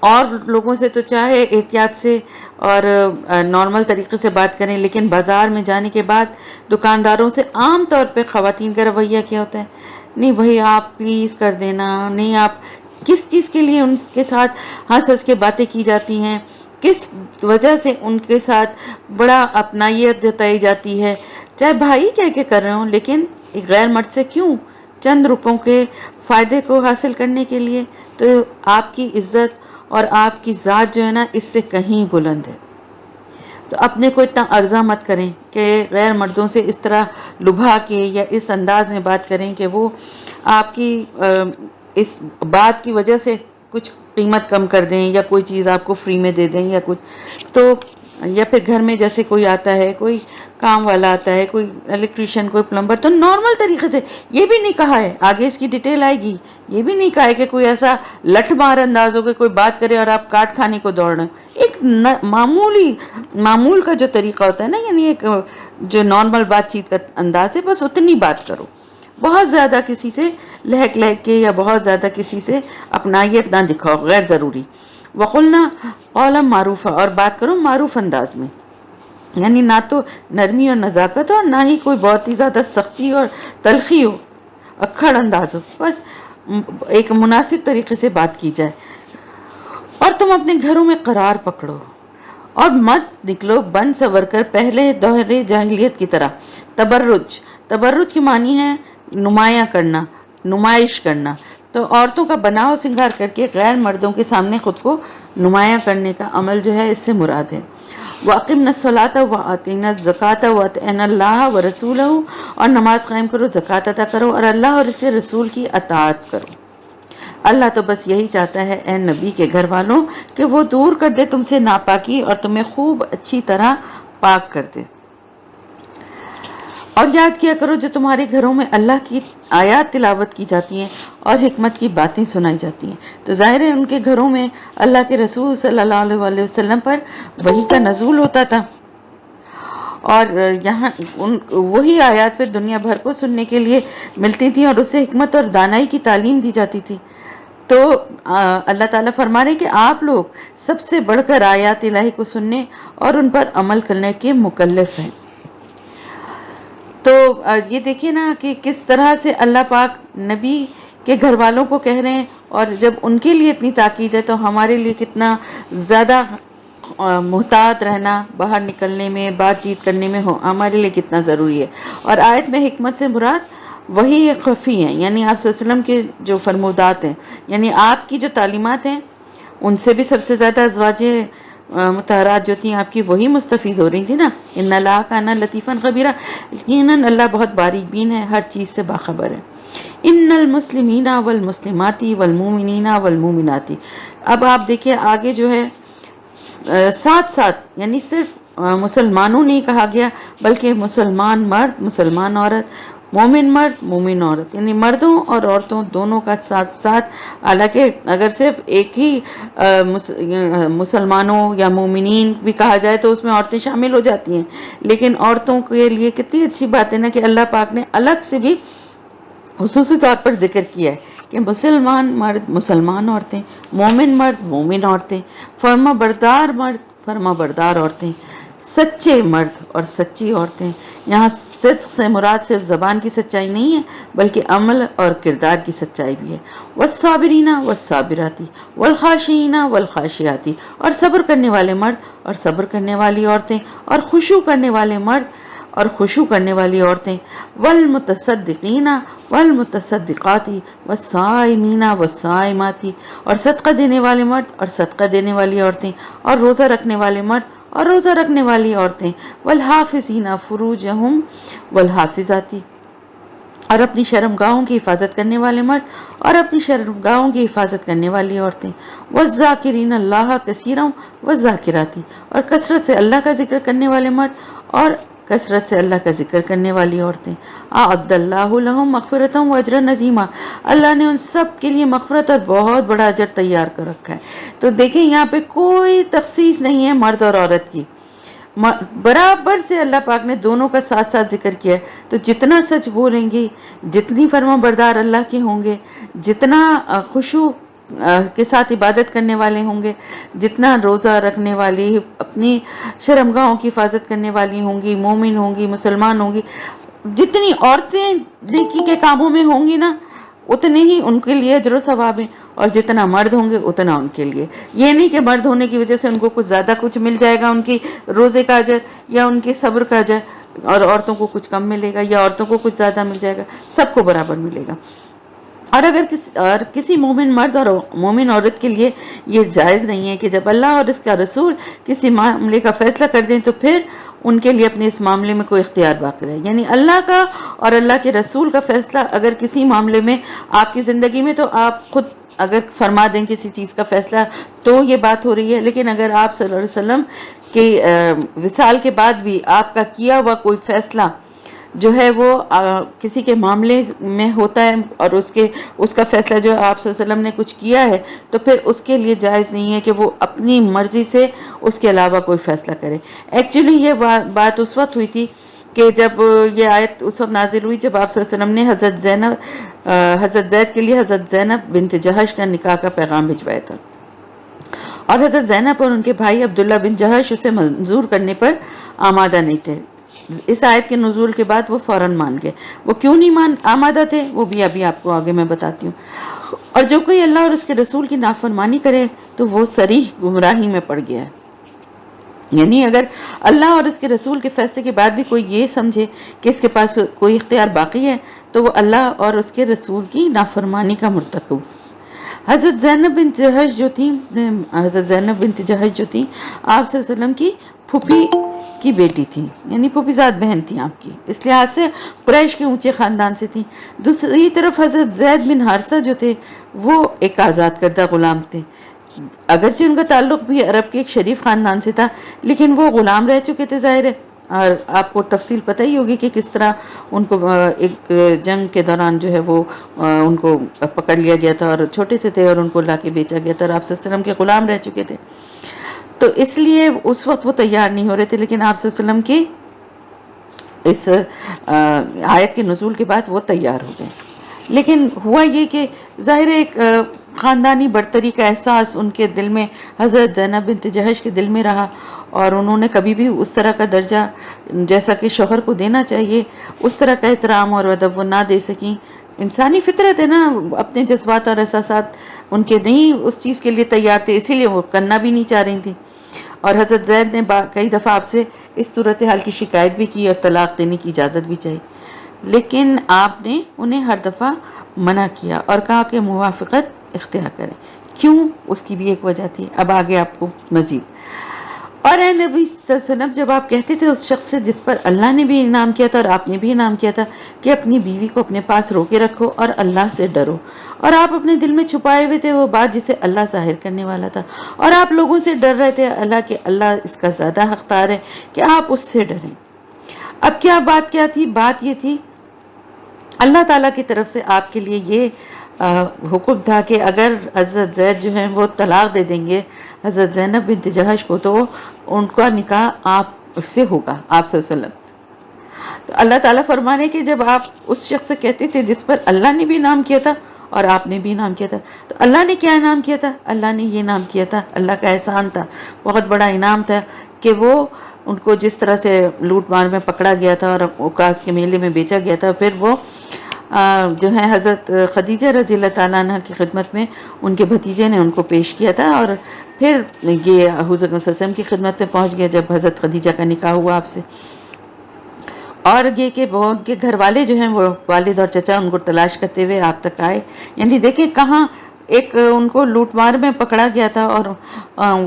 اور لوگوں سے تو چاہے احتیاط سے اور نارمل طریقے سے بات کریں، لیکن بازار میں جانے کے بعد دکانداروں سے عام طور پہ خواتین کا رویہ کیا ہوتا ہے؟ نہیں بھائی آپ پلیز کر دینا، نہیں آپ کس چیز کے لیے ان کے ساتھ ہنس ہنس کے باتیں کی جاتی ہیں، کس وجہ سے ان کے ساتھ بڑا اپنائیت جتائی جاتی ہے، چاہے بھائی کہہ کے کر رہے ہوں، لیکن ایک غیر مرد سے کیوں؟ چند روپوں کے فائدے کو حاصل کرنے کے لیے۔ تو آپ کی عزت اور آپ کی ذات جو ہے نا اس سے کہیں بلند ہے۔ تو اپنے کو اتنا عرضہ مت کریں کہ غیر مردوں سے اس طرح لبھا کے یا اس انداز میں بات کریں کہ وہ آپ کی اس بات کی وجہ سے کچھ قیمت کم کر دیں یا کوئی چیز آپ کو فری میں دے دیں یا کچھ تو، یا پھر گھر میں جیسے کوئی آتا ہے، کوئی کام والا آتا ہے، کوئی الیکٹریشین، کوئی پلمبر، تو نارمل طریقے سے، یہ بھی نہیں کہا ہے، آگے اس کی ڈیٹیل آئے گی، یہ بھی نہیں کہا ہے کہ کوئی ایسا لٹھ مار انداز ہو کہ کوئی بات کرے اور آپ کاٹ کھانے کو دوڑ رہے ہیں۔ ایک معمول کا جو طریقہ ہوتا ہے نا، یعنی ایک جو نارمل بات چیت کا انداز ہے، بس اتنی بات کرو، بہت زیادہ کسی سے لہک لہک کے یا بہت زیادہ کسی سے اپنائیت نہ دکھاؤ غیر ضروری۔ وقلنا قولا معروفا، اور بات کرو معروف انداز میں، یعنی نہ تو نرمی اور نزاکت ہو اور نہ ہی کوئی بہت ہی زیادہ سختی اور تلخی ہو، اکھڑ انداز ہو، بس ایک مناسب طریقے سے بات کی جائے۔ اور تم اپنے گھروں میں قرار پکڑو اور مت نکلو بن سور کر پہلے دور جاہلیت کی طرح۔ تبرج کی معنی ہے نمایاں کرنا، نمائش کرنا، تو عورتوں کا بناؤ سنگار کر کے غیر مردوں کے سامنے خود کو نمایاں کرنے کا عمل جو ہے اس سے مراد ہے۔ وَأَقِمْنَا الصَّلَاةَ وَآتِينَا الزَّكَاةَ وَأَطِعْنَا اللَّهَ وَرَسُولَهُ، اور نماز قائم کرو، زکوٰۃ ادا کرو، اور اللہ اور اس کے رسول کی اطاعت کرو۔ اللہ تو بس یہی چاہتا ہے اے نبی کے گھر والوں کہ وہ دور کر دے تم سے ناپاکی اور تمہیں خوب اچھی طرح پاک کر دے۔ اور یاد کیا کرو جو تمہارے گھروں میں اللہ کی آیات تلاوت کی جاتی ہیں اور حکمت کی باتیں سنائی جاتی ہیں۔ تو ظاہر ہے ان کے گھروں میں اللہ کے رسول صلی اللہ علیہ وسلم پر وحی کا نزول ہوتا تھا، اور یہاں وہی آیات پھر دنیا بھر کو سننے کے لیے ملتی تھی اور اس سے حکمت اور دانائی کی تعلیم دی جاتی تھی۔ تو اللہ تعالیٰ فرما رہے کہ آپ لوگ سب سے بڑھ کر آیات الہی کو سننے اور ان پر عمل کرنے کے مکلف ہیں۔ تو یہ دیکھیے نا کہ کس طرح سے اللہ پاک نبی کے گھر والوں کو کہہ رہے ہیں، اور جب ان کے لیے اتنی تاکید ہے تو ہمارے لیے کتنا زیادہ محتاط رہنا باہر نکلنے میں، بات چیت کرنے میں ہمارے لیے کتنا ضروری ہے۔ اور آیت میں حکمت سے مراد وہی خفی ہیں، یعنی آپ صلی اللہ علیہ وسلم کے جو فرمودات ہیں، یعنی آپ کی جو تعلیمات ہیں ان سے بھی سب سے زیادہ ازواج مطہرات جو تھیں آپ کی وہی مستفیض ہو رہی تھی نا۔ ان اللہ کان لطیفا خبیرا، یقیناً اللہ بہت باریک بین ہے، ہر چیز سے باخبر ہے۔ ان المسلمین والمسلمات والمومنین والمومنات، اب آپ دیکھیں آگے جو ہے ساتھ ساتھ، یعنی صرف مسلمانوں نہیں کہا گیا بلکہ مسلمان مرد، مسلمان عورت، مومن مرد، مومن عورت، یعنی مردوں اور عورتوں دونوں کا ساتھ ساتھ۔ حالانکہ اگر صرف ایک ہی مسلمانوں یا مومنین بھی کہا جائے تو اس میں عورتیں شامل ہو جاتی ہیں، لیکن عورتوں کے لیے کتنی اچھی بات ہے نا کہ اللہ پاک نے الگ سے بھی خصوصی طور پر ذکر کیا ہے کہ مسلمان مرد، مسلمان عورتیں، مومن مرد، مومن عورتیں، فرما بردار مرد، فرما بردار عورتیں، سچے مرد اور سچی عورتیں۔ یہاں صدق سے مراد صرف زبان کی سچائی نہیں ہے بلکہ عمل اور کردار کی سچائی بھی ہے۔ والصابرین والصابرات والخاشعین والخاشعات، اور صبر کرنے والے مرد اور صبر کرنے والی عورتیں، اور خشوع کرنے والے مرد اور خشوع کرنے والی عورتیں، والمتصدقین والمتصدقات والصائمین والصائمات، اور صدقہ دینے والے مرد اور صدقہ دینے والی عورتیں، اور روزہ رکھنے والے مرد اور روزہ رکھنے والی عورتیں، والحافظین فروجہم والحافظات، اور اپنی شرمگاہوں کی حفاظت کرنے والے مرد اور اپنی شرمگاہوں کی حفاظت کرنے والی عورتیں، والذاکرین اللہ کثیرا والذاکرات، اور کثرت سے اللہ کا ذکر کرنے والے مرد اور کثرت سے اللہ کا ذکر کرنے والی عورتیں۔ اعد اللہ لہم مغفرۃ واجرا عظیما، اللہ نے ان سب کے لیے مغفرت اور بہت بڑا اجر تیار کر رکھا ہے۔ تو دیکھیں یہاں پہ کوئی تخصیص نہیں ہے مرد اور عورت کی، برابر سے اللہ پاک نے دونوں کا ساتھ ساتھ ذکر کیا ہے۔ تو جتنا سچ بولیں گے، جتنی فرما بردار اللہ کے ہوں گے، جتنا خشوع کے ساتھ عبادت کرنے والے ہوں گے، جتنا روزہ رکھنے والی، اپنی شرمگاہوں کی حفاظت کرنے والی ہوں گی، مومن ہوں گی، مسلمان ہوں گی، جتنی عورتیں نیکی کے کاموں میں ہوں گی نا، اتنے ہی ان کے لیے اجر و ثواب ہے، اور جتنا مرد ہوں گے اتنا ان کے لیے۔ یہ نہیں کہ مرد ہونے کی وجہ سے ان کو کچھ زیادہ کچھ مل جائے گا، ان کی روزے کا اجر یا ان کے صبر کا اجر، اور عورتوں کو کچھ کم ملے گا، یا عورتوں کو کچھ زیادہ مل جائے گا، سب کو برابر ملے گا۔ اور اگر کسی مومن مرد اور مومن عورت کے لیے یہ جائز نہیں ہے کہ جب اللہ اور اس کا رسول کسی معاملے کا فیصلہ کر دیں تو پھر ان کے لیے اپنے اس معاملے میں کوئی اختیار باقی رہے، یعنی اللہ کا اور اللہ کے رسول کا فیصلہ اگر کسی معاملے میں آپ کی زندگی میں، تو آپ خود اگر فرما دیں کسی چیز کا فیصلہ تو یہ بات ہو رہی ہے، لیکن اگر آپ صلی اللہ علیہ وسلم کے وصال کے بعد بھی آپ کا کیا ہوا کوئی فیصلہ جو ہے وہ کسی کے معاملے میں ہوتا ہے، اور اس کا فیصلہ جو آپ صلی اللہ علیہ وسلم نے کچھ کیا ہے، تو پھر اس کے لیے جائز نہیں ہے کہ وہ اپنی مرضی سے اس کے علاوہ کوئی فیصلہ کرے۔ ایکچولی یہ بات اس وقت ہوئی تھی کہ جب یہ آیت اس وقت نازل ہوئی جب آپ صلی اللہ علیہ وسلم نے حضرت زید کے لیے حضرت زینب بنت جہش کا نکاح کا پیغام بھجوایا تھا، اور حضرت زینب اور ان کے بھائی عبداللہ بن جہش اسے منظور کرنے پر آمادہ نہیں تھے۔ اس آیت کے نزول کے بعد وہ فوراً مان گئے۔ وہ کیوں نہیں آمادہ تھے وہ بھی ابھی آپ کو آگے میں بتاتی ہوں۔ اور جو کوئی اللہ اور اس کے رسول کی نافرمانی کرے تو وہ صریح گمراہی میں پڑ گیا ہے، یعنی اگر اللہ اور اس کے رسول کے فیصلے کے بعد بھی کوئی یہ سمجھے کہ اس کے پاس کوئی اختیار باقی ہے تو وہ اللہ اور اس کے رسول کی نافرمانی کا مرتکب۔ حضرت زینب بنت جہش جو تھی آپ صلی اللہ علیہ وسلم کی پھوپھی کی بیٹی تھی، یعنی پھوپھی زاد بہن تھی آپ کی، اس لحاظ سے قریش کے اونچے خاندان سے تھی۔ دوسری طرف حضرت زید بن حارثہ جو تھے وہ ایک آزاد کردہ غلام تھے، اگرچہ ان کا تعلق بھی عرب کے ایک شریف خاندان سے تھا، لیکن وہ غلام رہ چکے تھے ظاہر ہے، اور آپ کو تفصیل پتہ ہی ہوگی کہ کس طرح ان کو ایک جنگ کے دوران جو ہے وہ ان کو پکڑ لیا گیا تھا، اور چھوٹے سے تھے اور ان کو لا کے بیچا گیا تھا، اور آپ صلی اللہ علیہ وسلم کے غلام رہ چکے تھے، تو اس لیے اس وقت وہ تیار نہیں ہو رہے تھے، لیکن آپ صلی اللہ علیہ وسلم کی اس آیت کے نزول کے بعد وہ تیار ہو گئے۔ لیکن ہوا یہ کہ ظاہر ایک خاندانی برتری کا احساس ان کے دل میں، حضرت زینب بنت جہش کے دل میں رہا، اور انہوں نے کبھی بھی اس طرح کا درجہ جیسا کہ شوہر کو دینا چاہیے اس طرح کا احترام اور ادب وہ نہ دے سکیں۔ انسانی فطرت ہے نا، اپنے جذبات اور احساسات ان کے نہیں اس چیز کے لیے تیار تھے، اسی لیے وہ کرنا بھی نہیں چاہ رہی تھی، اور حضرت زید نے کئی دفعہ آپ سے اس صورتحال کی شکایت بھی کی اور طلاق دینے کی اجازت بھی چاہی، لیکن آپ نے انہیں ہر دفعہ منع کیا اور کہا کہ موافقت اختیار کریں۔ کیوں؟ اس کی بھی ایک وجہ تھی، اب آگے آپ کو مزید۔ اور اے نبی صلی اللہ علیہ وسلم، جب آپ کہتے تھے اس شخص سے جس پر اللہ نے بھی انعام کیا تھا اور آپ نے بھی انعام کیا تھا کہ اپنی بیوی کو اپنے پاس روکے رکھو اور اللہ سے ڈرو، اور آپ اپنے دل میں چھپائے ہوئے تھے وہ بات جسے اللہ ظاہر کرنے والا تھا، اور آپ لوگوں سے ڈر رہے تھے، اللہ اس کا زیادہ حقدار ہے کہ آپ اس سے ڈریں۔ اب بات کیا تھی؟ بات یہ تھی اللہ تعالیٰ کی طرف سے آپ کے لیے یہ حکم تھا کہ اگر حضرت زید جو ہیں وہ طلاق دے دیں گے حضرت زینب بنت جہش کو، تو ان کا نکاح آپ سے ہوگا، آپ صلی اللہ علیہ وسلم سے۔ تو اللہ تعالیٰ فرمانے کہ جب آپ اس شخص سے کہتے تھے جس پر اللہ نے بھی انعام کیا تھا اور آپ نے بھی انعام کیا تھا، تو اللہ نے کیا انعام کیا تھا؟ اللہ نے یہ انعام کیا تھا، اللہ کا احسان تھا، بہت بڑا انعام تھا کہ وہ ان کو جس طرح سے لوٹ مار میں پکڑا گیا تھا اور اوکاس کے میلے میں بیچا گیا تھا، پھر وہ جو ہے حضرت خدیجہ رضی اللہ تعالیٰ عنہ کی خدمت میں ان کے بھتیجے نے ان کو پیش کیا تھا، اور پھر یہ حضور صلی اللہ علیہ وسلم کی خدمت میں پہنچ گیا جب حضرت خدیجہ کا نکاح ہوا آپ سے۔ اور یہ کہ وہ ان کے گھر والے جو ہیں وہ والد اور چچا ان کو تلاش کرتے ہوئے آپ تک آئے، یعنی دیکھیں کہاں ایک ان کو لوٹ مار میں پکڑا گیا تھا، اور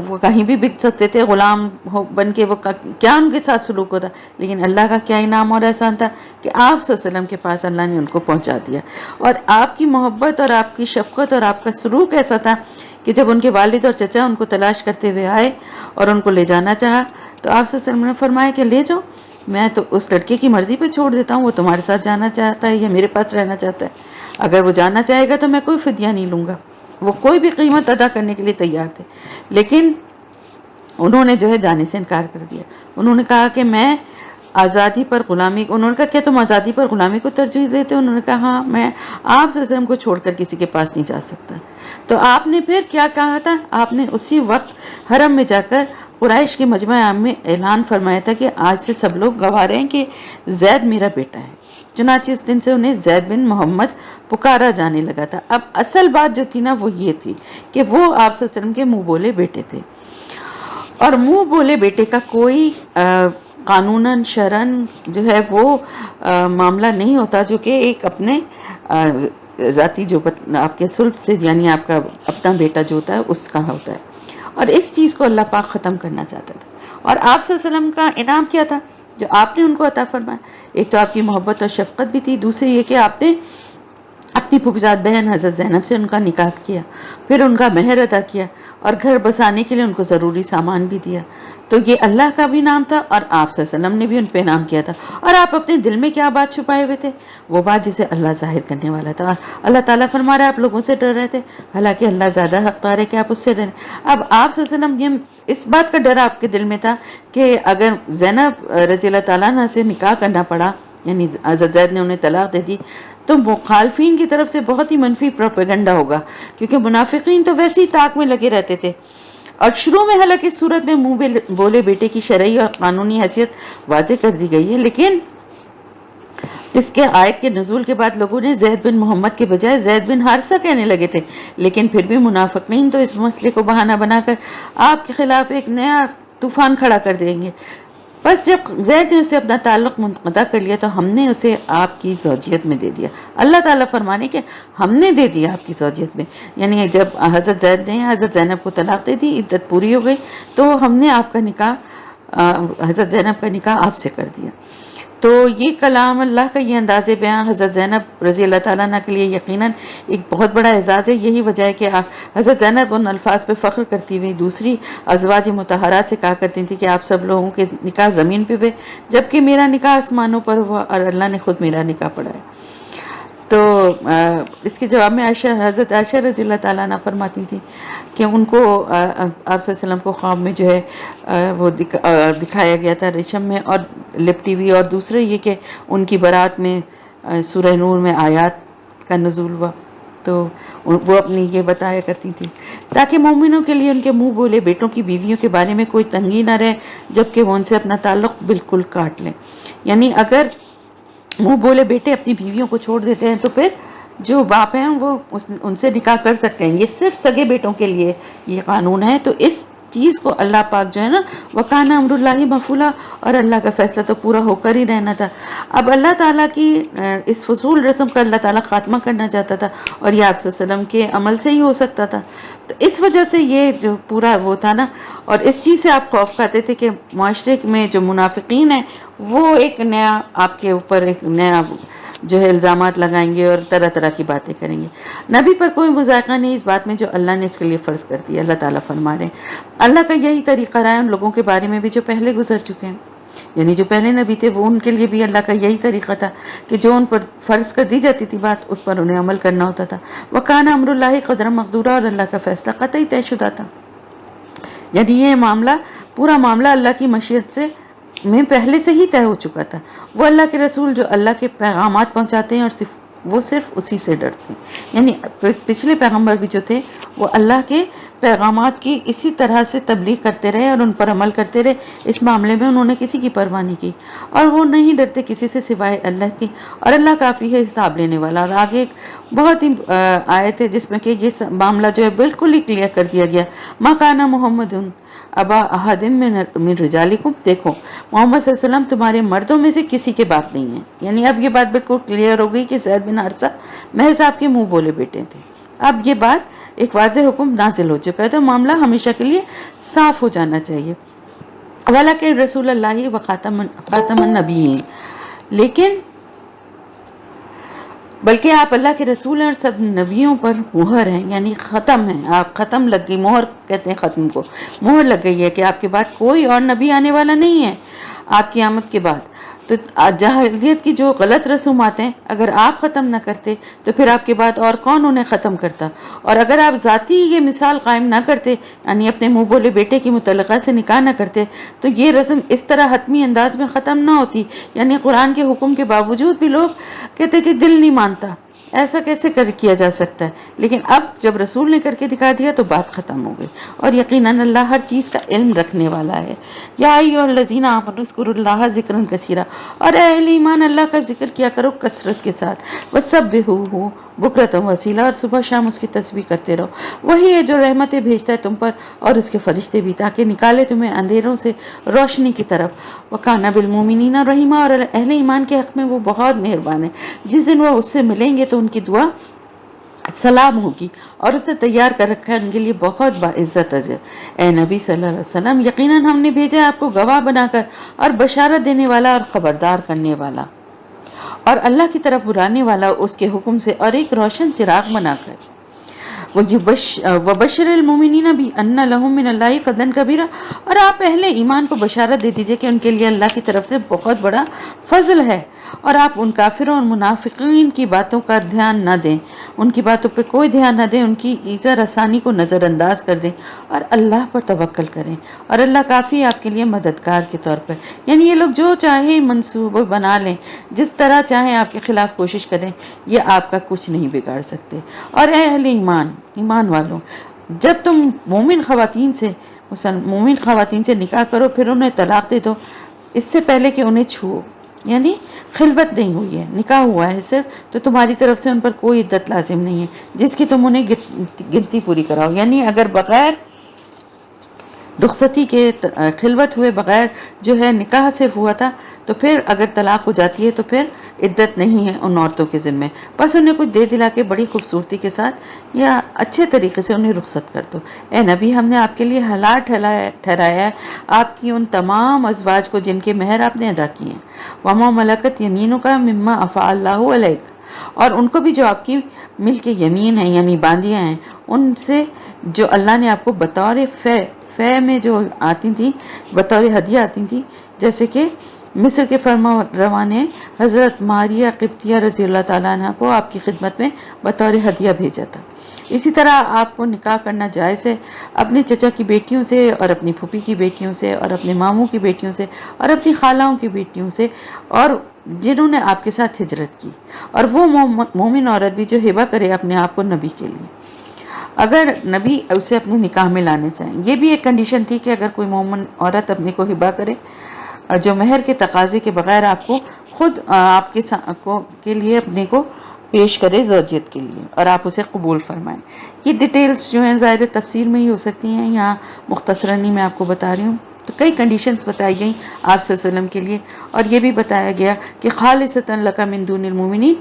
وہ کہیں بھی بک سکتے تھے غلام بن کے، وہ کیا ان کے ساتھ سلوک ہوتا، لیکن اللہ کا کیا انعام اور احسان تھا کہ آپ صلی اللہ علیہ وسلم کے پاس اللہ نے ان کو پہنچا دیا، اور آپ کی محبت اور آپ کی شفقت اور آپ کا سلوک ایسا تھا کہ جب ان کے والد اور چچا ان کو تلاش کرتے ہوئے آئے اور ان کو لے جانا چاہا تو آپ صلی اللہ علیہ وسلم نے فرمایا کہ لے جاؤ، میں تو اس لڑکے کی مرضی پہ چھوڑ دیتا ہوں، وہ تمہارے ساتھ جانا چاہتا ہے یا میرے پاس رہنا چاہتا ہے، اگر وہ جانا چاہے گا تو میں کوئی فدیہ نہیں لوں گا۔ وہ کوئی بھی قیمت ادا کرنے کے لیے تیار تھے، لیکن انہوں نے جو ہے جانے سے انکار کر دیا۔ انہوں نے کہا کہ میں آزادی پر غلامی، انہوں نے کہا کیا تم آزادی پر غلامی کو ترجیح دیتے ہو؟ انہوں نے کہا ہاں، میں آپ صلی اللہ علیہ وسلم کو چھوڑ کر کسی کے پاس نہیں جا سکتا۔ تو آپ نے پھر کیا کہا تھا؟ آپ نے اسی وقت حرم میں جا کر قریش کے مجمع عام میں اعلان فرمایا تھا کہ آج سے سب لوگ گواہ رہے ہیں کہ زید میرا بیٹا ہے۔ چنانچہ اس دن سے انہیں زید بن محمد پکارا جانے لگا تھا۔ اب اصل بات جو تھی نا وہ یہ تھی کہ وہ آپ صلی اللہ علیہ وسلم کے منہ بولے بیٹے تھے، اور منہ بولے بیٹے کا کوئی قانوناً شرعاً جو ہے وہ معاملہ نہیں ہوتا جو کہ ایک اپنے ذاتی جو آپ کے سلب سے، یعنی آپ کا اپنا بیٹا جو ہوتا ہے اس کا ہوتا ہے، اور اس چیز کو اللہ پاک ختم کرنا چاہتا تھا۔ اور آپ صلی اللہ علیہ وسلم کا انعام کیا تھا جو آپ نے ان کو عطا فرمایا؟ ایک تو آپ کی محبت اور شفقت بھی تھی، دوسری یہ کہ آپ نے اپنی پھوپھزاد بہن حضرت زینب سے ان کا نکاح کیا، پھر ان کا مہر ادا کیا، اور گھر بسانے کے لیے ان کو ضروری سامان بھی دیا۔ تو یہ اللہ کا بھی نام تھا، اور آپ صلی اللہ علیہ وسلم نے بھی ان پہ انعام کیا تھا۔ اور آپ اپنے دل میں کیا بات چھپائے ہوئے تھے؟ وہ بات جسے اللہ ظاہر کرنے والا تھا۔ اللہ تعالیٰ فرما رہا ہے آپ لوگوں سے ڈر رہے تھے، حالانکہ اللہ زیادہ حقدار ہے کہ آپ اس سے ڈریں۔ اب آپ صلی اللہ علیہ وسلم اس بات کا ڈر آپ کے دل میں تھا کہ اگر زینب رضی اللہ تعالیٰ عنہ سے نکاح کرنا پڑا، یعنی حضرت زید نے انہیں طلاق دے دی، تو مخالفین کی طرف سے بہت ہی منفی پروپیگنڈا ہوگا، کیونکہ منافقین تو ویسے ہی طاق میں لگے رہتے تھے۔ اور شروع میں حالانکہ اس صورت میں منہ بولے بیٹے کی شرعی اور قانونی حیثیت واضح کر دی گئی ہے، لیکن اس کے آیت کے نزول کے بعد لوگوں نے زید بن محمد کے بجائے زید بن حارثہ کہنے لگے تھے، لیکن پھر بھی منافقین تو اس مسئلے کو بہانہ بنا کر آپ کے خلاف ایک نیا طوفان کھڑا کر دیں گے۔ بس جب زید نے اسے اپنا تعلق منقطع کر لیا تو ہم نے اسے آپ کی زوجیت میں دے دیا۔ اللہ تعالیٰ فرمانے کہ ہم نے دے دیا آپ کی زوجیت میں، یعنی جب حضرت زید نے حضرت زینب کو طلاق دے دی، عدت پوری ہو گئی، تو ہم نے آپ کا نکاح حضرت زینب کا نکاح آپ سے کر دیا۔ تو یہ کلام اللہ کا یہ انداز بیان حضرت زینب رضی اللہ تعالیٰ عنہ کے لیے یقیناً ایک بہت بڑا اعزاز ہے۔ یہی وجہ ہے کہ حضرت زینب ان الفاظ پہ فخر کرتی ہوئی دوسری ازواج مطہرات سے کہا کرتی تھی کہ آپ سب لوگوں کے نکاح زمین پہ ہوئے، جبکہ میرا نکاح آسمانوں پر ہوا، اور اللہ نے خود میرا نکاح پڑھایا۔ تو اس کے جواب میں حضرت عائشہ رضی اللہ تعالیٰ عنہ فرماتی تھی کہ ان کو آپ صلی اللہ علیہ وسلم کو خواب میں جو ہے وہ دکھایا گیا تھا ریشم میں اور لپٹی ہوئی، اور دوسرے یہ کہ ان کی برات میں سورہ نور میں آیات کا نزول ہوا، تو وہ اپنی یہ بتایا کرتی تھی تاکہ مومنوں کے لیے ان کے منہ بولے بیٹوں کی بیویوں کے بارے میں کوئی تنگی نہ رہے، جبکہ وہ ان سے اپنا تعلق بالکل کاٹ لیں۔ یعنی اگر منہ بولے بیٹے اپنی بیویوں کو چھوڑ دیتے ہیں تو پھر جو باپ ہیں وہ ان سے نکاح کر سکتے ہیں۔ یہ صرف سگے بیٹوں کے لیے یہ قانون ہے۔ تو اس چیز کو اللہ پاک جو ہے نا وَكَانَ أَمْرُ اللَّهِ مَفْعُولًا، اور اللہ کا فیصلہ تو پورا ہو کر ہی رہنا تھا۔ اب اللہ تعالیٰ کی اس فضول رسم کا اللہ تعالیٰ خاتمہ کرنا چاہتا تھا، اور یہ آپ صلی اللہ علیہ وسلم کے عمل سے ہی ہو سکتا تھا۔ تو اس وجہ سے یہ جو پورا وہ تھا نا، اور اس چیز سے آپ خوف کھاتے تھے کہ معاشرے میں جو منافقین ہیں وہ ایک نیا آپ کے اوپر ایک نیا جو ہے الزامات لگائیں گے اور طرح طرح کی باتیں کریں گے۔ نبی پر کوئی مذائقہ نہیں اس بات میں جو اللہ نے اس کے لیے فرض کر دیا۔ اللہ تعالیٰ فرما رہے ہیں اللہ کا یہی طریقہ رہا ہے ان لوگوں کے بارے میں بھی جو پہلے گزر چکے ہیں، یعنی جو پہلے نبی تھے وہ ان کے لیے بھی اللہ کا یہی طریقہ تھا کہ جو ان پر فرض کر دی جاتی تھی بات، اس پر انہیں عمل کرنا ہوتا تھا۔ وَكَانَ أَمْرُ اللَّهِ قَدْرًا مَقْدُورًا، اور اللہ کا فیصلہ قطعی طے شدہ تھا۔ یعنی یہ معاملہ پورا معاملہ اللہ کی مشیت سے میں پہلے سے ہی طے ہو چکا تھا۔ وہ اللہ کے رسول جو اللہ کے پیغامات پہنچاتے ہیں اور وہ صرف اسی سے ڈرتے ہیں، یعنی پچھلے پیغمبر بھی جو تھے وہ اللہ کے پیغامات کی اسی طرح سے تبلیغ کرتے رہے اور ان پر عمل کرتے رہے۔ اس معاملے میں انہوں نے کسی کی پرواہ نہیں کی، اور وہ نہیں ڈرتے کسی سے سوائے اللہ کی، اور اللہ کافی ہے حساب لینے والا۔ اور آگے ایک بہت ہی آیت ہے جس میں کہ یہ معاملہ جو ہے بالکل ہی کلیئر کر دیا گیا۔ مَا كَانَ مُحَمَّدٌ ابا احد من رجالکم، دیکھو محمد صلی اللہ علیہ وسلم تمہارے مردوں میں سے کسی کے باپ نہیں ہیں۔ یعنی اب یہ بات بالکل کلیئر ہو گئی کہ زید بن حارثہ محض آپ کے منہ بولے بیٹے تھے۔ اب یہ بات ایک واضح حکم نازل ہو چکا ہے، تو معاملہ ہمیشہ کے لیے صاف ہو جانا چاہیے۔ وَلَكِنْ رسول اللہ وخاتم النبیین، لیکن بلکہ آپ اللہ کے رسول ہیں اور سب نبیوں پر مہر ہیں، یعنی ختم ہیں، آپ ختم لگ گئی، مہر کہتے ہیں ختم کو، مہر لگ گئی ہے کہ آپ کے بعد کوئی اور نبی آنے والا نہیں ہے آپ کی آمد کے بعد۔ تو جاہلیت کی جو غلط رسومات ہیں اگر آپ ختم نہ کرتے تو پھر آپ کے بعد اور کون انہیں ختم کرتا؟ اور اگر آپ ذاتی یہ مثال قائم نہ کرتے، یعنی اپنے منہ بولے بیٹے کی متعلقہ سے نکاح نہ کرتے، تو یہ رسم اس طرح حتمی انداز میں ختم نہ ہوتی۔ یعنی قرآن کے حکم کے باوجود بھی لوگ کہتے کہ دل نہیں مانتا، ایسا کیسے کیا جا سکتا ہے؟ لیکن اب جب رسول نے کر کے دکھا دیا تو بات ختم ہو گئی، اور یقیناً اللہ ہر چیز کا علم رکھنے والا ہے۔ یا ایھا الذین آمنوا اذکروا اللہ ذکرا کثیرا، اور اے اہل ایمان اللہ کا ذکر کیا کرو کثرت کے ساتھ، وسبحوہ بکرۃ وصیلا، اور صبح شام اس کی تسبیح کرتے رہو۔ وہی ہے جو رحمتیں بھیجتا ہے تم پر اور اس کے فرشتے بھی، تاکہ نکالے تمہیں اندھیروں سے روشنی کی طرف۔ وکان بالمؤمنین رحیما، اور اہل ایمان کے حق میں وہ بہت مہربان ہے۔ جس دن وہ اس سے ملیں گے تو ان کی دعا سلام ہوگی، اور اس نے تیار کر رکھا ہے ان کے لیے بہت باعزت اجر۔ اے نبی صلی اللہ علیہ وسلم، یقیناً ہم نے بھیجا ہے آپ کو گواہ بنا کر اور بشارت دینے والا اور خبردار کرنے والا، اور اللہ کی طرف بلانے والا اس کے حکم سے، اور ایک روشن چراغ بنا کر۔ وبشر المؤمنین بان لهم من اللہ فضلا کبیرا، اور آپ اہل ایمان کو بشارت دے دیجئے کہ ان کے لیے اللہ کی طرف سے بہت بڑا فضل ہے، اور آپ ان کافروں اور منافقین کی باتوں کا دھیان نہ دیں، ان کی باتوں پہ کوئی دھیان نہ دیں، ان کی ایذا رسانی کو نظر انداز کر دیں، اور اللہ پر توکل کریں، اور اللہ کافی ہے آپ کے لیے مددگار کے طور پر۔ یعنی یہ لوگ جو چاہیں منصوبہ بنا لیں، جس طرح چاہیں آپ کے خلاف کوشش کریں، یہ آپ کا کچھ نہیں بگاڑ سکتے۔ اور اے اہل ایمان والوں، جب تم مومن خواتین سے نکاح کرو پھر انہیں طلاق دے دو، اس سے پہلے کہ انہیں چھوؤ، یعنی خلوت نہیں ہوئی ہے، نکاح ہوا ہے صرف، تو تمہاری طرف سے ان پر کوئی عدت لازم نہیں ہے جس کی تم انہیں گنتی پوری کراؤ۔ یعنی اگر بغیر رخصتی کے خلوت ہوئے بغیر جو ہے نکاح صرف ہوا تھا، تو پھر اگر طلاق ہو جاتی ہے تو پھر عدت نہیں ہے ان عورتوں کے ذمہ، بس انہیں کچھ دے دلا کے بڑی خوبصورتی کے ساتھ یا اچھے طریقے سے انہیں رخصت کر دو۔ اے نبی، ہم نے آپ کے لیے حلال ٹھہرایا ہے آپ کی ان تمام ازواج کو جن کے مہر آپ نے ادا کیے ہیں، وما ملکت یمینک مما افاء اللہ علیک، اور ان کو بھی جو آپ کی ملک یمین ہے یعنی باندیاں ہیں ان سے جو اللہ نے آپ کو بطور فے میں جو آتی تھی، بطور ہدیہ آتی تھی، جیسے کہ مصر کے فرما روا نے حضرت ماریہ قبطیہ رضی اللہ تعالیٰ عنہ کو آپ کی خدمت میں بطور ہدیہ بھیجا تھا۔ اسی طرح آپ کو نکاح کرنا جائز ہے اپنے چچا کی بیٹیوں سے، اور اپنی پھوپھی کی بیٹیوں سے، اور اپنے ماموں کی بیٹیوں سے، اور اپنی خالاؤں کی بیٹیوں سے، اور جنہوں نے آپ کے ساتھ ہجرت کی، اور وہ مومن عورت بھی جو ہبہ کرے اپنے آپ کو نبی کے لیے، اگر نبی اسے اپنے نکاح میں لانے چاہیں۔ یہ بھی ایک کنڈیشن تھی کہ اگر کوئی مومن عورت اپنے کو ہبہ کرے جو مہر کے تقاضے کے بغیر آپ کو خود آپ کے لیے اپنے کو پیش کرے زوجیت کے لیے، اور آپ اسے قبول فرمائیں۔ یہ ڈیٹیلز جو ہیں ظاہر تفسیر میں ہی ہو سکتی ہیں، یہاں مختصراً میں آپ کو بتا رہی ہوں۔ تو کئی کنڈیشنز بتائی گئیں آپ صلی اللہ علیہ وسلم کے لیے، اور یہ بھی بتایا گیا کہ خالصۃ لک من دون المؤمنین،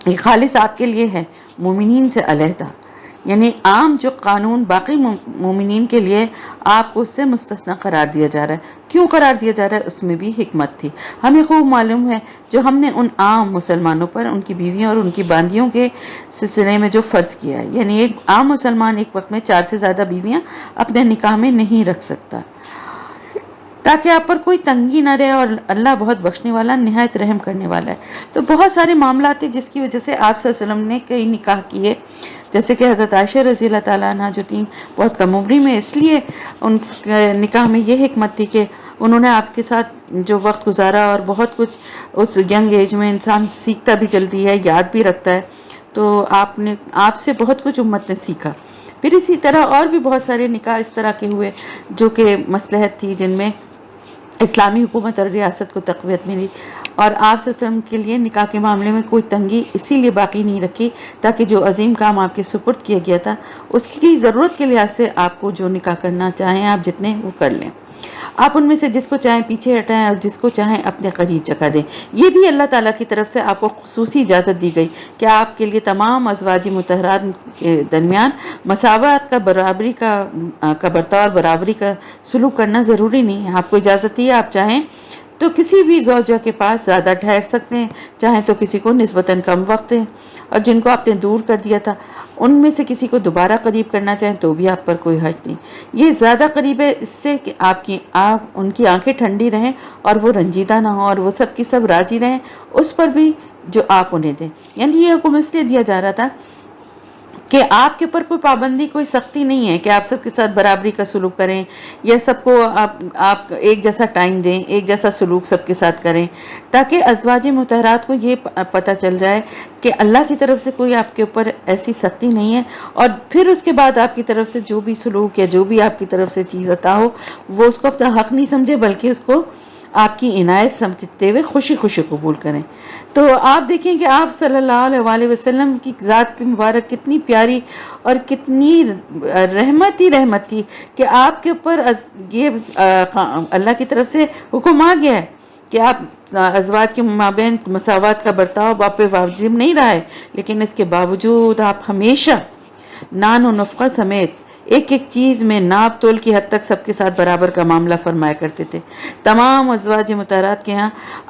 یہ خالص آپ کے لیے ہے مومنین سے علیحدہ، یعنی عام جو قانون باقی مومنین کے لیے آپ کو اس سے مستثنی قرار دیا جا رہا ہے۔ کیوں قرار دیا جا رہا ہے؟ اس میں بھی حکمت تھی، ہمیں خوب معلوم ہے جو ہم نے ان عام مسلمانوں پر ان کی بیویوں اور ان کی باندیوں کے سلسلے میں جو فرض کیا ہے، یعنی ایک عام مسلمان ایک وقت میں 4 سے زیادہ بیویاں اپنے نکاح میں نہیں رکھ سکتا، تاکہ آپ پر کوئی تنگی نہ رہے، اور اللہ بہت بخشنے والا نہایت رحم کرنے والا ہے۔ تو بہت سارے معاملات ہیں جس کی وجہ سے آپ صلی اللہ علیہ وسلم نے کئی نکاح کیے، جیسے کہ حضرت عائشہ رضی اللہ تعالیٰ عنہ جو تھیں بہت کم عمری میں، اس لیے ان نکاح میں یہ حکمت تھی کہ انہوں نے آپ کے ساتھ جو وقت گزارا، اور بہت کچھ اس ینگ ایج میں انسان سیکھتا بھی جلدی ہے، یاد بھی رکھتا ہے، تو آپ سے بہت کچھ امت نے سیکھا۔ پھر اسی طرح اور بھی بہت سارے نکاح اس طرح کے ہوئے جو کہ مصلحت تھی، جن میں اسلامی حکومت اور ریاست کو تقویت ملی، اور آپ صلی اللہ علیہ وسلم کے لیے نکاح کے معاملے میں کوئی تنگی اسی لیے باقی نہیں رکھی تاکہ جو عظیم کام آپ کے سپرد کیا گیا تھا اس کی ضرورت کے لحاظ سے آپ کو جو نکاح کرنا چاہیں آپ جتنے وہ کر لیں، آپ ان میں سے جس کو چاہیں پیچھے ہٹائیں اور جس کو چاہیں اپنے قریب جگہ دیں۔ یہ بھی اللہ تعالیٰ کی طرف سے آپ کو خصوصی اجازت دی گئی کہ آپ کے لیے تمام ازواج مطہرات کے درمیان مساوات کا برابری کا برتاؤ اور برابری کا سلوک کرنا ضروری نہیں ہے۔ آپ کو اجازت ہے آپ چاہیں تو کسی بھی زوجہ کے پاس زیادہ ٹھہر سکتے ہیں، چاہیں تو کسی کو نسبتاً کم وقت دیں، اور جن کو آپ نے دور کر دیا تھا ان میں سے کسی کو دوبارہ قریب کرنا چاہیں تو بھی آپ پر کوئی حرج نہیں۔ یہ زیادہ قریب ہے اس سے کہ آپ ان کی آنکھیں ٹھنڈی رہیں اور وہ رنجیدہ نہ ہوں، اور وہ سب کی سب راضی رہیں اس پر بھی جو آپ انہیں دیں۔ یعنی یہ حکم اس لیے دیا جا رہا تھا کہ آپ کے اوپر کوئی پابندی، کوئی سختی نہیں ہے کہ آپ سب کے ساتھ برابری کا سلوک کریں یا سب کو آپ ایک جیسا ٹائم دیں، ایک جیسا سلوک سب کے ساتھ کریں، تاکہ ازواج مطہرات کو یہ پتہ چل جائے کہ اللہ کی طرف سے کوئی آپ کے اوپر ایسی سختی نہیں ہے، اور پھر اس کے بعد آپ کی طرف سے جو بھی سلوک یا جو بھی آپ کی طرف سے چیز عطا ہو وہ اس کو اپنا حق نہیں سمجھے، بلکہ اس کو آپ کی عنایت سمجھتے ہوئے خوشی خوشی قبول کریں۔ تو آپ دیکھیں کہ آپ صلی اللہ علیہ وآلہ وسلم کی ذات مبارک کتنی پیاری اور کتنی رحمت ہی رحمت تھی کہ آپ کے اوپر یہ اللہ کی طرف سے حکم آ گیا ہے کہ آپ ازواج کے مابین مساوات کا برتاؤ باپ پہ واجب نہیں رہا ہے، لیکن اس کے باوجود آپ ہمیشہ نان و نفقہ سمیت ایک ایک چیز میں ناپ تول کی حد تک سب کے ساتھ برابر کا معاملہ فرمایا کرتے تھے۔ تمام ازواج مطہرات کے ہاں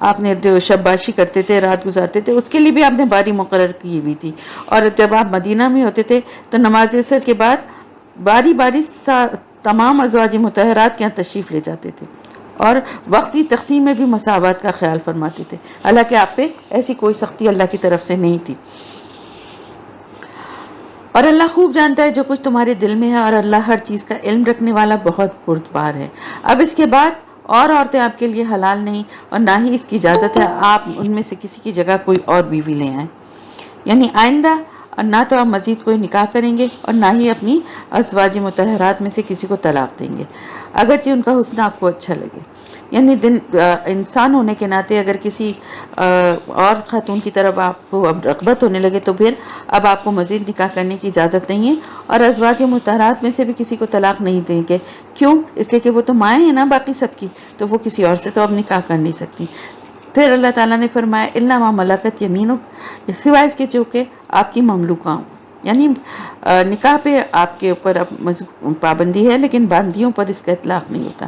آپ نے جو شب باشی کرتے تھے، رات گزارتے تھے، اس کے لیے بھی آپ نے باری مقرر کی ہوئی تھی، اور جب آپ مدینہ میں ہوتے تھے تو نماز عصر کے بعد باری باری تمام ازواج مطہرات کے یہاں تشریف لے جاتے تھے، اور وقت کی تقسیم میں بھی مساوات کا خیال فرماتے تھے، حالانکہ آپ پہ ایسی کوئی سختی اللہ کی طرف سے نہیں تھی۔ اور اللہ خوب جانتا ہے جو کچھ تمہارے دل میں ہے، اور اللہ ہر چیز کا علم رکھنے والا بہت بردبار ہے۔ اب اس کے بعد اور عورتیں آپ کے لیے حلال نہیں، اور نہ ہی اس کی اجازت ہے آپ ان میں سے کسی کی جگہ کوئی اور بیوی لے آئیں، یعنی آئندہ نہ تو آپ مزید کوئی نکاح کریں گے اور نہ ہی اپنی ازواج مطہرات میں سے کسی کو طلاق دیں گے، اگرچہ ان کا حسن آپ کو اچھا لگے۔ یعنی انسان ہونے کے ناطے اگر کسی اور خاتون کی طرف آپ کو اب رغبت ہونے لگے تو پھر اب آپ کو مزید نکاح کرنے کی اجازت نہیں ہے، اور ازواج مطہرات میں سے بھی کسی کو طلاق نہیں دیں گے۔ کیوں؟ اس لیے کہ وہ تو مائیں ہیں نا باقی سب کی، تو وہ کسی اور سے تو اب نکاح کر نہیں سکتی۔ پھر اللہ تعالیٰ نے فرمایا الا ما ملکت یمینک، سوائے اس کے جو کہ آپ کی مملوکہ ہوں، یعنی نکاح پہ آپ کے اوپر اب پابندی ہے لیکن باندیوں پر اس کا اطلاق نہیں ہوتا۔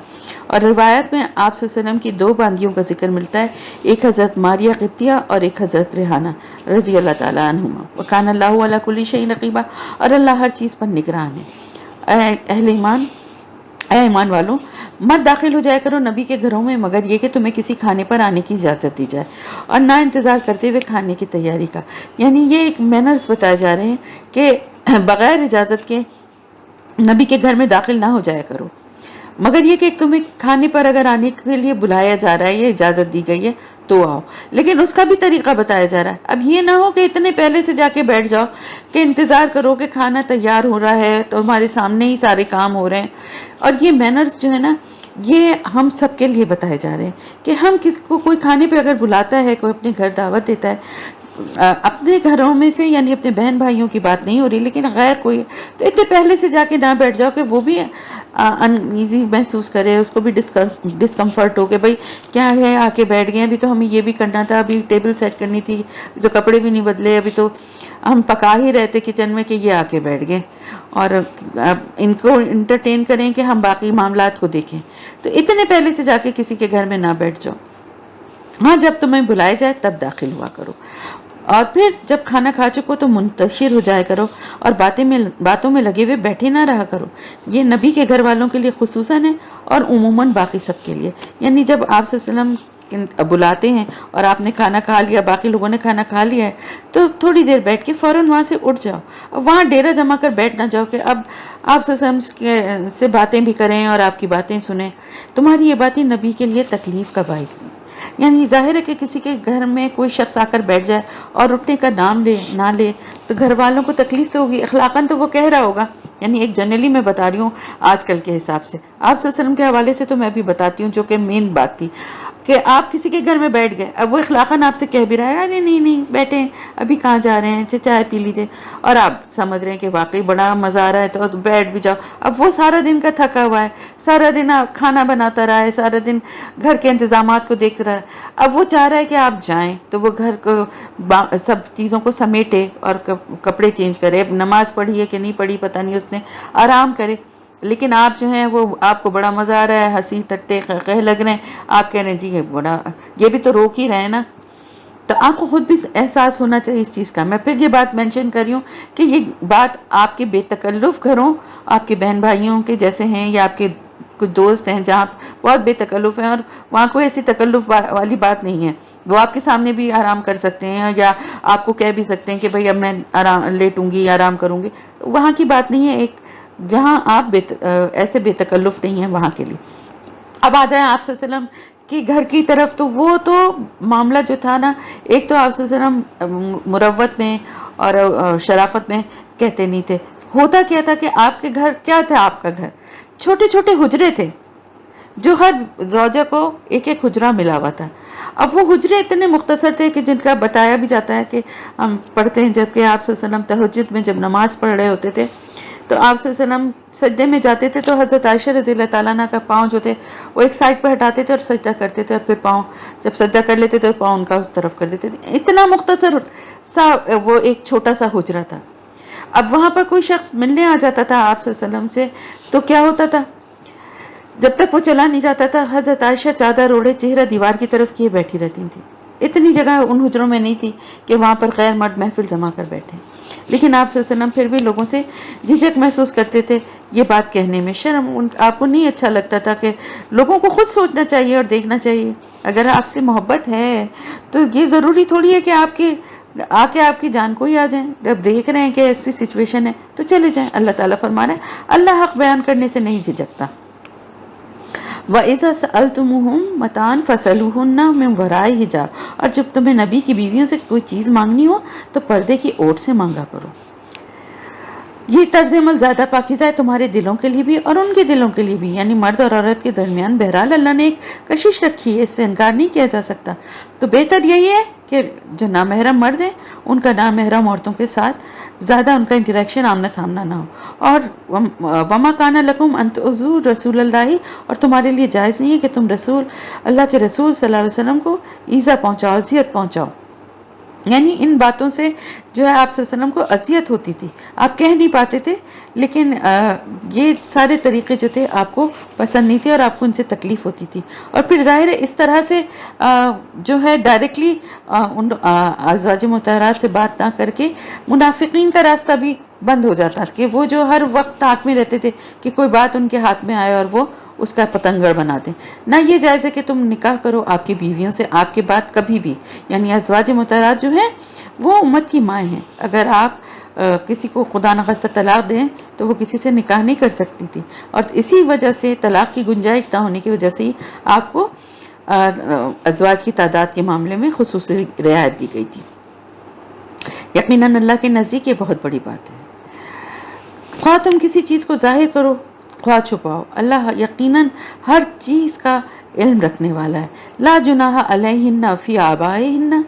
اور روایت میں آپ صلی اللہ علیہ وسلم کی دو باندیوں کا ذکر ملتا ہے، ایک حضرت ماریہ قبطیہ اور ایک حضرت ریحانہ رضی اللہ تعالیٰ عنہما، وکان اللہ علی کل شیء رقیبا، اور اللہ ہر چیز پر نگران ہے۔ اے ایمان والوں، مت داخل ہو جایا کرو نبی کے گھروں میں مگر یہ کہ تمہیں کسی کھانے پر آنے کی اجازت دی جائے، اور نہ انتظار کرتے ہوئے کھانے کی تیاری کا۔ یعنی یہ ایک مینرز بتائے جا رہے ہیں کہ بغیر اجازت کے نبی کے گھر میں داخل نہ ہو جایا کرو، مگر یہ کہ تمہیں کھانے پر اگر آنے کے لیے بلایا جا رہا ہے یا اجازت دی گئی ہے تو آؤ، لیکن اس کا بھی طریقہ بتایا جا رہا ہے۔ اب یہ نہ ہو کہ اتنے پہلے سے جا کے بیٹھ جاؤ کہ انتظار کرو کہ کھانا تیار ہو رہا ہے تو ہمارے سامنے ہی سارے کام ہو رہے ہیں۔ اور یہ مینرز جو ہے نا، یہ ہم سب کے لیے بتائے جا رہے ہیں کہ ہم کس کو کوئی کھانے پہ اگر بلاتا ہے، کوئی اپنے گھر دعوت دیتا ہے، اپنے گھروں میں سے یعنی اپنے بہن بھائیوں کی بات نہیں ہو رہی لیکن غیر کوئی، تو اتنے پہلے سے جا کے نہ بیٹھ جاؤ کہ وہ بھی انیزی محسوس کرے، اس کو بھی ڈسکمفرٹ ہو کہ بھئی کیا ہے آ کے بیٹھ گئے، ابھی تو ہمیں یہ بھی کرنا تھا، ابھی ٹیبل سیٹ کرنی تھی، ابھی تو کپڑے بھی نہیں بدلے، ابھی تو ہم پکا ہی رہتے کچن میں کہ یہ آ کے بیٹھ گئے، اور ان کو انٹرٹین کریں کہ ہم باقی معاملات کو دیکھیں۔ تو اتنے پہلے سے جا کے کسی کے گھر میں نہ بیٹھ جاؤ، ہاں جب تمہیں بلائے جائے تب داخل ہوا کرو، اور پھر جب کھانا کھا چکو تو منتشر ہو جایا کرو، اور باتوں میں لگے ہوئے بیٹھے نہ رہا کرو۔ یہ نبی کے گھر والوں کے لیے خصوصاً ہے اور عموماً باقی سب کے لیے، یعنی جب آپ صلی اللہ علیہ وسلم بلاتے ہیں اور آپ نے کھانا کھا لیا، باقی لوگوں نے کھانا کھا لیا ہے، تو تھوڑی دیر بیٹھ کے فوراً وہاں سے اٹھ جاؤ، وہاں ڈیرا جما کر بیٹھ نہ جاؤ کہ اب آپ صلی اللہ علیہ وسلم سے باتیں بھی کریں اور آپ کی باتیں سنیں۔ تمہاری یہ باتیں نبی کے لیے تکلیف کا باعث نہیں، یعنی ظاہر ہے کہ کسی کے گھر میں کوئی شخص آ کر بیٹھ جائے اور اٹھنے کا نام نہ لے تو گھر والوں کو تکلیف تو ہوگی، اخلاقاً تو وہ کہہ رہا ہوگا، یعنی ایک جنرلی میں بتا رہی ہوں آج کل کے حساب سے، آپ صلی اللہ علیہ وسلم کے حوالے سے تو میں بھی بتاتی ہوں جو کہ مین بات تھی کہ آپ کسی کے گھر میں بیٹھ گئے، اب وہ اخلاقاً آپ سے کہہ بھی رہا ہے ارے نہیں نہیں بیٹھے ہیں، ابھی کہاں جا رہے ہیں، چائے پی لیجئے، اور آپ سمجھ رہے ہیں کہ واقعی بڑا مزہ آ رہا ہے تو بیٹھ بھی جاؤ۔ اب وہ سارا دن کا تھکا ہوا ہے، سارا دن کھانا بناتا رہا ہے، سارا دن گھر کے انتظامات کو دیکھ رہا ہے، اب وہ چاہ رہا ہے کہ آپ جائیں تو وہ گھر کو سب چیزوں کو سمیٹے اور کپڑے چینج کرے، اب نماز پڑھی ہے کہ نہیں پڑھی پتہ نہیں، اس نے آرام کرے، لیکن آپ جو ہیں وہ آپ کو بڑا مزہ آ رہا ہے، ہنسی ٹٹے قہقہ لگ رہے ہیں، آپ کہہ رہے ہیں جی یہ بھی تو روک ہی رہے ہیں نا. تو آپ کو خود بھی احساس ہونا چاہیے اس چیز کا. میں پھر یہ بات مینشن کر رہی ہوں کہ یہ بات آپ کے بے تکلف گھروں، آپ کے بہن بھائیوں کے جیسے ہیں، یا آپ کے کچھ دوست ہیں جہاں بہت بے تکلف ہیں، اور وہاں کوئی ایسی تکلف والی بات نہیں ہے. وہ آپ کے سامنے بھی آرام کر سکتے ہیں، یا آپ کو کہہ بھی سکتے ہیں کہ بھئی اب میں آرام لیٹوں گی، آرام کروں گی. وہاں کی بات نہیں ہے. ایک جہاں آپ ایسے بے تکلف نہیں ہیں وہاں کے لیے. اب آ جائیں آپ صلی اللہ علیہ وسلم کی گھر کی طرف. تو وہ تو معاملہ جو تھا نا، ایک تو آپ صلی اللہ علیہ وسلم مروت میں اور شرافت میں کہتے نہیں تھے. ہوتا کیا تھا کہ آپ کے گھر کیا تھا، آپ کا گھر چھوٹے چھوٹے حجرے تھے جو ہر زوجہ کو ایک ایک حجرہ ملا ہوا تھا. اب وہ حجرے اتنے مختصر تھے کہ جن کا بتایا بھی جاتا ہے کہ ہم پڑھتے ہیں، جبکہ آپ صلی اللہ علیہ وسلم تہجد میں جب نماز پڑھ رہے ہوتے تھے تو آپ صلی اللہ علیہ وسلم سجدے میں جاتے تھے تو حضرت عائشہ رضی اللہ تعالیٰ عنہ کا پاؤں جو تھے وہ ایک سائڈ پہ ہٹاتے تھے اور سجدہ کرتے تھے، اور پھر پاؤں جب سجدہ کر لیتے تھے تو پاؤں ان کا اس طرف کر دیتے تھے. اتنا مختصر سا وہ ایک چھوٹا سا حجرہ تھا. اب وہاں پر کوئی شخص ملنے آ جاتا تھا آپ صلی اللہ علیہ وسلم سے تو کیا ہوتا تھا، جب تک وہ چلا نہیں جاتا تھا حضرت عائشہ چادر اوڑھے چہرہ دیوار کی طرف کیے بیٹھی رہتی تھی. اتنی جگہ ان حجروں میں نہیں تھی کہ وہاں پر غیر مرد محفل جما کر بیٹھے. لیکن آپ صلی اللہ علیہ وسلم پھر بھی لوگوں سے جھجک محسوس کرتے تھے یہ بات کہنے میں. شرم آپ کو نہیں اچھا لگتا تھا کہ لوگوں کو خود سوچنا چاہیے اور دیکھنا چاہیے. اگر آپ سے محبت ہے تو یہ ضروری تھوڑی ہے کہ آپ کی جان کو ہی آ جائیں. جب دیکھ رہے ہیں کہ ایسی سچویشن ہے تو چلے جائیں. اللہ تعالیٰ فرما رہے ہیں اللہ حق بیان کرنے سے نہیں جھجکتا. وَإِذَا سَأَلْتُمُوهُنَّ مَتَاعًا فَاسْأَلُوهُنَّ مِنْ وَرَاءِ حِجَابٍ. اور جب تمہیں نبی کی بیویوں سے کوئی چیز مانگنی ہو تو پردے کی اوٹ سے مانگا کرو. یہ طرز عمل زیادہ پاکیزہ ہے تمہارے دلوں کے لیے بھی اور ان کے دلوں کے لیے بھی. یعنی مرد اور عورت کے درمیان بہرحال اللہ نے ایک کشش رکھی ہے، اس سے انکار نہیں کیا جا سکتا. تو بہتر یہی ہے کہ جو نامحرم مرد ہیں ان کا نامحرم عورتوں کے ساتھ زیادہ ان کا انٹریکشن آمنا سامنا نہ ہو. اور وما کان لکم ان تؤذوا رسول اللہ، اور تمہارے لیے جائز نہیں ہے کہ تم اللہ کے رسول صلی اللہ علیہ وسلم کو ایذا پہنچاؤ، اذیت پہنچاؤ. یعنی ان باتوں سے جو ہے آپ صلی اللہ علیہ وسلم کو اذیت ہوتی تھی، آپ کہہ نہیں پاتے تھے، لیکن یہ سارے طریقے جو تھے آپ کو پسند نہیں تھے اور آپ کو ان سے تکلیف ہوتی تھی. اور پھر ظاہر ہے اس طرح سے جو ہے ڈائریکٹلی ان ازواج مطہرات سے بات نہ کر کے منافقین کا راستہ بھی بند ہو جاتا کہ وہ جو ہر وقت تاک میں رہتے تھے کہ کوئی بات ان کے ہاتھ میں آئے اور وہ اس کا پتنگڑ بنا دیں. نہ یہ جائز ہے کہ تم نکاح کرو آپ کی بیویوں سے آپ کے بعد کبھی بھی. یعنی ازواج مطہرات جو ہیں وہ امت کی مائیں ہیں. اگر آپ کسی کو خدا نخواستہ طلاق دیں تو وہ کسی سے نکاح نہیں کر سکتی تھی، اور اسی وجہ سے طلاق کی گنجائش نہ ہونے کی وجہ سے ہی آپ کو ازواج کی تعداد کے معاملے میں خصوصی رعایت دی گئی تھی. یقیناً اللہ کے نزدیک یہ بہت بڑی بات ہے. خواہ تم کسی چیز کو ظاہر کرو خواہ چھپاؤ، اللہ یقیناً ہر چیز کا علم رکھنے والا ہے. لا جناح علیہن فی آبائہن،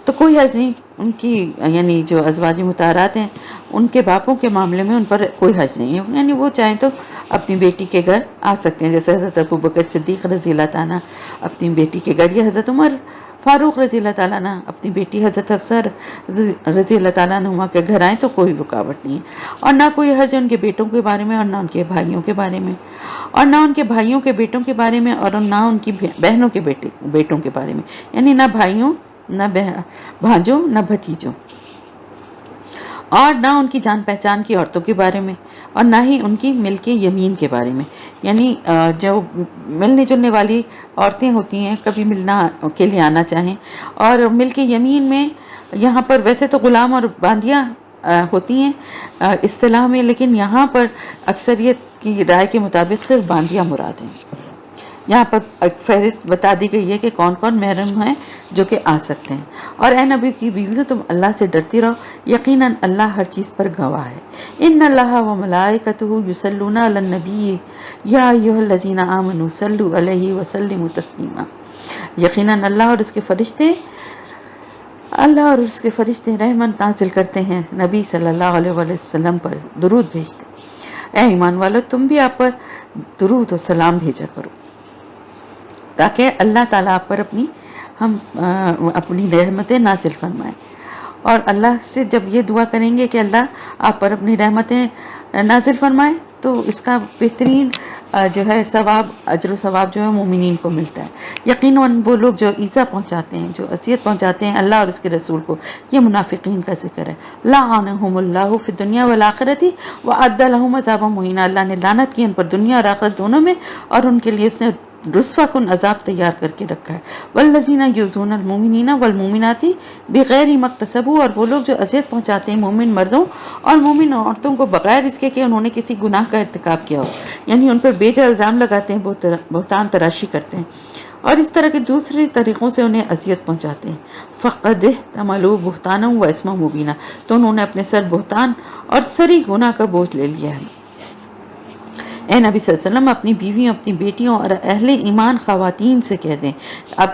تو کوئی حرج نہیں ان کی، یعنی جو ازواج مطہرات ہیں ان کے باپوں کے معاملے میں ان پر کوئی حرج نہیں ہے. یعنی وہ چاہیں تو اپنی بیٹی کے گھر آ سکتے ہیں، جیسے حضرت ابوبکر صدیق رضی اللہ تعالیٰ اپنی بیٹی کے گھر، یا حضرت عمر فاروق رضی اللہ تعالیٰ عنہ اپنی بیٹی حضرت حفصہ رضی اللہ تعالیٰ عنہ کے گھر آئیں تو کوئی رکاوٹ نہیں ہے. اور نہ کوئی حرج ان کے بیٹوں کے بارے میں اور نہ ان کے بھائیوں کے بارے میں، اور نہ ان کے بھائیوں کے بیٹوں کے بارے میں، اور نہ ان کی بہنوں کے بیٹوں کے بارے میں. یعنی نہ بھائیوں، نہ بھانجوں، نہ بھتیجوں، اور نہ ان کی جان پہچان کی عورتوں کے بارے میں، اور نہ ہی ان کی ملک یمین کے بارے میں. یعنی جو ملنے جلنے والی عورتیں ہوتی ہیں کبھی ملنا کے لیے آنا چاہیں، اور ملک یمین میں یہاں پر ویسے تو غلام اور باندیاں ہوتی ہیں اصطلاح میں، لیکن یہاں پر اکثریت کی رائے کے مطابق صرف باندیاں مراد ہیں. یہاں پر ایک فہرست بتا دی گئی ہے کہ کون کون محرم ہیں جو کہ آ سکتے ہیں. اور اے نبی کی بیویوں تم اللہ سے ڈرتی رہو، یقیناً اللہ ہر چیز پر گواہ ہے. ان اللہ و ملائکتہ یصلون علی النبی یا ایھا الذین آمنوا صلوا علیہ وسلموا تسلیما. یقیناً اللہ اور اس کے فرشتے رحمت نازل کرتے ہیں نبی صلی اللہ علیہ وسلم پر، درود بھیجتے. اے ایمان والو تم بھی آپ پر درود و سلام بھیجا کرو تاکہ اللہ تعالیٰ آپ پر اپنی رحمتیں نازل فرمائے. اور اللہ سے جب یہ دعا کریں گے کہ اللہ آپ پر اپنی رحمتیں نازل فرمائے تو اس کا بہترین جو ہے ثواب، اجر و ثواب جو ہے مومنین کو ملتا ہے۔ یقیناً وہ لوگ جو ایذا پہنچاتے ہیں، جو اذیت پہنچاتے ہیں اللہ اور اس کے رسول کو، یہ منافقین کا ذکر ہے۔ لعنہم اللہ فی الدنیا والآخرۃ واعد لهم عذابا مہینا، اللہ نے لعنت کی ان پر دنیا اور آخرت دونوں میں، اور ان کے لیے اس نے رسوا کن عذاب تیار کر کے رکھا ہے۔ والذین یؤذون المؤمنین والمؤمنات بغیر ما اکتسبوا، اور وہ لوگ جو اذیت پہنچاتے ہیں مومن مردوں اور مومن عورتوں کو بغیر اس کے کہ انہوں نے کسی گناہ کا ارتکاب کیا ہو، یعنی ان پر بے جا الزام لگاتے ہیں، بہتان تراشی کرتے ہیں اور اس طرح کے دوسرے طریقوں سے انہیں اذیت پہنچاتے ہیں۔ فقد احتملوا بہتانا و اسما مبینا، تو انہوں نے اپنے سر بہتان اور سری گناہ کا بوجھ لے لیا ہے۔ اے نبی صلی اللہ علیہ وسلم اپنی بیویوں، اپنی بیٹیوں اور اہل ایمان خواتین سے کہہ دیں، اب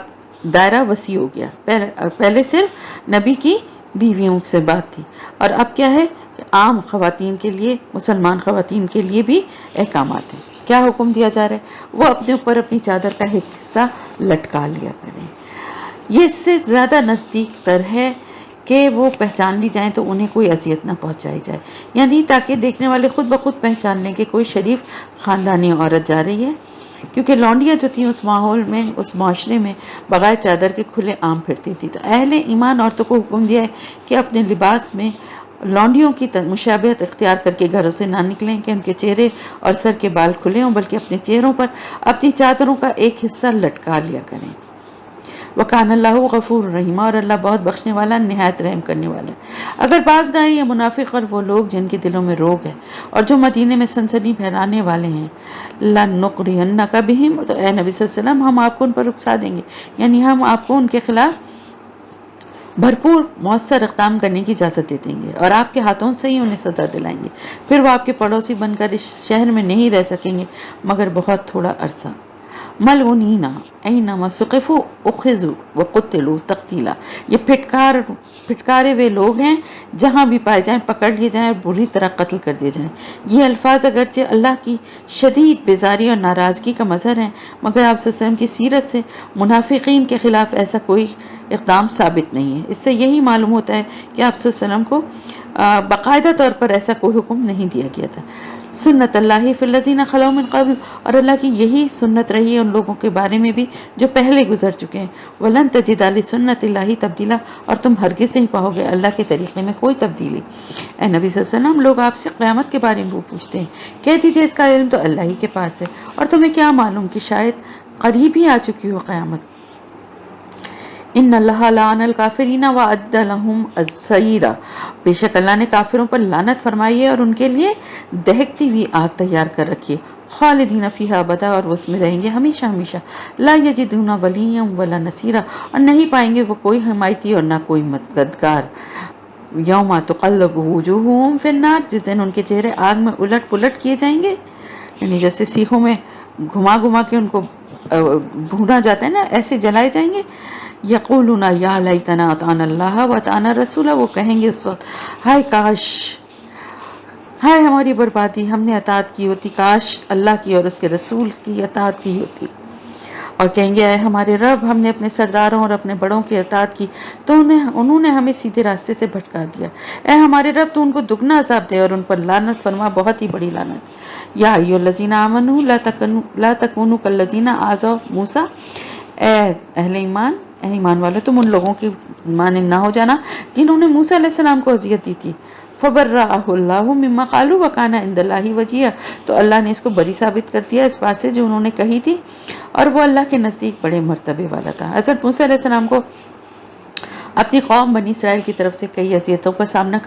دائرہ وسیع ہو گیا، پہلے صرف نبی کی بیویوں سے بات تھی اور اب کیا ہے کہ عام خواتین کے لیے، مسلمان خواتین کے لیے بھی احکامات ہیں۔ کیا حکم دیا جا رہا ہے؟ وہ اپنے اوپر اپنی چادر کا ایک حصہ لٹکا لیا کریں۔ یہ اس سے زیادہ نزدیک تر ہے کہ وہ پہچان لی جائیں تو انہیں کوئی اذیت نہ پہنچائی جائے، یعنی تاکہ دیکھنے والے خود بخود پہچان لیں کہ کوئی شریف خاندانی عورت جا رہی ہے، کیونکہ لونڈیاں جو تھیں اس ماحول میں، اس معاشرے میں بغیر چادر کے کھلے عام پھرتی تھی۔ تو اہل ایمان عورتوں کو حکم دیا ہے کہ اپنے لباس میں لونڈیوں کی مشابہت اختیار کر کے گھروں سے نہ نکلیں کہ ان کے چہرے اور سر کے بال کھلے ہوں، بلکہ اپنے چہروں پر اپنی چادروں کا ایک حصہ لٹکا لیا کریں۔ وَكَانَ اللَّهُ غَفُورٌ رَحِيمًا، اور اللہ بہت بخشنے والا، نہایت رحم کرنے والا ہے۔ اگر بعض دائیں یا منافق اور وہ لوگ جن کے دلوں میں روگ ہے اور جو مدینے میں سنسنی پھیلانے والے ہیں، لَنُغْرِيَنَّكَ بِهِمْ، تو اے نبی صلی اللہ علیہ وسلم ہم آپ کو ان پر رخصا دیں گے، یعنی ہم آپ کو ان کے خلاف بھرپور مؤثر اقدام کرنے کی اجازت دے دیں گے اور آپ کے ہاتھوں سے ہی انہیں سزا دلائیں گے، پھر وہ آپ کے پڑوسی بن کر اس شہر میں نہیں رہ سکیں گے مگر بہت تھوڑا عرصہ۔ ملعونین اینما ثقفوا اخذوا وقتلوا تقتیلا، یہ پھٹکارے ہوئے لوگ ہیں، جہاں بھی پائے جائیں پکڑ لیے جائیں اور بری طرح قتل کر دیے جائیں۔ یہ الفاظ اگرچہ اللہ کی شدید بیزاری اور ناراضگی کا مظہر ہیں، مگر آپ صلی اللہ علیہ وسلم کی سیرت سے منافقین کے خلاف ایسا کوئی اقدام ثابت نہیں ہے۔ اس سے یہی معلوم ہوتا ہے کہ آپ صلی اللہ علیہ وسلم کو باقاعدہ طور پر ایسا کوئی حکم نہیں دیا گیا تھا۔ سنت اللہ فی الذین خلو من قبل، اور اللہ کی یہی سنت رہی ہے ان لوگوں کے بارے میں بھی جو پہلے گزر چکے ہیں۔ ولن تجد لسنت اللہ تبدیلا، اور تم ہرگز نہیں پاؤ گے اللہ کے طریقے میں کوئی تبدیلی۔ اے نبی صلی اللہ علیہ وسلم لوگ آپ سے قیامت کے بارے میں پوچھتے ہیں، کہہ دیجئے اس کا علم تو اللہ ہی کے پاس ہے، اور تمہیں کیا معلوم کہ شاید قریب ہی آ چکی ہو قیامت۔ ان اللہ لعن الکافرین واعد لهم السعیرا، بے شک اللہ نے کافروں پر لعنت فرمائی ہے اور ان کے لیے دہکتی ہوئی آگ تیار کر رکھی ہے۔ خالدین فیہا ابدا، اور وہ اس میں رہیں گے ہمیشہ ہمیشہ۔ لا یجدون ولیا ولا نصیرا، اور نہیں پائیں گے وہ کوئی حمایتی اور نہ کوئی مددگار۔ یوم تقلب وجوہہم فی النار، جس دن ان کے چہرے آگ میں الٹ پلٹ کیے جائیں گے، یعنی جیسے سیخوں میں گھما گھما کے ان کو بھونا جاتا ہے نا، ایسے جلائے جائیں گے۔ یقولون یا لیتنا اطعنا اللہ واطعنا الرسول، وہ کہیں گے اس وقت ہائے کاش، ہائے ہماری بربادی، ہم نے اطاعت کی ہوتی، کاش اللہ کی اور اس کے رسول کی اطاعت کی ہوتی۔ اور کہیں گے اے ہمارے رب، ہم نے اپنے سرداروں اور اپنے بڑوں کی اطاعت کی تو انہوں نے ہمیں سیدھے راستے سے بھٹکا دیا۔ اے ہمارے رب، تو ان کو دگنا عذاب دے اور ان پر لعنت فرما، بہت ہی بڑی لعنت۔ یا ایھا الذین آمنوا لا تکونوا کالذین آذوا موسیٰ، اے اہل ایمان، اے ایمان والو تم ان لوگوں کی مانند نہ ہو جانا جنہوں نے موسیٰ علیہ السلام کو اذیت دی تھی۔ فبرأہ اللہ مما قالوا وکان عند اللہ وجیہا، تو اللہ نے اس کو بری ثابت کر دیا اس بات سے جو انہوں نے کہی تھی، اور وہ اللہ کے نزدیک بڑے مرتبے والا تھا۔ حضرت موسیٰ علیہ السلام کو اپنی قوم بنی اسرائیل کی طرف سے کئی اذیتوں کا سامنا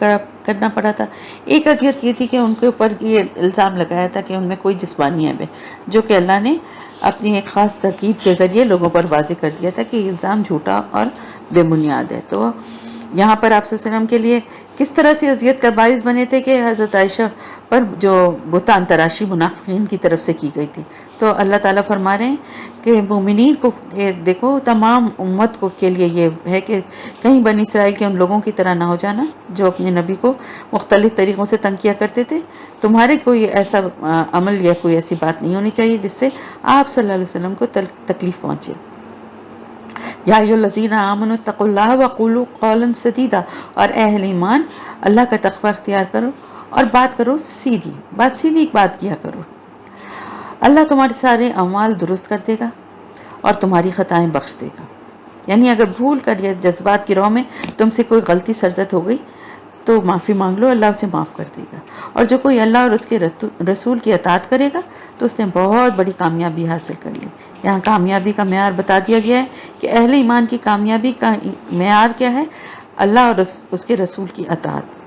کرنا پڑا تھا۔ ایک اذیت یہ تھی کہ ان کے اوپر یہ الزام لگایا تھا کہ ان میں کوئی جسمانی عیب ہے، جو کہ اللہ نے اپنی ایک خاص ترکیب کے ذریعے لوگوں پر واضح کر دیا تھا کہ یہ الزام جھوٹا اور بے بنیاد ہے۔ تو یہاں پر آپ صلی اللہ علیہ وسلم کے لیے کس طرح سے اذیت کا باعث بنے تھے کہ حضرت عائشہ پر جو بہتان تراشی منافقین کی طرف سے کی گئی تھی۔ تو اللہ تعالیٰ فرما رہے ہیں کہ مومنین کو دیکھو، تمام امت کو کے لیے یہ ہے کہ کہیں بنی اسرائیل کے ان لوگوں کی طرح نہ ہو جانا جو اپنے نبی کو مختلف طریقوں سے تنگ کیا کرتے تھے۔ تمہارے کوئی ایسا عمل یا کوئی ایسی بات نہیں ہونی چاہیے جس سے آپ صلی اللہ علیہ وسلم کو تکلیف پہنچے۔ یا ایھا آمنوا اتقوا اللہ وقولوا قولا سدیدا، اور اے اہل ایمان اللہ کا تقوی اختیار کرو اور بات کرو سیدھی، سیدھی بات کیا کرو، اللہ تمہارے سارے اعمال درست کر دے گا اور تمہاری خطائیں بخش دے گا۔ یعنی اگر بھول کر یا جذبات کی رو میں تم سے کوئی غلطی سرزد ہو گئی تو معافی مانگ لو، اللہ اسے معاف کر دے گا، اور جو کوئی اللہ اور اس کے رسول کی اطاعت کرے گا تو اس نے بہت بڑی کامیابی حاصل کر لی۔ یہاں کامیابی کا معیار بتا دیا گیا ہے کہ اہل ایمان کی کامیابی کا معیار کیا ہے؟ اللہ اور اس کے رسول کی اطاعت۔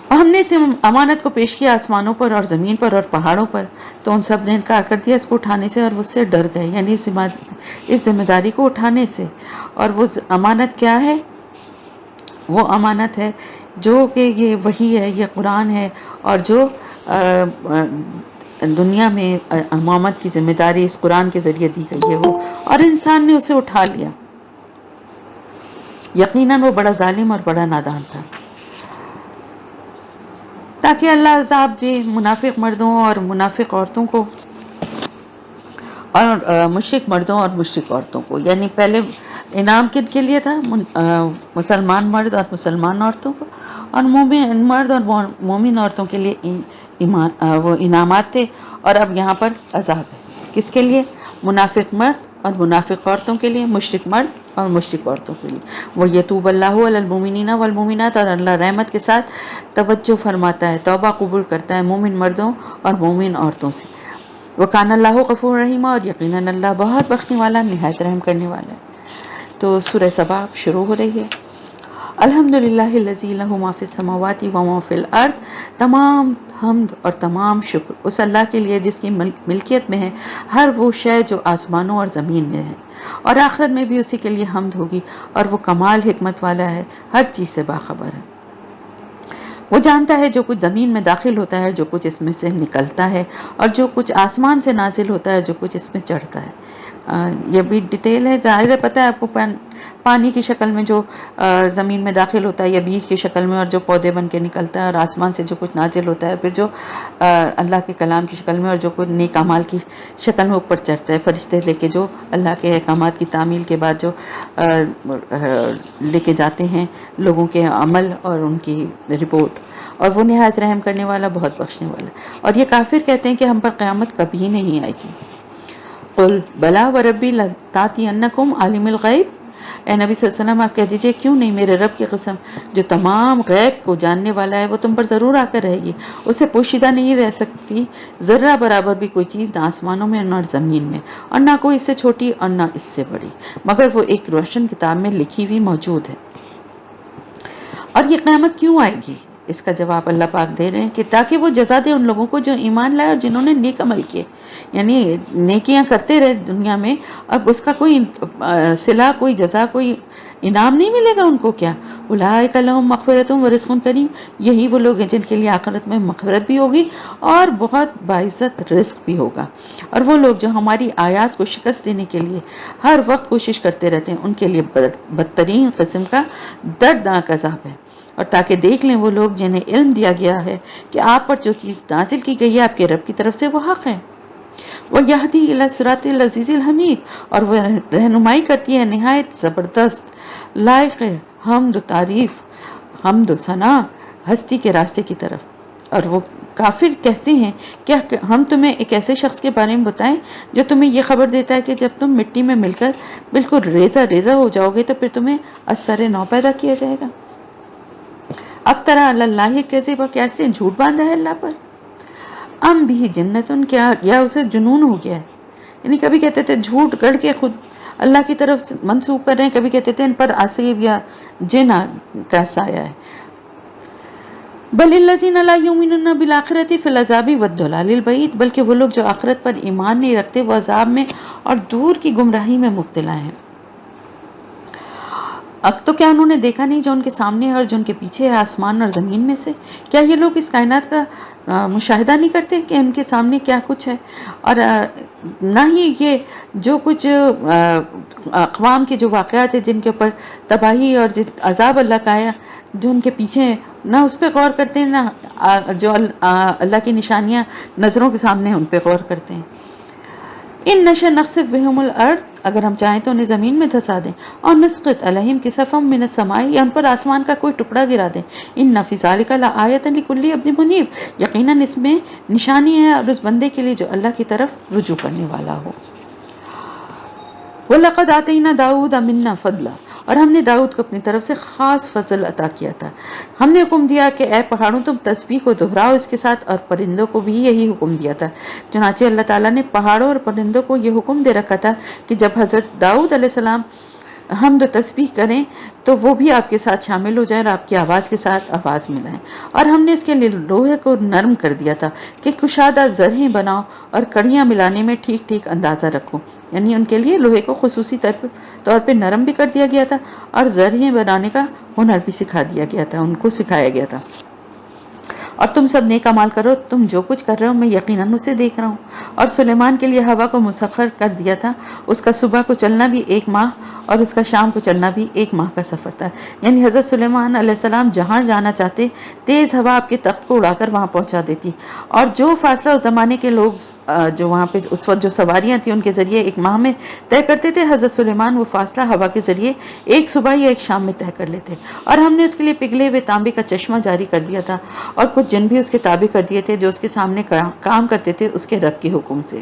اور ہم نے اس امانت کو پیش کیا آسمانوں پر اور زمین پر اور پہاڑوں پر، تو ان سب نے انکار کر دیا اس کو اٹھانے سے اور اس سے ڈر گئے، یعنی اس ذمہ داری کو اٹھانے سے۔ اور وہ امانت کیا ہے؟ وہ امانت ہے جو کہ یہ وحی ہے، یہ قرآن ہے، اور جو دنیا میں امامت کی ذمہ داری اس قرآن کے ذریعے دی گئی ہے، وہ اور انسان نے اسے اٹھا لیا۔ یقیناً وہ بڑا ظالم اور بڑا نادان تھا۔ تاکہ اللہ عذاب دے منافق مردوں اور منافق عورتوں کو، اور مشرک مردوں اور مشرک عورتوں کو، یعنی پہلے انعام کن کے لیے تھا؟ مسلمان مرد اور مسلمان عورتوں کو، اور مومن مرد اور مومن عورتوں کے لیے وہ انعامات تھے، اور اب یہاں پر عذاب ہے۔ کس کے لیے؟ منافق مرد اور منافق عورتوں کے لیے، مشرک مرد اور مشرک عورتوں کے لیے۔ وہ یتوب اللہ علی المؤمنین والمؤمنات، اور اللہ رحمت کے ساتھ توجہ فرماتا ہے، توبہ قبول کرتا ہے مومن مردوں اور مومن عورتوں سے۔ وکان اللہ غفور رحیم، اور یقیناً اللہ بہت بخشنے والا، نہایت رحم کرنے والا ہے۔ تو سورہ سبا شروع ہو رہی ہے۔ الحمدللہ الذی لہ ما فی السماوات و ما فی الارض، تمام حمد اور تمام شکر اس اللہ کے لیے جس کی ملکیت میں ہے ہر وہ شے جو آسمانوں اور زمین میں ہے، اور آخرت میں بھی اسی کے لیے حمد ہوگی، اور وہ کمال حکمت والا ہے، ہر چیز سے باخبر ہے۔ وہ جانتا ہے جو کچھ زمین میں داخل ہوتا ہے، جو کچھ اس میں سے نکلتا ہے، اور جو کچھ آسمان سے نازل ہوتا ہے، جو کچھ اس میں چڑھتا ہے۔ یہ بھی ڈیٹیل ہے، ظاہر ہے پتہ ہے آپ کو، پانی کی شکل میں جو زمین میں داخل ہوتا ہے، یا بیج کی شکل میں، اور جو پودے بن کے نکلتا ہے، اور آسمان سے جو کچھ نازل ہوتا ہے، پھر جو اللہ کے کلام کی شکل میں، اور جو کچھ نیک اعمال کی شکل میں اوپر چڑھتا ہے، فرشتے لے کے جو اللہ کے احکامات کی تعمیل کے بعد جو لے کے جاتے ہیں لوگوں کے عمل اور ان کی رپورٹ، اور وہ نہایت رحم کرنے والا، بہت بخشنے والا۔ اور یہ کافر کہتے ہیں کہ ہم پر قیامت کبھی نہیں آئے گی۔ قل بلا وربی لتاتینکم عالم الغیب، اے نبی صلی اللہ علیہ وسلم آپ کہہ دیجئے کیوں نہیں، میرے رب کی قسم جو تمام غیب کو جاننے والا ہے، وہ تم پر ضرور آ کر رہے گی۔ اس سے پوشیدہ نہیں رہ سکتی ذرہ برابر بھی کوئی چیز، نہ آسمانوں میں نہ زمین میں، اور نہ کوئی اس سے چھوٹی اور نہ اس سے بڑی، مگر وہ ایک روشن کتاب میں لکھی ہوئی موجود ہے۔ اور یہ قیامت کیوں آئے گی؟ اس کا جواب اللہ پاک دے رہے ہیں کہ تاکہ وہ جزا دے ان لوگوں کو جو ایمان لائے اور جنہوں نے نیک عمل کیے، یعنی نیکیاں کرتے رہے دنیا میں، اب اس کا کوئی صلہ، کوئی جزا، کوئی انعام نہیں ملے گا ان کو۔ کیا؟ اولئک لہم مغفرۃ ورزق کریم، یہی وہ لوگ ہیں جن کے لیے آخرت میں مغفرت بھی ہوگی اور بہت باعزت رزق بھی ہوگا۔ اور وہ لوگ جو ہماری آیات کو شکست دینے کے لیے ہر وقت کوشش کرتے رہتے ہیں، ان کے لیے بدترین قسم کا دردناک عذاب ہے۔ اور تاکہ دیکھ لیں وہ لوگ جنہیں علم دیا گیا ہے کہ آپ پر جو چیز نازل کی گئی ہے آپ کے رب کی طرف سے وہ حق ہے۔ وَيَهْدِي إِلَى الصِّرَاطِ الْعَزِيزِ الْحَمِيدِ، اور وہ رہنمائی کرتی ہے نہایت زبردست، لائق حمد و تعریف، حمد و ثنا ہستی کے راستے کی طرف۔ اور وہ کافر کہتے ہیں کیا ہم تمہیں ایک ایسے شخص کے بارے میں بتائیں جو تمہیں یہ خبر دیتا ہے کہ جب تم مٹی میں مل کر بالکل ریزہ ریزہ ہو جاؤ گے تو پھر تمہیں از سر نو پیدا کیا جائے گا۔ افطرى علی اللہ کیسے کیسے جھوٹ باندھا ہے اللہ پر، ام بھی جنتن، کیا یا اسے جنون ہو گیا ہے۔ یعنی کبھی کہتے تھے جھوٹ گڑھ کے خود اللہ کی طرف منسوب کر رہے ہیں، کبھی کہتے تھے ان پر آسیب یا جن کا سایہ ہے۔ بل الذین لا یؤمنون بالآخرۃ فی العذاب والضلال البعید، بلکہ وہ لوگ جو آخرت پر ایمان نہیں رکھتے وہ عذاب میں اور دور کی گمراہی میں مبتلا ہیں۔ اب تو کیا انہوں نے دیکھا نہیں جو ان کے سامنے ہے اور جو ان کے پیچھے ہے آسمان اور زمین میں سے؟ کیا یہ لوگ اس کائنات کا مشاہدہ نہیں کرتے کہ ان کے سامنے کیا کچھ ہے؟ اور نہ ہی یہ جو کچھ اقوام کے جو واقعات ہیں جن کے اوپر تباہی اور عذاب اللہ کا ہے جو ان کے پیچھے ہیں، نہ اس پہ غور کرتے ہیں، نہ جو اللہ کی نشانیاں نظروں کے سامنے ان پہ غور کرتے ہیں۔ ان نشا نخسف بهم الارض، اگر ہم چاہیں تو انہیں زمین میں دھسا دیں، اور نسقط علیہم کسفا من السماء، یا ان پر آسمان کا کوئی ٹکڑا گرا دیں۔ ان فی ذلک لآیۃ لکل عبد منیب، یقیناً اس میں نشانی ہے اور اس بندے کے لیے جو اللہ کی طرف رجوع کرنے والا ہو۔ وَلَقَدْ آتَيْنَا دَاوُودَ مِنَّا فَضْلًا، اور ہم نے داؤد کو اپنی طرف سے خاص فضل عطا کیا تھا۔ ہم نے حکم دیا کہ اے پہاڑوں تم تسبیح کو دہراؤ اس کے ساتھ، اور پرندوں کو بھی یہی حکم دیا تھا۔ چنانچہ اللہ تعالیٰ نے پہاڑوں اور پرندوں کو یہ حکم دے رکھا تھا کہ جب حضرت داؤد علیہ السلام حمد و تسبیح کریں تو وہ بھی آپ کے ساتھ شامل ہو جائیں اور آپ کی آواز کے ساتھ آواز ملائیں۔ اور ہم نے اس کے لیے لوہے کو نرم کر دیا تھا کہ کشادہ زرہیں بناؤ اور کڑیاں ملانے میں ٹھیک ٹھیک اندازہ رکھو، یعنی ان کے لیے لوہے کو خصوصی طور پہ نرم بھی کر دیا گیا تھا اور زرہیں بنانے کا ہنر بھی سکھا دیا گیا تھا، ان کو سکھایا گیا تھا۔ اور تم سب نیک اعمال کرو، تم جو کچھ کر رہے ہو میں یقیناً اسے دیکھ رہا ہوں۔ اور سلیمان کے لیے ہوا کو مسخر کر دیا تھا، اس کا صبح کو چلنا بھی 1 ماہ اور اس کا شام کو چلنا بھی 1 ماہ کا سفر تھا، یعنی حضرت سلیمان علیہ السلام جہاں جانا چاہتے تیز ہوا آپ کے تخت کو اڑا کر وہاں پہنچا دیتی، اور جو فاصلہ اس زمانے کے لوگ جو وہاں پہ اس وقت جو سواریاں تھیں ان کے ذریعے 1 ماہ میں طے کرتے تھے، حضرت سلیمان وہ فاصلہ ہوا کے ذریعے 1 صبح یا 1 شام میں طے کر لیتے۔ اور ہم نے اس کے لیے پگھلے ہوئے تانبے کا چشمہ جاری کر دیا تھا، اور کچھ جن بھی اس کے تابع کر دیے تھے جو اس کے سامنے کام کرتے تھے اس کے رب کے حکم سے،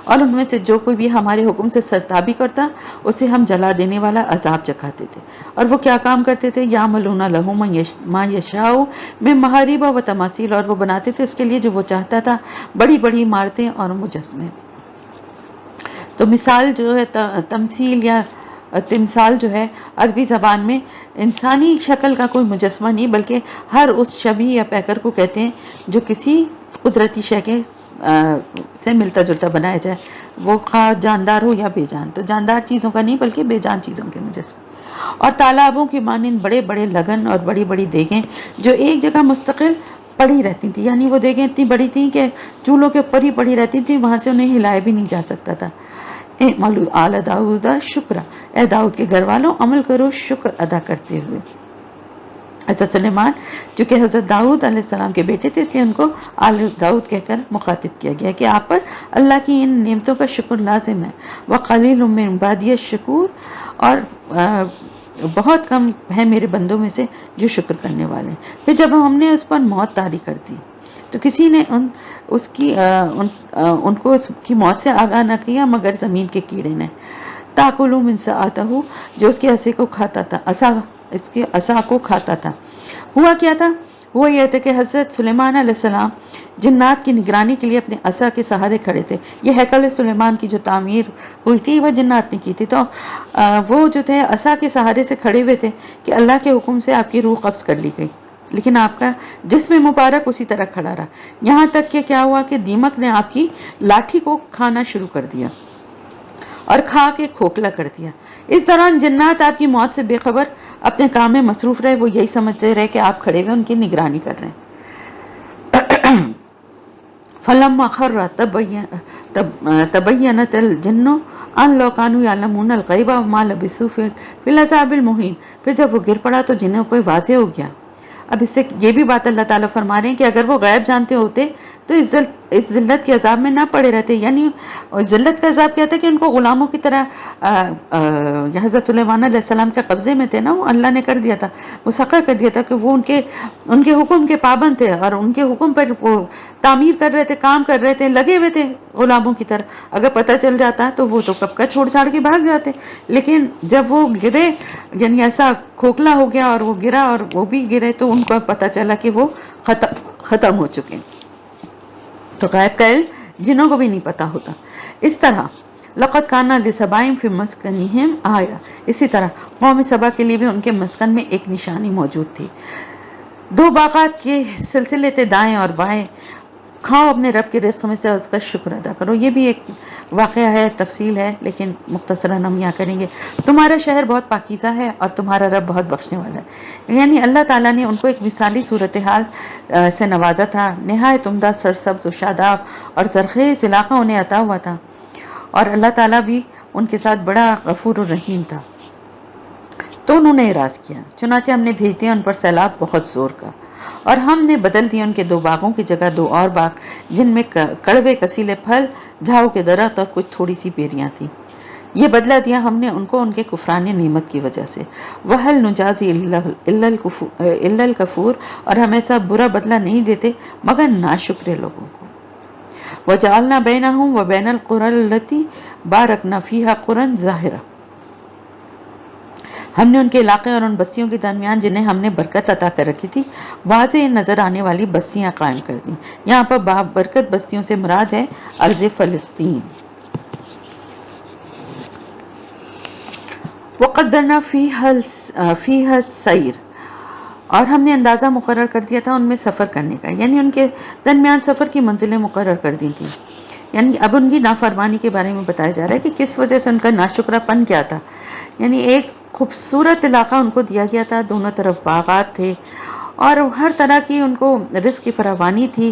اور ان میں سے جو کوئی بھی ہمارے حکم سے سرتابی کرتا اسے ہم جلا دینے والا عذاب چکھاتے تھے۔ اور وہ کیا کام کرتے تھے؟ یعملون لہ ما یشاء من محارب و تماثیل، اور وہ بناتے تھے اس کے لیے جو وہ چاہتا تھا، بڑی بڑی عمارتیں اور مجسمے۔ تو مثال جو ہے تمثیل یا تمثال جو ہے عربی زبان میں انسانی شکل کا کوئی مجسمہ نہیں، بلکہ ہر اس شبیہ یا پیکر کو کہتے ہیں جو کسی قدرتی شے کے سے ملتا جلتا بنایا جائے، وہ خواہ جاندار ہو یا بے جان۔ تو جاندار چیزوں کا نہیں بلکہ بے جان چیزوں کے مجسمے۔ اور تالابوں کی مانند بڑے بڑے لگن اور بڑی بڑی دیگیں جو ایک جگہ مستقل پڑی رہتی تھی، یعنی وہ دیگیں اتنی بڑی تھیں کہ چولہوں کے اوپر ہی پڑی رہتی تھی، وہاں سے انہیں ہلایا بھی نہیں جا سکتا تھا۔ اعملوا آل داؤد شکرا، اے داؤد کے گھر والوں عمل کرو شکر ادا کرتے ہوئے۔ حضرت سلیمان چونکہ حضرت داؤد علیہ السلام کے بیٹے تھے، اس لیے ان کو آل داؤد کہہ کر مخاطب کیا گیا کہ آپ پر اللہ کی ان نعمتوں کا شکر لازم ہے۔ وَقَلِيلٌ مِّنْ عِبَادِيَ الشَّكُورُ، اور بہت کم ہے میرے بندوں میں سے جو شکر کرنے والے ہیں۔ پھر جب ہم نے اس پر موت طاری کر دی تو کسی نے ان کو اس کی موت سے آگاہ نہ کیا مگر زمین کے کیڑے نے، تاکلوا من ساعتہ، جو اس کے عصا کو کھاتا تھا، اس کے عصا کو کھاتا تھا۔ ہوا کیا تھا؟ ہوا یہ تھا کہ حضرت سلیمان علیہ السلام جنات کی نگرانی کے لیے اپنے عصا کے سہارے کھڑے تھے۔ یہ ہیکل سلیمان کی جو تعمیر ہوئی تھی وہ جنات نے کی تھی، تو وہ جو تھے عصا کے سہارے سے کھڑے ہوئے تھے کہ اللہ کے حکم سے آپ کی روح قبض کر لی گئی، لیکن آپ کا جسم مبارک اسی طرح کھڑا رہا، یہاں تک کہ کیا ہوا کہ دیمک نے آپ کی لاٹھی کو کھانا شروع کر دیا اور کھا کے کھوکھلا کر دیا۔ اس دوران جنات آپ کی موت سے بے خبر اپنے کام میں مصروف رہے، وہ یہی سمجھتے رہے کہ آپ کھڑے ہوئے ان کی نگرانی کر رہے ہیں۔ فلما خر تبینت الجن ان لو كانوا يعلمون الغیب ما لبثوا فی العذاب المہین، پھر جب وہ گر پڑا تو جنوں پہ واضح ہو گیا۔ اب اس سے یہ بھی بات اللہ تعالیٰ فرما رہے ہیں کہ اگر وہ غیب جانتے ہوتے تو اس ذلت کے عذاب میں نہ پڑے رہتے، یعنی ذلت کا عذاب کیا تھا کہ ان کو غلاموں کی طرح حضرت سلیمان علیہ السلام کے قبضے میں تھے نا، وہ اللہ نے کر دیا تھا، مسخر کر دیا تھا کہ وہ ان کے حکم کے پابند تھے اور ان کے حکم پر وہ تعمیر کر رہے تھے، کام کر رہے تھے، لگے ہوئے تھے غلاموں کی طرح۔ اگر پتہ چل جاتا تو وہ تو کب کا چھوڑ چھاڑ کے بھاگ جاتے، لیکن جب وہ گرے یعنی ایسا کھوکھلا ہو گیا اور وہ گرا اور وہ بھی گرے تو ان کو پتہ چلا کہ وہ ختم ہو چکے۔ تو غیب کا علم جنوں کو بھی نہیں پتا ہوتا۔ اس طرح لقد کان لسبأ فی مسکنہم آیہ، اسی طرح قوم سبا کے لیے بھی ان کے مسکن میں ایک نشانی موجود تھی۔ 2 باغات کے سلسلے تھے دائیں اور بائیں، کھاؤ اپنے رب کے رزق میں سے اور اس کا شکر ادا کرو۔ یہ بھی ایک واقعہ ہے، تفصیل ہے، لیکن مختصراً ہم یہاں کریں گے۔ تمہارا شہر بہت پاکیزہ ہے اور تمہارا رب بہت بخشنے والا ہے، یعنی اللہ تعالیٰ نے ان کو ایک مثالی صورتحال سے نوازا تھا۔ نہایت عمدہ سرسبز و شاداب اور زرخیز علاقہ انہیں عطا ہوا تھا، اور اللہ تعالیٰ بھی ان کے ساتھ بڑا غفور الرحیم تھا۔ تو انہوں نے اعراض کیا، چنانچہ ہم نے بھیج دیا ان پر سیلاب بہت زور کا، اور ہم نے بدل دیے ان کے 2 باغوں کی جگہ 2 اور باغ، جن میں کڑوے کسیلے پھل، جھاؤ کے درخت اور کچھ تھوڑی سی پیریاں تھیں۔ یہ بدلہ دیا ہم نے ان کو ان کے کفران نعمت کی وجہ سے۔ وَهَلْ نُجَازِي إِلَّا الْكَفُورَ، اور ہم ایسا برا بدلہ نہیں دیتے مگر ناشکر لوگوں کو۔ وَجَعَلْنَا بَيْنَهُمْ وَبَيْنَ الْقُرَى الَّتِي بَارَكْنَا فِيهَا قُرًى ظَاهِرَةً، ہم نے ان کے علاقے اور ان بستیوں کے درمیان جنہیں ہم نے برکت عطا کر رکھی تھی واضح نظر آنے والی بستیاں قائم کر دیں۔ یہاں پر برکت بستیوں سے مراد ہے ارض فلسطین۔ وقدرنا فیہا السیر، اور ہم نے اندازہ مقرر کر دیا تھا ان میں سفر کرنے کا، یعنی ان کے درمیان سفر کی منزلیں مقرر کر دی تھیں۔ یعنی اب ان کی نافرمانی کے بارے میں بتایا جا رہا ہے کہ کس وجہ سے ان کا ناشکرہ پن کیا تھا۔ یعنی ایک خوبصورت علاقہ ان کو دیا گیا تھا، دونوں طرف باغات تھے اور ہر طرح کی ان کو رزق کی فراوانی تھی،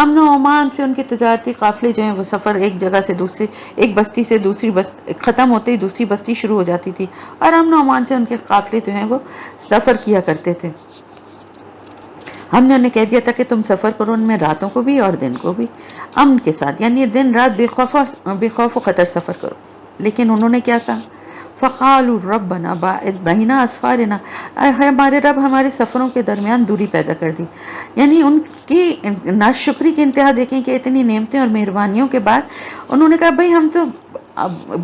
امن و امان سے ان کے تجارتی قافلے جو ہیں وہ سفر ایک جگہ سے دوسری، ایک بستی سے دوسری بستی ختم ہوتے ہی دوسری بستی شروع ہو جاتی تھی، اور امن و امان سے ان کے قافلے جو ہیں وہ سفر کیا کرتے تھے۔ ہم نے انہیں کہہ دیا تھا کہ تم سفر کرو ان میں راتوں کو بھی اور دن کو بھی امن کے ساتھ، یعنی دن رات بے خوف و خطر سفر کرو۔ لیکن انہوں نے کیا کہا؟ فَقَالُوا رَبَّنَا بَاعِدْ بَيْنَ أَسْفَارِنَا، اے ہمارے رب ہمارے سفروں کے درمیان دوری پیدا کر دی۔ یعنی ان کی ناشکری کی انتہا دیکھیں کہ اتنی نعمتیں اور مہربانیوں کے بعد انہوں نے کہا بھئی ہم تو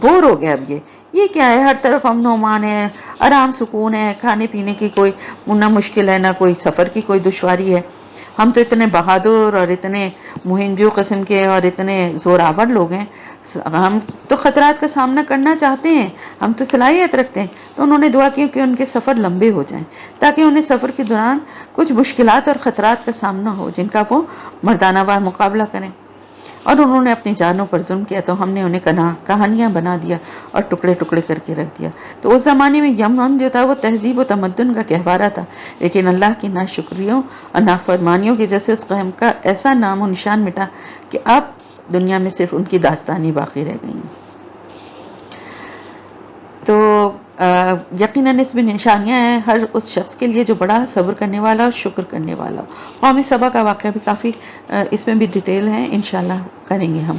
بور ہو گئے، اب یہ کیا ہے، ہر طرف امن و امان ہے، آرام سکون ہے، کھانے پینے کی کوئی نہ مشکل ہے، نہ کوئی سفر کی کوئی دشواری ہے۔ ہم تو اتنے بہادر اور اتنے مہنجو قسم کے اور اتنے زوراور لوگ ہیں، ہم تو خطرات کا سامنا کرنا چاہتے ہیں، ہم تو صلاحیت رکھتے ہیں۔ تو انہوں نے دعا کی کہ ان کے سفر لمبے ہو جائیں تاکہ انہیں سفر کے دوران کچھ مشکلات اور خطرات کا سامنا ہو جن کا وہ مردانہ وار مقابلہ کریں۔ اور انہوں نے اپنی جانوں پر ظلم کیا تو ہم نے انہیں کہانیاں بنا دیا اور ٹکڑے ٹکڑے کر کے رکھ دیا۔ تو اس زمانے میں یمن جو تھا وہ تہذیب و تمدن کا گہوارہ تھا، لیکن اللہ کی ناشکریوں اور نافرمانیوں کی وجہ سے اس قوم کا ایسا نام و نشان مٹا کہ اب دنیا میں صرف ان کی داستانیں باقی رہ گئی ہیں۔ تو یقیناً اس میں نشانیاں ہیں ہر اس شخص کے لیے جو بڑا صبر کرنے والا اور شکر کرنے والا ہو۔ قوم سبا کا واقعہ بھی کافی اس میں بھی ڈیٹیل ہے، انشاءاللہ کریں گے ہم۔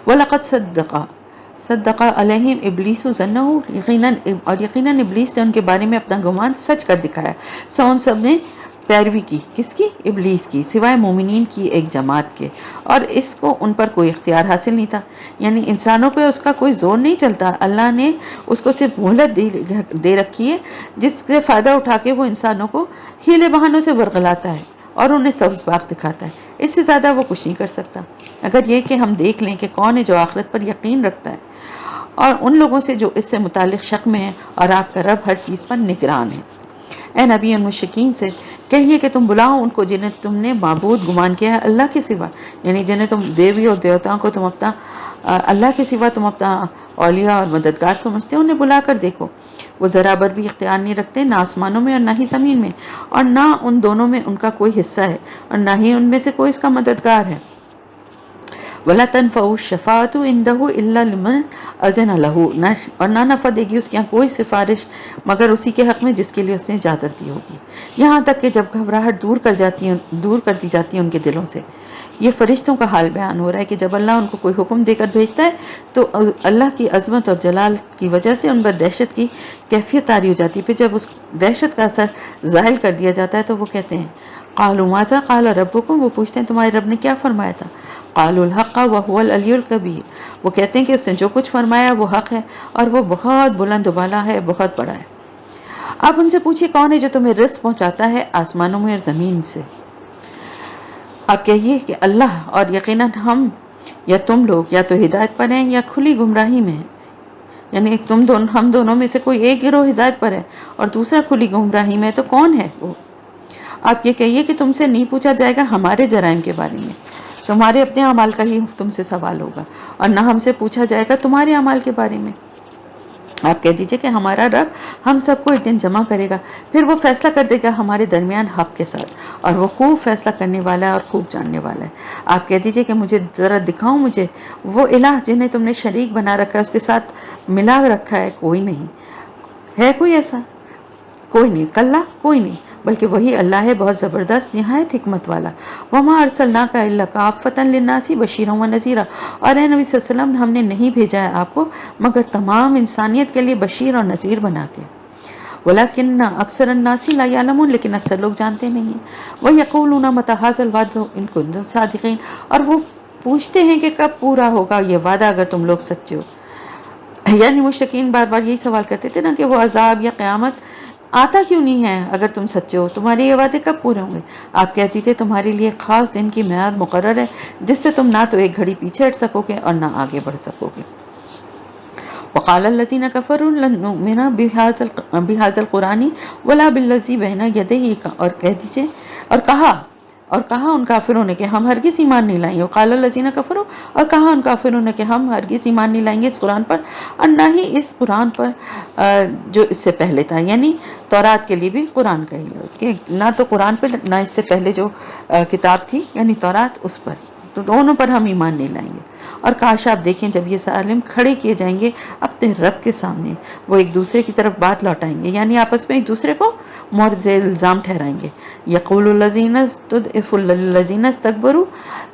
وَلَقَدْ صَدَّقَ عَلَيْهِمْ إِبْلِيسُ ظَنَّهُ، اور یقیناً ابلیس نے ان کے بارے میں اپنا گمان سچ کر دکھایا۔ سو ان سب نے پیروی کی، کس کی؟ ابلیس کی، سوائے مومنین کی ایک جماعت کے، اور اس کو ان پر کوئی اختیار حاصل نہیں تھا، یعنی انسانوں پہ اس کا کوئی زور نہیں چلتا۔ اللہ نے اس کو صرف مہلت دے رکھی ہے جس سے فائدہ اٹھا کے وہ انسانوں کو ہیلے بہانوں سے ورغلاتا ہے اور انہیں سبز باغ دکھاتا ہے، اس سے زیادہ وہ کچھ نہیں کر سکتا۔ اگر یہ کہ ہم دیکھ لیں کہ کون ہے جو آخرت پر یقین رکھتا ہے اور ان لوگوں سے جو اس سے متعلق شک میں ہیں، اور آپ کا رب ہر چیز پر نگران ہے۔ اے نبی، ان مشرکین سے کہیے کہ تم بلاؤ ان کو جنہیں تم نے معبود گمان کیا ہے اللہ کے سوا، یعنی جنہیں تم دیوی اور دیوتاؤں کو تم اپنا اللہ کے سوا تم اپنا اولیاء اور مددگار سمجھتے، انہیں بلا کر دیکھو۔ وہ ذرا بر بھی اختیار نہیں رکھتے، نہ آسمانوں میں اور نہ ہی زمین میں، اور نہ ان دونوں میں ان کا کوئی حصہ ہے، اور نہ ہی ان میں سے کوئی اس کا مددگار ہے۔ وَلَا تَنْفَعُ الشَّفَاعَةُ عِنْدَهُ إِلَّا لِمَنْ أَذِنَ لَهُ، اور نہ نفع دے گی اس کے یہاں کوئی سفارش مگر اسی کے حق میں جس کے لیے اس نے اجازت دی ہوگی، یہاں تک کہ جب گھبراہٹ دور کر دی جاتی ہے ان کے دلوں سے۔ یہ فرشتوں کا حال بیان ہو رہا ہے کہ جب اللہ ان کو کوئی حکم دے کر بھیجتا ہے تو اللہ کی عظمت اور جلال کی وجہ سے ان پر دہشت کی کیفیت طاری ہو جاتی ہے، پھر جب اس دہشت کا اثر ظاہر کر دیا جاتا ہے تو وہ کہتے ہیں قالوا ماذا قال ربکم، وہ پوچھتے ہیں تمہارے رب نے کیا فرمایا تھا؟ قالوا الحق وهو العلی الکبیر، وہ کہتے ہیں کہ اس نے جو کچھ فرمایا وہ حق ہے اور وہ بہت بلند و بالا ہے، بہت بڑا ہے۔ آپ ان سے پوچھیے کون ہے جو تمہیں رزق پہنچاتا ہے آسمانوں میں اور زمین سے؟ آپ کہیے کہ اللہ، اور یقیناً ہم یا تم لوگ یا تو ہدایت پر ہیں یا کھلی گمراہی میں ہیں، یعنی ہم دونوں میں سے کوئی ایک گروہ ہدایت پر ہے اور دوسرا کھلی گمراہی میں، تو کون ہے وہ؟ آپ یہ کہیے کہ تم سے نہیں پوچھا جائے گا ہمارے جرائم کے بارے میں، تمہارے اپنے اعمال کا ہی تم سے سوال ہوگا، اور نہ ہم سے پوچھا جائے گا تمہارے اعمال کے بارے میں۔ آپ کہہ دیجئے کہ ہمارا رب ہم سب کو ایک دن جمع کرے گا، پھر وہ فیصلہ کر دے گا ہمارے درمیان حق کے ساتھ، اور وہ خوب فیصلہ کرنے والا ہے اور خوب جاننے والا ہے۔ آپ کہہ دیجئے کہ مجھے ذرا دکھاؤ مجھے وہ الہ جنہیں تم نے شریک بنا رکھا ہے، اس کے ساتھ ملا رکھا ہے، کوئی نہیں ہے، کوئی ایسا کوئی نہیں، کلّا کوئی نہیں، بلکہ وہی اللہ ہے بہت زبردست نہایت حکمت والا۔ وما ارسلناک الا کافۃ للناس بشیرا ونذیرا، اور اے نبی صلی اللہ علیہ وسلم ہم نے نہیں بھیجا ہے آپ کو مگر تمام انسانیت کے لیے بشیر اور نذیر بنا کے۔ ولیکن اکثر الناس لا یعلمون، لیکن اکثر لوگ جانتے نہیں ہیں۔ ویقولون متی ھذا الوعد ان کنتم صادقین، اور وہ پوچھتے ہیں کہ کب پورا ہوگا یہ وعدہ اگر تم لوگ سچے ہو۔ یعنی مشرکین بار بار یہی سوال کرتے تھے نا کہ وہ عذاب یا قیامت آتا کیوں نہیں ہے اگر تم سچے ہو، تمہارے یہ وعدے کب پورے ہوں گے؟ آپ کہہ دیجئے تمہارے لیے خاص دن کی میعاد مقرر ہے جس سے تم نہ تو ایک گھڑی پیچھے ہٹ سکو گے اور نہ آگے بڑھ سکو گے۔ وقال الذين كفروا لن نؤمن بهذا القرآن ولا بالذي بين يديه، اور کہہ دیجئے اور کہا ان کافروں نے کہ ہم ہرگز ایمان نہیں لائیں گے۔ وقال الذين كفروا، اور کہا ان کافروں نے کہ ہم ہرگز ایمان نہیں لائیں گے اس قرآن پر اور نہ ہی اس قرآن پر جو اس سے پہلے تھا، یعنی تورات کے لیے بھی قرآن کا ہی کہ نہ تو قرآن پر نہ اس سے پہلے جو کتاب تھی یعنی تورات اس پر، تو دونوں پر ہم ایمان نہیں لائیں گے۔ اور کاش آپ دیکھیں جب یہ ظالم کھڑے کیے جائیں گے اپنے رب کے سامنے، وہ ایک دوسرے کی طرف بات لوٹائیں گے، یعنی آپس میں ایک دوسرے کو مورد الزام ٹھہرائیں گے۔ یقول الذین استضعفوا للذین استکبروا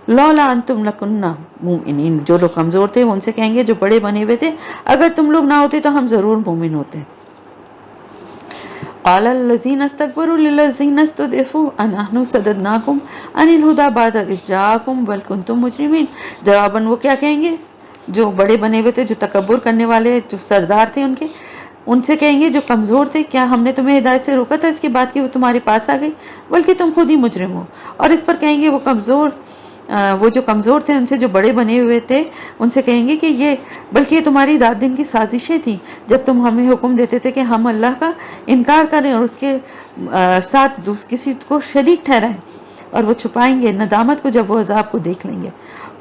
لولا انتم لکنا مؤمنین، جو لوگ کمزور تھے وہ ان سے کہیں گے جو بڑے بنے ہوئے تھے اگر تم لوگ نہ ہوتے تو ہم ضرور مومن ہوتے۔ قال الذين استكبروا للذين استضعفوا انحن صددناكم عن الهدى بعد اذ جاءكم بل كنتم مجرمين، جواباً وہ کیا کہیں گے؟ جو بڑے بنے ہوئے تھے، جو تکبر کرنے والے، جو سردار تھے ان سے کہیں گے جو کمزور تھے، کیا ہم نے تمہیں ہدایت سے روکا تھا اس کے بعد کہ وہ تمہارے پاس آ گئی؟ بلکہ تم خود ہی مجرم ہو۔ اور اس پر کہیں گے وہ جو کمزور تھے ان سے جو بڑے بنے ہوئے تھے ان سے کہیں گے کہ بلکہ یہ تمہاری رات دن کی سازشیں تھیں جب تم ہمیں حکم دیتے تھے کہ ہم اللہ کا انکار کریں اور اس کے ساتھ کسی کو شریک ٹھہرائیں، اور وہ چھپائیں گے ندامت کو جب وہ عذاب کو دیکھ لیں گے۔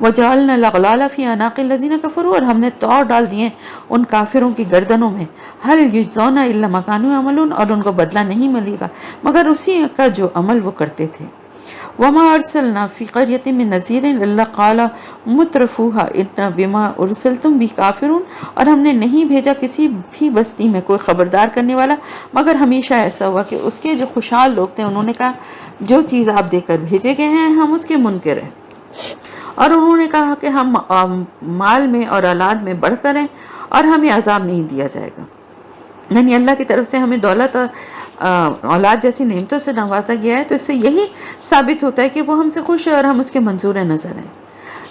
وَجَعَلْنَا الْأَغْلَالَ فِي أَعْنَاقِ الَّذِينَ كَفَرُوا، اور ہم نے طور ڈال دیے ان کافروں کی گردنوں میں۔ هَلْ يُجْزَوْنَ إِلَّا مَا كَانُوا يَعْمَلُونَ، اور ان کو بدلہ نہیں ملے گا مگر اسی کا جو عمل وہ کرتے تھے۔ وَمَا أَرْسَلْنَا فِي قَرْيَةٍ مِّن نَذِيرٍ إِلَّا قَالَ مُتْرَفُوهَا إِنَّا بِمَا أُرْسِلْتُم بِهِ كَافِرُونَ، اور ہم نے نہیں بھیجا کسی بھی بستی میں کوئی خبردار کرنے والا مگر ہمیشہ ایسا ہوا کہ اس کے جو خوشحال لوگ تھے انہوں نے کہا جو چیز آپ دے کر بھیجے گئے ہیں ہم اس کے منکر ہیں، اور انہوں نے کہا کہ ہم مال میں اور اولاد میں بڑھ کر ہیں اور ہمیں عذاب نہیں دیا جائے گا۔ یعنی اللہ کی طرف سے ہمیں دولت اور اولاد جیسی نعمتوں سے نوازا گیا ہے، تو اس سے یہی ثابت ہوتا ہے کہ وہ ہم سے خوش ہے اور ہم اس کے منظور نظر ہیں۔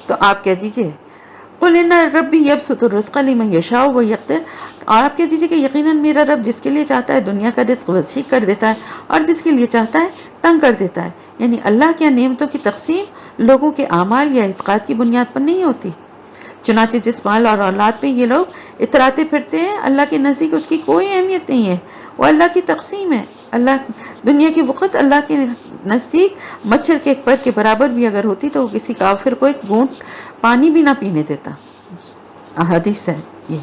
تو آپ کہہ دیجئے قُلْ إِنَّ رَبِّي يَبْسُطُ الرِّزْقَ لِمَن يَشَاءُ وَيَقْدِرُ، اور آپ کہہ دیجئے کہ یقیناً میرا رب جس کے لیے چاہتا ہے دنیا کا رزق وسیع کر دیتا ہے اور جس کے لیے چاہتا ہے تنگ کر دیتا ہے۔ یعنی اللہ کی نعمتوں کی تقسیم لوگوں کے اعمال یا اعتقاد کی بنیاد پر نہیں ہوتی۔ چنانچہ جس مال اور اولاد پہ یہ لوگ اتراتے پھرتے ہیں اللہ کے نزدیک اس کی کوئی اہمیت نہیں ہے، وہ اللہ کی تقسیم ہے۔ دنیا کی وقت اللہ کے نزدیک مچھر کے ایک پر کے برابر بھی اگر ہوتی تو وہ کسی کافر کو ایک گھونٹ پانی بھی نہ پینے دیتا۔ حدیث ہے یہ۔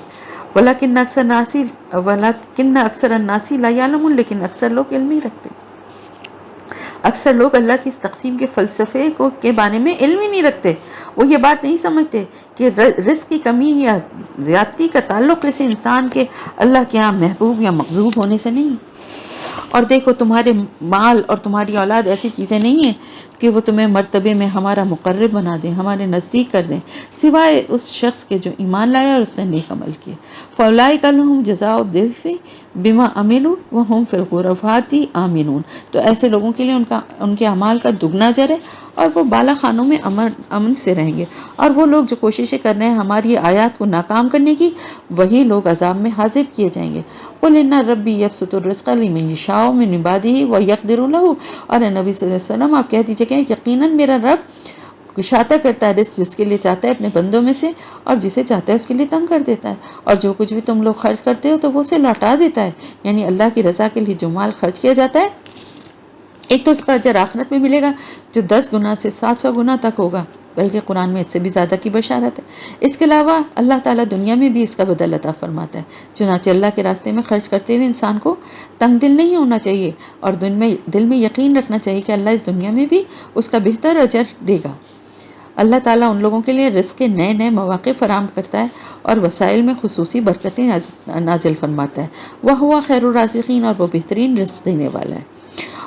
وَلَكِنَّ أَكْثَرَ النَّاسِ لَا يَعْلَمُونَ، لیکن اکثر لوگ علم نہیں رکھتے۔ اکثر لوگ اللہ کی اس تقسیم کے فلسفے کے بارے میں علم ہی نہیں رکھتے، وہ یہ بات نہیں سمجھتے کہ رزق کی کمی یا زیادتی کا تعلق کسی انسان کے اللہ کے ہاں محبوب یا مقبول ہونے سے نہیں۔ اور دیکھو تمہارے مال اور تمہاری اولاد ایسی چیزیں نہیں ہیں کہ وہ تمہیں مرتبے میں ہمارا مقرب بنا دیں، ہمارے نزدیک کر دیں، سوائے اس شخص کے جو ایمان لایا اور اس نے نیک عمل کیے۔ فَأُولَٰئِکَ لَهُمْ جَزَاءُ الضِّعْفِ بِمَا عَمِلُوا وَهُمْ فِي الْغُرَفَاتِ آمِنُونَ، تو ایسے لوگوں کے لیے ان کے اعمال کا دگنا اجر ہے اور وہ بالا خانوں میں امن سے رہیں گے۔ اور وہ لوگ جو کوششیں کر رہے ہیں ہماری آیات کو ناکام کرنے کی، وہی لوگ عذاب میں حاضر کیے جائیں گے۔ قُلْ إِنَّ رَبِّي يَبْسُطُ الرِّزْقَ لِمَن يَشَاءُ مِنْ عِبَادِهِ وَيَقْدِرُ لَهُ، اور نبی صلی اللہ علیہ وسلم آپ کہہ دیجئے کہ یقیناً میرا رب کشادہ کرتا ہے رزق جس کے لیے چاہتا ہے اپنے بندوں میں سے، اور جسے چاہتا ہے اس کے لیے تنگ کر دیتا ہے، اور جو کچھ بھی تم لوگ خرچ کرتے ہو تو وہ اسے لوٹا دیتا ہے۔ یعنی اللہ کی رضا کے لیے جو مال خرچ کیا جاتا ہے ایک تو اس کا اجر آخرت میں ملے گا جو 10 گنا سے 700 گنا تک ہوگا، بلکہ قرآن میں اس سے بھی زیادہ کی بشارت ہے۔ اس کے علاوہ اللہ تعالیٰ دنیا میں بھی اس کا بدل عطا فرماتا ہے۔ چنانچہ اللہ کے راستے میں خرچ کرتے ہوئے انسان کو تنگ دل نہیں ہونا چاہیے اور دل میں یقین رکھنا چاہیے کہ اللہ اس دنیا میں بھی اس کا بہتر اجر دے گا۔ اللہ تعالیٰ ان لوگوں کے لیے رزق کے نئے نئے مواقع فراہم کرتا ہے اور وسائل میں خصوصی برکتیں نازل فرماتا ہے۔ وہ ہوا خیر الرازقین، اور وہ بہترین رزق دینے والا ہے۔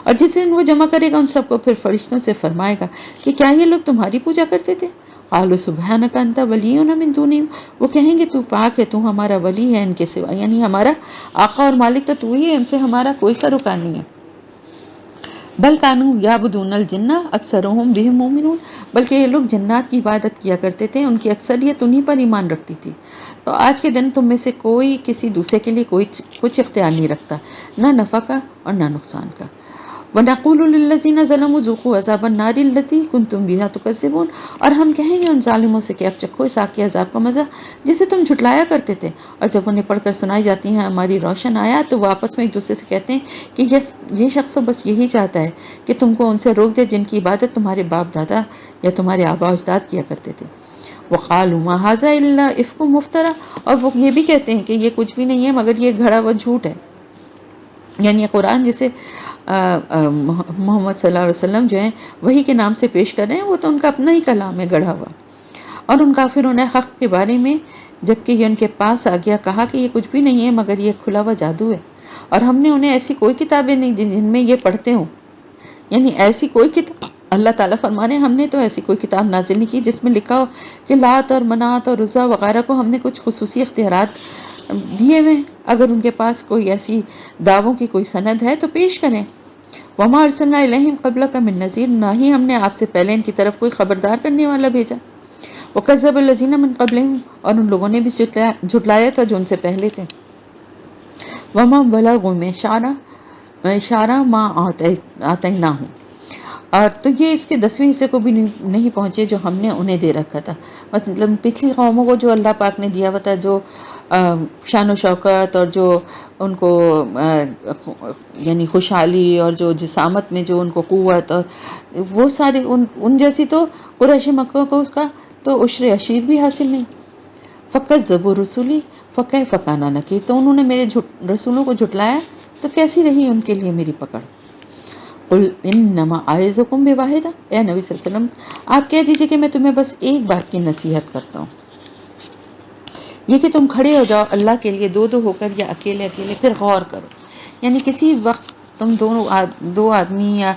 اور جس دن وہ جمع کرے گا ان سب کو، پھر فرشتوں سے فرمائے گا کہ کیا یہ لوگ تمہاری پوجا کرتے تھے؟ قالوا سبحانک انت ولینا من دونہم، وہ کہیں گے تو پاک ہے، تو ہمارا ولی ہے ان کے سوا، یعنی ہمارا آقا اور مالک تو ہی ہے، ان سے ہمارا کوئی سروکار نہیں ہے۔ بل کانوا یعبدون الجن اکثرهم بهم مومنون، بلکہ یہ لوگ جنات کی عبادت کیا کرتے تھے، ان کی اکثریت انہی پر ایمان رکھتی تھی۔ تو آج کے دن تم میں سے کوئی کسی دوسرے کے لیے کچھ اختیار نہیں رکھتا، نہ نفع کا اور نہ نقصان کا۔ وَنَقُولُ لِلَّذِينَ ظَلَمُوا ذُوقُوا عَذَابَ النَّارِ الَّتِي كُنتُم بِهَا تُكَذِّبُونَ، اور ہم کہیں گے ان ظالموں سے کہ اب چکھو اس آگ کے عذاب کا مزہ جسے تم جھٹلایا کرتے تھے۔ اور جب انہیں پڑھ کر سنائی جاتی ہیں ہماری روشن آیات، تو وہ آپس میں ایک دوسرے سے کہتے ہیں کہ یہ شخص تو بس یہی چاہتا ہے کہ تم کو ان سے روک دے جن کی عبادت تمہارے باپ دادا یا تمہارے آباء و اجداد کیا کرتے تھے۔ وَقَالُوا مَا هَٰذَا إِلَّا إِفْكٌ مُفْتَرًى، اور وہ یہ بھی کہتے ہیں کہ یہ کچھ بھی نہیں ہے مگر یہ گھڑا ہوا جھوٹ ہے۔ یعنی یہ قرآن جسے محمد صلی اللہ علیہ وسلم جو ہیں وحی کے نام سے پیش کر رہے ہیں، وہ تو ان کا اپنا ہی کلام ہے گڑھا ہوا۔ اور ان کافروں نے حق کے بارے میں جبکہ یہ ان کے پاس آ گیا کہا کہ یہ کچھ بھی نہیں ہے مگر یہ کھلا ہوا جادو ہے، اور ہم نے انہیں ایسی کوئی کتابیں نہیں دی جن میں یہ پڑھتے ہوں، یعنی ایسی کوئی کتاب، اللہ تعالیٰ فرمانے ہم نے تو ایسی کوئی کتاب نازل نہیں کی جس میں لکھا ہو کہ لات اور منات اور عزا وغیرہ کو ہم نے کچھ خصوصی اختیارات دیے ہوئے ہیں۔ اگر ان کے پاس کوئی ایسی دعووں کی کوئی سند ہے تو پیش کریں۔ وما ارسلنا الیہم قبلک من نذیر، نہ ہی ہم نے آپ سے پہلے ان کی طرف کوئی خبردار کرنے والا بھیجا۔ وکذب الذین من قبلہم، اور ان لوگوں نے بھی جھٹلایا تھا جو ان سے پہلے تھے۔ وما بلغوا معشار ما آتیناہم، اور تو یہ اس کے 10ویں حصے کو بھی نہیں پہنچے جو ہم نے انہیں دے رکھا تھا۔ مطلب پچھلی قوموں کو جو اللہ پاک نے دیا ہوا تھا، جو شان و شوکت اور جو ان کو یعنی خوشحالی اور جو جسامت میں جو ان کو قوت، اور وہ سارے ان جیسی تو قریش مکہ کو اس کا تو عشر عشیر بھی حاصل نہیں۔ فکذبوا رسلی فکیف کان نکیر، تو انہوں نے میرے رسولوں کو جھٹلایا تو کیسی رہی ان کے لیے میری پکڑ۔ قل انما اعظکم بواحدہ، اے نبی صلی اللہ علیہ وسلم آپ کہہ دیجئے کہ میں تمہیں بس ایک بات کی نصیحت کرتا ہوں، یہ کہ تم کھڑے ہو جاؤ اللہ کے لیے دو ہو کر یا اکیلے اکیلے، پھر غور کرو۔ یعنی کسی وقت تم دو آدمی یا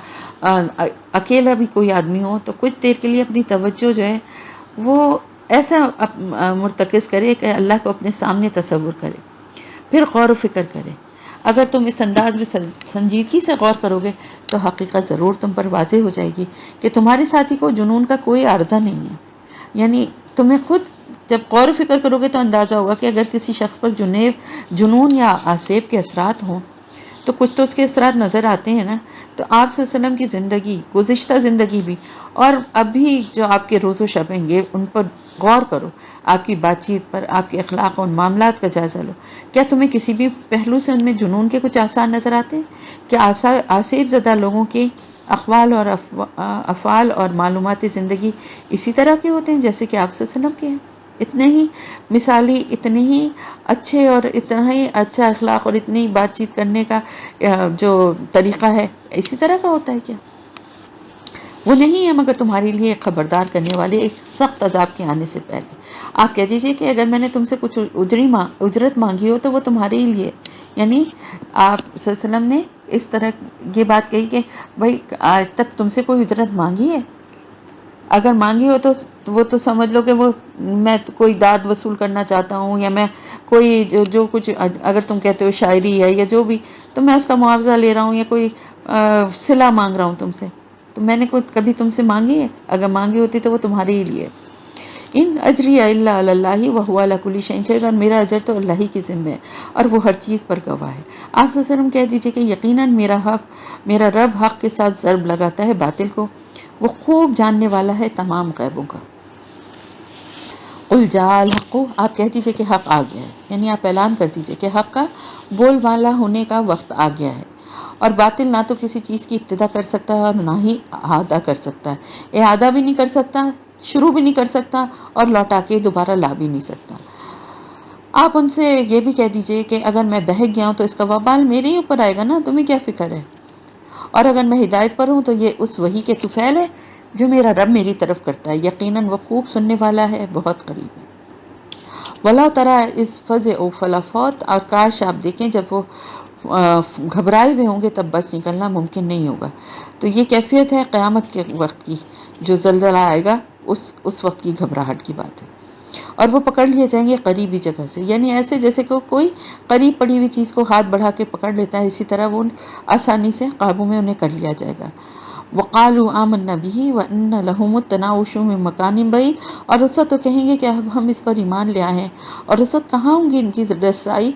اکیلا بھی کوئی آدمی ہو تو کچھ دیر کے لیے اپنی توجہ جو ہے وہ ایسا مرتکز کرے کہ اللہ کو اپنے سامنے تصور کرے، پھر غور و فکر کرے۔ اگر تم اس انداز میں سنجیدگی سے غور کرو گے تو حقیقت ضرور تم پر واضح ہو جائے گی کہ تمہارے ساتھی کو جنون کا کوئی عارضہ نہیں ہے۔ یعنی تمہیں خود جب غور و فکر کرو گے تو اندازہ ہوگا کہ اگر کسی شخص پر جنون یا آسیب کے اثرات ہوں تو کچھ تو اس کے اثرات نظر آتے ہیں نا۔ تو آپ صلی اللہ علیہ وسلم کی زندگی، گزشتہ زندگی بھی اور ابھی جو آپ کے روز و شب ہیں، یہ ان پر غور کرو، آپ کی بات چیت پر، آپ کے اخلاق اور معاملات کا جائزہ لو۔ کیا تمہیں کسی بھی پہلو سے ان میں جنون کے کچھ آثار نظر آتے ہیں؟ کیا آسیب زدہ لوگوں کے اقوال اور افعال اور معلومات زندگی اسی طرح کے ہوتے ہیں جیسے کہ آپ صلی اللہ علیہ وسلم کے ہیں؟ اتنے ہی مثالی، اتنے ہی اچھے اور اتنا ہی اچھا اخلاق اور اتنی بات چیت کرنے کا جو طریقہ ہے اسی طرح کا ہوتا ہے کیا؟ وہ نہیں ہے مگر تمہارے لیے ایک خبردار کرنے والے، ایک سخت عذاب کے آنے سے پہلے۔ آپ کہہ دیجئے کہ اگر میں نے تم سے کچھ اجرت مانگی ہو تو وہ تمہارے ہی لیے، یعنی آپ صلی اللہ علیہ وسلم نے اس طرح یہ بات کہی کہ بھائی آج تک تم سے کوئی اجرت مانگی ہے؟ اگر مانگی ہو تو وہ تو سمجھ لو کہ وہ میں کوئی داد وصول کرنا چاہتا ہوں، یا میں کوئی جو کچھ اگر تم کہتے ہو شاعری ہے یا جو بھی، تو میں اس کا معاوضہ لے رہا ہوں یا کوئی صلہ مانگ رہا ہوں تم سے، تو میں نے کبھی تم سے مانگی ہے؟ اگر مانگی ہوتی تو وہ تمہارے ہی لیے۔ ان اجری الا علی اللہ وهو علی کل شیء شہید، اور میرا اجر تو اللہ ہی کے ذمہ ہے اور وہ ہر چیز پر گواہ ہے۔ آپ صلی اللہ علیہ وسلم کہہ دیجئے کہ یقیناً میرا رب حق کے ساتھ ضرب لگاتا ہے باطل کو، وہ خوب جاننے والا ہے تمام غیبوں کا۔ قل جاء الحق، آپ کہہ دیجئے کہ حق آ گیا ہے، یعنی آپ اعلان کر دیجئے کہ حق کا بول بالا ہونے کا وقت آ گیا ہے، اور باطل نہ تو کسی چیز کی ابتدا کر سکتا ہے اور نہ ہی اعادہ کر سکتا ہے، اعادہ بھی نہیں کر سکتا، شروع بھی نہیں کر سکتا، اور لوٹا کے دوبارہ لا بھی نہیں سکتا۔ آپ ان سے یہ بھی کہہ دیجئے کہ اگر میں بہک گیا ہوں تو اس کا وبال میرے ہی اوپر آئے گا نا، تمہیں کیا فکر ہے؟ اور اگر میں ہدایت پر ہوں تو یہ اس وحی کے طفیل ہے جو میرا رب میری طرف کرتا ہے، یقیناً وہ خوب سننے والا ہے، بہت قریب ہے۔ ولا ترا اس فض او فلافوت، اور کاش آپ دیکھیں جب وہ گھبرائے ہوئے ہوں گے تب بچ نکلنا ممکن نہیں ہوگا۔ تو یہ کیفیت ہے قیامت کے وقت کی، جو زلزلہ آئے گا اس وقت کی گھبراہٹ کی بات ہے۔ اور وہ پکڑ لیے جائیں گے قریبی جگہ سے، یعنی ایسے جیسے کہ کوئی قریب پڑی ہوئی چیز کو ہاتھ بڑھا کے پکڑ لیتا ہے، اسی طرح وہ آسانی سے قابو میں انہیں کر لیا جائے گا۔ وقالوا آمنا به وان لهم التناوش من مکان بعید، اور اس وقت تو کہیں گے کہ اب ہم اس پر ایمان لے آئے ہیں، اور اس وقت کہاں ہوں گی ان کی رسائی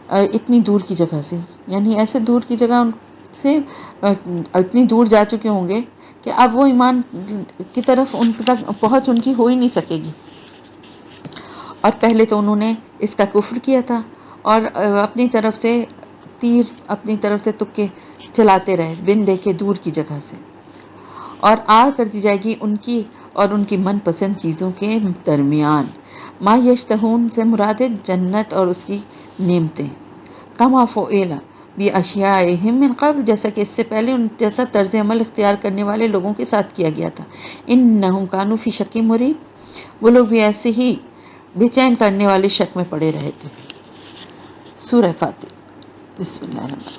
اتنی دور کی جگہ سے، یعنی ایسے دور کی جگہ ان سے اتنی دور جا چکے ہوں گے کہ اب وہ ایمان کی طرف ان تک پہنچ ان کی ہو ہی نہیں سکے گی۔ اور پہلے تو انہوں نے اس کا کفر کیا تھا اور اپنی طرف سے تیر، اپنی طرف سے تکے چلاتے رہے بن دیکھے دور کی جگہ سے، اور آڑ کر دی جائے گی ان کی اور ان کی من پسند چیزوں کے درمیان۔ ما یشتہون سے مراد جنت اور اس کی نعمتیں۔ کما فعل باشیاءہم من قبل، جیسا کہ اس سے پہلے ان جیسا طرز عمل اختیار کرنے والے لوگوں کے ساتھ کیا گیا تھا۔ انہم کانوا فی شک مریب، وہ لوگ بھی ایسے ہی بے چین کرنے والے شک میں پڑے رہے تھے۔ سورہ فاتر، بسم اللہ الرحمن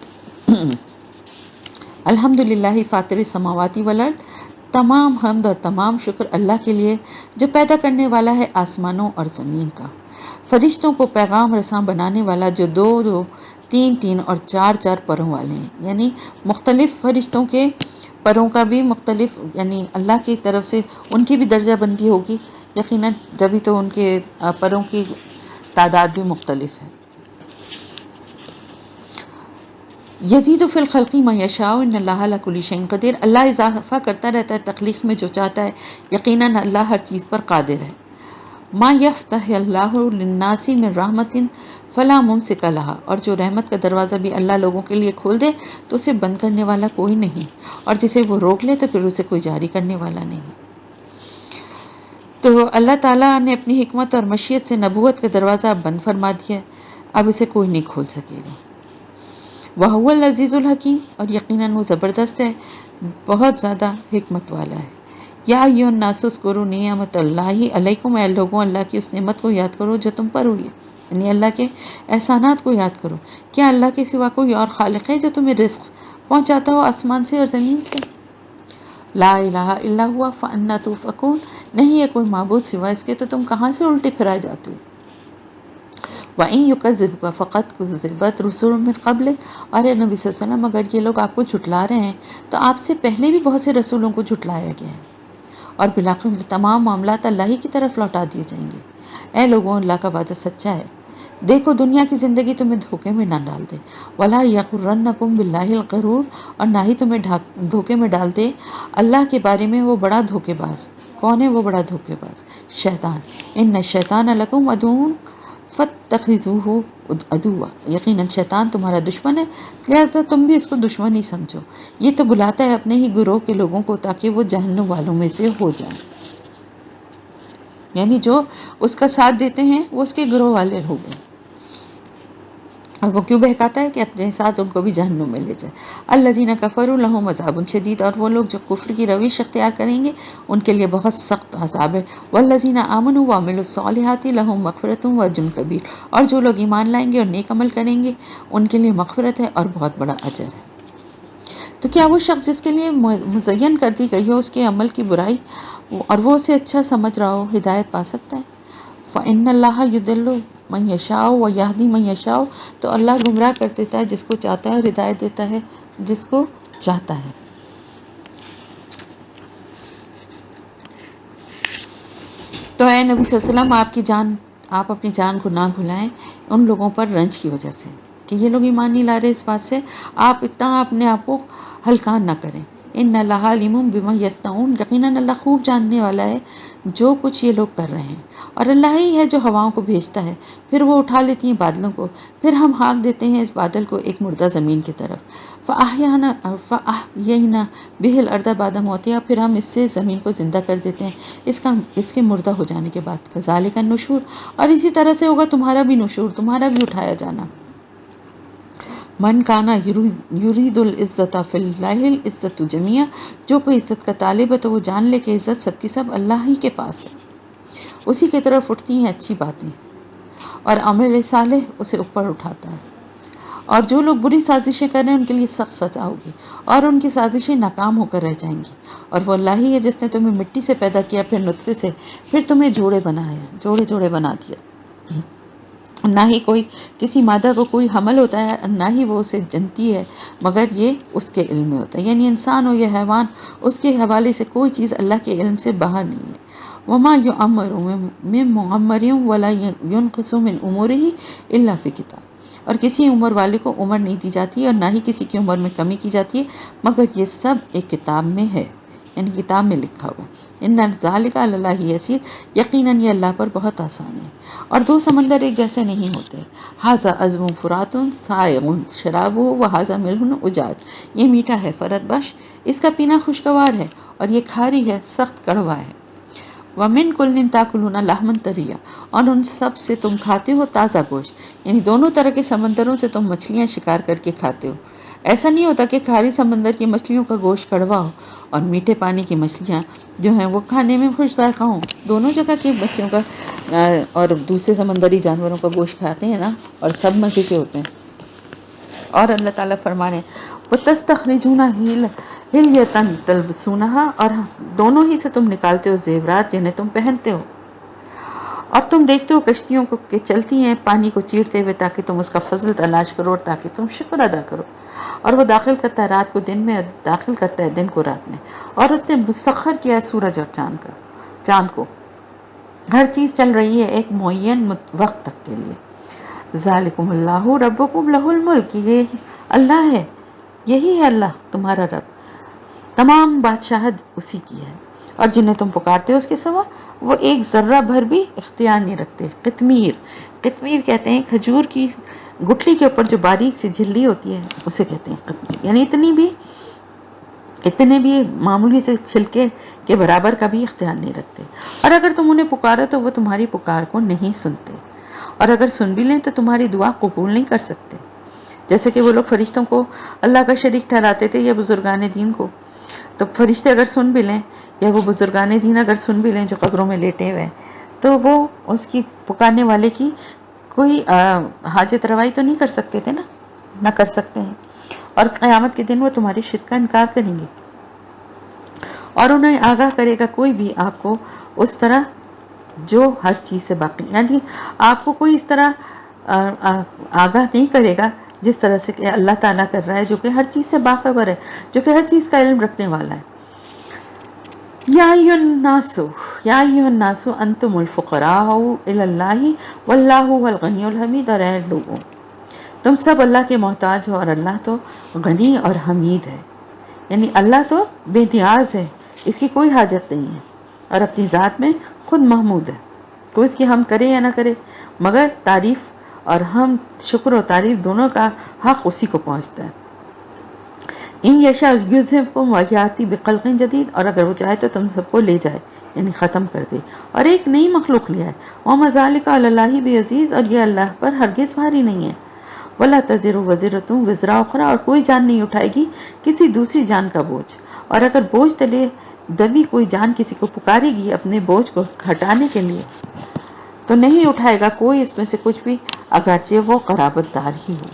الرحیم۔ الحمدللہ فاطر السماوات والارض، تمام حمد اور تمام شکر اللہ کے لیے جو پیدا کرنے والا ہے آسمانوں اور زمین کا، فرشتوں کو پیغام رساں بنانے والا، جو دو دو، تین تین اور چار چار پروں والے ہیں، یعنی مختلف فرشتوں کے پروں کا بھی مختلف، یعنی اللہ کی طرف سے ان کی بھی درجہ بندی ہوگی یقیناً، جبھی تو ان کے پروں کی تعداد بھی مختلف ہے۔ یزید فی الخلق ما یشاء ان اللہ علی کل شیء قدیر، اللہ اضافہ کرتا رہتا ہے تخلیق میں جو چاہتا ہے، یقیناً اللہ ہر چیز پر قادر ہے۔ ما یفتح اللہ للناس من رحمت فلا ممسک لہا، اور جو رحمت کا دروازہ بھی اللہ لوگوں کے لیے کھول دے تو اسے بند کرنے والا کوئی نہیں، اور جسے وہ روک لے تو پھر اسے کوئی جاری کرنے والا نہیں۔ تو اللہ تعالیٰ نے اپنی حکمت اور مشیت سے نبوت کا دروازہ اب بند فرما دیا ہے، اب اسے کوئی نہیں کھول سکے گا۔ وَهُوَ الْعَزِيزُ الْحَكِيمُ، اور یقیناً وہ زبردست ہے، بہت زیادہ حکمت والا ہے۔ یا ایھا الناس اذکروا نعمت اللہ علیکم، اے لوگوں اللہ کی اس نعمت کو یاد کرو جو تم پر ہوئی ہے، یعنی اللہ کے احسانات کو یاد کرو۔ کیا اللہ کے سوا کوئی اور خالق ہے جو تمہیں رزق پہنچاتا ہو آسمان سے اور زمین سے؟ لا الہ الا ہوا فانا تؤفکون، نہیں ہے کوئی معبود سوا اس کے تو تم کہاں سے الٹے پھرائے جاتے ہو۔ وَإِن يُكَذِّبْكَ فَقَدْ كُذِّبَتْ رُسُلٌ مِّن قَبْلِكَ، اور اے نبی صلی اللہ علیہ وسلم اگر یہ لوگ آپ کو جھٹلا رہے ہیں تو آپ سے پہلے بھی بہت سے رسولوں کو جھٹلایا گیا ہے، اور بالآخر تمام معاملات اللہ ہی کی طرف لوٹا دیے جائیں گے۔ اے لوگوں، اللہ کا وعدہ سچا ہے، دیکھو دنیا کی زندگی تمہیں دھوکے میں نہ ڈال دے۔ وَلَا يَغُرَّنَّكُم بِاللَّهِ الْغَرُورُ، اور نہ ہی تمہیں دھوکے میں ڈال دے اللہ کے بارے میں وہ بڑا دھوکے باز۔ کون ہے وہ بڑا دھوکے باز؟ شیطان۔ ان الشیطان لکم عدو فاتخذوہ عدوا، یقیناً شیطان تمہارا دشمن ہے، لہذا تم بھی اس کو دشمن ہی سمجھو۔ یہ تو بلاتا ہے اپنے ہی گروہ کے لوگوں کو تاکہ وہ جہنم والوں میں سے ہو جائیں، یعنی جو اس کا ساتھ دیتے ہیں وہ اس کے گروہ والے ہو گئے، اور وہ کیوں بہکاتا ہے کہ اپنے ساتھ ان کو بھی جہنم میں لے جائے۔ الذین کفروا لہم عذاب شدید، اور وہ لوگ جو کفر کی روش اختیار کریں گے ان کے لیے بہت سخت عذاب ہے۔ والذین آمنوا وعملوا الصالحات لہم مغفرۃ واجر کبیر، اور جو لوگ ایمان لائیں گے اور نیک عمل کریں گے ان کے لیے مغفرت ہے اور بہت بڑا اجر ہے۔ تو کیا وہ شخص جس کے لیے مزین کر دی گئی ہو اس کے عمل کی برائی اور وہ اسے اچھا سمجھ رہا ہو ہدایت پا سکتا ہے؟ فَإِنَّ اللَّهَ يُضِلُّ مَن يَشَاءُ وَيَهْدِي مَن يَشَاءُ، تو اللہ گمراہ کر دیتا ہے جس کو چاہتا ہے اور ہدایت دیتا ہے جس کو چاہتا ہے۔ تو اے نبی صلی اللہ علیہ وسلم آپ اپنی جان کو نہ بھلائیں ان لوگوں پر رنج کی وجہ سے کہ یہ لوگ ایمان نہیں لا رہے، اس بات سے آپ اتنا اپنے آپ کو ہلکان نہ کریں۔ ان اللہ علیم بما یصنعون، یقیناً اللہ خوب جاننے والا ہے جو کچھ یہ لوگ کر رہے ہیں، اور اللہ ہی ہے جو ہواؤں کو بھیجتا ہے پھر وہ اٹھا لیتی ہیں بادلوں کو، پھر ہم ہانک دیتے ہیں اس بادل کو ایک مردہ زمین کی طرف۔ فَأَحْيَيْنَا بِهِ الْأَرْضَ بَعْدَ مَوْتِهَا، پھر ہم اس سے زمین کو زندہ کر دیتے ہیں اس کے مردہ ہو جانے کے بعد۔ كَذَلِكَ النُّشُورُ، اور اسی طرح سے ہوگا تمہارا بھی نشور، تمہارا بھی اٹھایا جانا۔ من کانا یرید العزت فی اللہ العزت جمیع، جو کوئی عزت کا طالب ہے تو وہ جان لے کہ عزت سب کی سب اللہ ہی کے پاس ہے، اسی کی طرف اٹھتی ہیں اچھی باتیں، اور عمل صالح اسے اوپر اٹھاتا ہے۔ اور جو لوگ بری سازشیں کر رہے ہیں ان کے لیے سخت سزا ہوگی، اور ان کی سازشیں ناکام ہو کر رہ جائیں گی۔ اور وہ اللہ ہی ہے جس نے تمہیں مٹی سے پیدا کیا، پھر نطفے سے، پھر تمہیں جوڑے بنایا، جوڑے جوڑے بنا دیا۔ نہ ہی کوئی کسی مادہ کو کوئی حمل ہوتا ہے، نہ ہی وہ اسے جنتی ہے، مگر یہ اس کے علم میں ہوتا ہے۔ یعنی انسان ہو یا حیوان، اس کے حوالے سے کوئی چیز اللہ کے علم سے باہر نہیں ہے۔ وما یعمر من معمر ولا ینقص من عمرہ الا فی کتاب، اور کسی عمر والے کو عمر نہیں دی جاتی اور نہ ہی کسی کی عمر میں کمی کی جاتی ہے، مگر یہ سب ایک کتاب میں ہے، یعنی کتاب میں لکھا ہوا ہے۔ ان ذالک علی اللہ یسیر، یقیناً یہ اللہ پر بہت آسان ہے۔ اور دو سمندر ایک جیسے نہیں ہوتے۔ ھذا عذب فرات سائغ شرابہ وھذا ملح اجاج، یہ میٹھا ہے فرات بخش، اس کا پینا خوشگوار ہے، اور یہ کھاری ہے سخت کڑوا ہے۔ وَمِن كُلٍّ تَأْكُلُونَ لَحْمًا طَرِيًّا، اور ان سب سے تم کھاتے ہو تازہ گوشت، یعنی دونوں طرح کے سمندروں سے تم مچھلیاں شکار کر کے کھاتے ہو۔ ایسا نہیں ہوتا کہ کھاری سمندر کی مچھلیوں کا گوشت کڑوا ہو اور میٹھے پانی کی مچھلیاں جو ہیں وہ کھانے میں خوش ذائقہ ہوں۔ دونوں جگہ کی مچھلیوں کا اور دوسرے سمندری جانوروں کا گوشت کھاتے ہیں نا، اور سب مزے کے ہوتے ہیں۔ اور اللہ تعالیٰ فرمانے وَتَسْتَخْرِجُونَ حِلْيَةً تَلْبَسُونَهَا، اور دونوں ہی سے تم نکالتے ہو زیورات جنہیں تم پہنتے ہو، اور تم دیکھتے ہو کشتیوں کو کہ چلتی ہیں پانی کو چیرتے ہوئے تاکہ تم اس کا فضل تلاش کرو اور تاکہ تم شکر ادا کرو۔ اور وہ داخل کرتا ہے رات کو دن میں اور داخل کرتا ہے دن کو رات میں، اور اس نے مسخر کیا ہے سورج اور چاند کو، ہر چیز چل رہی ہے ایک معین وقت تک کے لیے۔ ذالکم اللہ ربکم لہ الملک، یہ اللہ ہے، یہی ہے اللہ تمہارا رب، تمام بادشاہت اسی کی ہے، اور جنہیں تم پکارتے ہو اس کے سوا وہ ایک ذرہ بھر بھی اختیار نہیں رکھتے۔ قطمیر کہتے ہیں کھجور کی گٹھلی کے اوپر جو باریک سی جھلی ہوتی ہے اسے کہتے ہیں قطمیر، یعنی اتنے بھی معمولی سے چھلکے کے برابر کا بھی اختیار نہیں رکھتے۔ اور اگر تم انہیں پکارو تو وہ تمہاری پکار کو نہیں سنتے، اور اگر سن بھی لیں تو تمہاری دعا قبول نہیں کر سکتے۔ جیسے کہ وہ لوگ فرشتوں کو اللہ کا شریک ٹھہراتے تھے یا بزرگان دین کو، تو فرشتے اگر سن بھی لیں یا وہ بزرگان دین اگر سن بھی لیں جو قبروں میں لیٹے ہوئے تو وہ اس کی پکارنے والے کی کوئی حاجت روائی تو نہیں کر سکتے تھے نا، نہ کر سکتے ہیں، اور قیامت کے دن وہ تمہاری شرک کا انکار کریں گے، اور انہیں آگاہ کرے گا کوئی بھی آپ کو اس طرح جو ہر چیز سے باقی، یعنی آپ کو کوئی اس طرح آگاہ نہیں کرے گا جس طرح سے کہ اللہ تعالیٰ کر رہا ہے، جو کہ ہر چیز سے باخبر ہے، جو کہ ہر چیز کا علم رکھنے والا ہے۔ یا ایھا الناس انتم الفقراء الی اللہ واللہ هو الغنی الحمید، اور اے لوگوں تم سب اللہ کے محتاج ہو اور اللہ تو غنی اور حمید ہے، یعنی اللہ تو بے نیاز ہے، اس کی کوئی حاجت نہیں ہے، اور اپنی ذات میں خود محمود ہے، کوئی اس کی حمد کرے یا نہ کرے، مگر تعریف اور حمد، شکر و تعریف دونوں کا حق اسی کو پہنچتا ہے۔ ان یشاء یذھبکم ویأتی بخلق جدید، اور اگر وہ چاہے تو تم سب کو لے جائے، یعنی ختم کر دے، اور ایک نئی مخلوق لے آئے۔ وما ذلک علی اللہ بعزیز، اور یہ اللہ پر ہرگز بھاری نہیں ہے۔ ولا تزر وزرۃ وزر اخری، اور کوئی جان نہیں اٹھائے گی کسی دوسری جان کا بوجھ، اور اگر بوجھ تلے دبی کوئی جان کسی کو پکارے گی اپنے بوجھ کو ہٹانے کے لیے تو نہیں اٹھائے گا کوئی اس میں سے کچھ بھی، اگرچہ وہ قرابت دار ہی ہو۔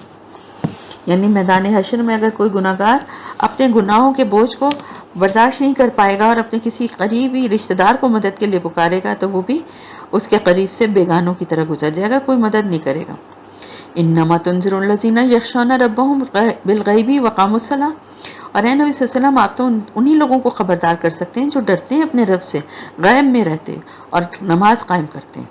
یعنی میدان حشر میں اگر کوئی گناہ گار اپنے گناہوں کے بوجھ کو برداشت نہیں کر پائے گا اور اپنے کسی قریبی رشتہ دار کو مدد کے لیے پکارے گا تو وہ بھی اس کے قریب سے بیگانوں کی طرح گزر جائے گا، کوئی مدد نہیں کرے گا۔ انما تنذر الذین یخشون ربهم بالغیب واقاموا الصلاۃ، اور اے نبی صلی اللہ علیہ وسلم آپ تو انہی لوگوں کو خبردار کر سکتے ہیں جو ڈرتے ہیں اپنے رب سے، غیب میں رہتے اور نماز قائم کرتے ہیں۔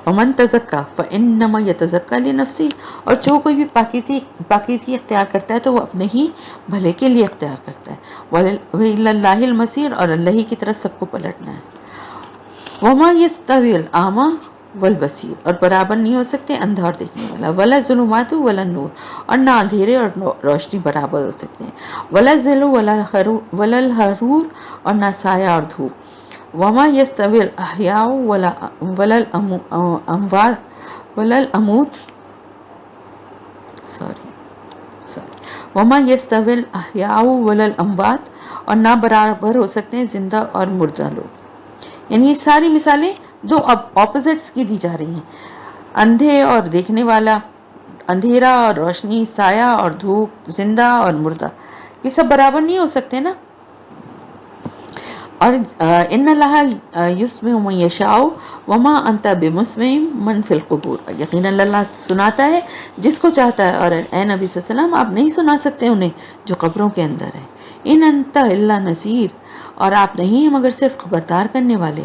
ومن تزکا فانما یتزکا لنفسہ، اور جو کوئی بھی پاکیزگی اختیار کرتا ہے تو وہ اپنے ہی بھلے کے لیے اختیار کرتا ہے۔ وإلی اللہ المصیر، اور اللہ ہی کی طرف سب کو پلٹنا ہے۔ وما یستوی الاعمی والبصیر، اور برابر نہیں ہو سکتے اندھا اور دیکھنے والا۔ ولا الظلمات ولا النور، اور نہ اندھیرے اور روشنی برابر ہو سکتے ہیں۔ ولا الظل ولا الحرور، اور نہ سایہ اور دھوپ۔ وما یستوی الاحیاء ولا الاموات وما یستوی الاحیاء ولا الاموات، اور نہ برابر ہو سکتے ہیں زندہ اور مردہ لوگ. یعنی یہ ساری مثالیں دو اپوزٹس کی دی جا رہی ہیں، اندھے اور دیکھنے والا، اندھیرا اور روشنی، سایہ اور دھوپ، زندہ اور مردہ، یہ سب برابر نہیں ہو سکتے نا. اور ان اللہ یسمع من یشاء وما انت بمسمع من فی القبور، یقیناً اللہ سناتا ہے جس کو چاہتا ہے، اور اے نبی صلی اللہ علیہ وسلم آپ نہیں سنا سکتے انہیں جو قبروں کے اندر ہے. ان انت الا نذیر، اور آپ نہیں ہیں مگر صرف خبردار کرنے والے.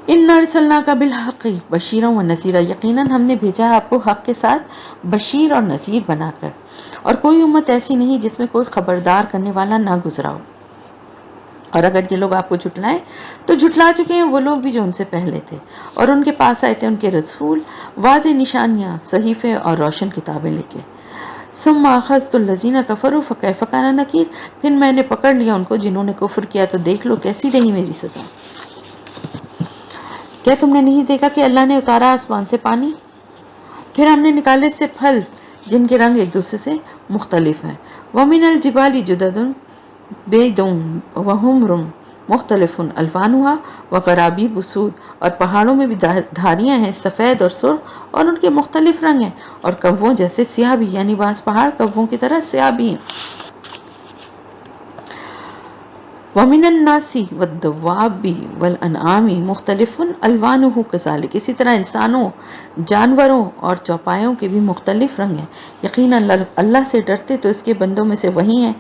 ان ارسلناک بالحق بشیرا و نذیرا، یقیناً ہم نے بھیجا ہے آپ کو حق کے ساتھ بشیر اور نذیر بنا کر، اور کوئی امت ایسی نہیں جس میں کوئی خبردار کرنے والا نہ گزرا ہو. اور اگر یہ لوگ آپ کو جھٹلائیں تو جھٹلا چکے ہیں وہ لوگ بھی جو ان سے پہلے تھے، اور ان کے پاس آئے تھے ان کے رسول واضح نشانیاں، صحیفے اور روشن کتابیں لے کے. ثم اخذت الذین کفروا فکیف کان نکیر، پھر میں نے پکڑ لیا ان کو جنہوں نے کفر کیا تو دیکھ لو کیسی رہی میری سزا. کیا تم نے نہیں دیکھا کہ اللہ نے اتارا آسمان سے پانی، پھر ہم نے نکالے اس سے پھل جن کے رنگ ایک دوسرے سے مختلف ہیں. وَمِنَ الْجِبَالِ جُدَدٌ بِيضٌ وَحُمْرٌ مختلف الوانها وغرابیب سود، اور پہاڑوں میں بھی دھاریاں ہیں سفید اور سرخ، اور ان کے مختلف رنگ ہیں، اور کووں جیسے سیاہ بھی، یعنی بعض پہاڑ کووں کی طرح سیاہ بھی ہیں. وَمِنَ النَّاسِ وَالدَّوَابِ وَالْأَنْعَامِ مُخْتَلِفٌ أَلْوَانُهُ كَذَلِكَ، اسی طرح انسانوں، جانوروں اور چوپایوں کے بھی مختلف رنگ ہیں. یقیناً اللہ سے ڈرتے تو اس کے بندوں میں سے وہی ہیں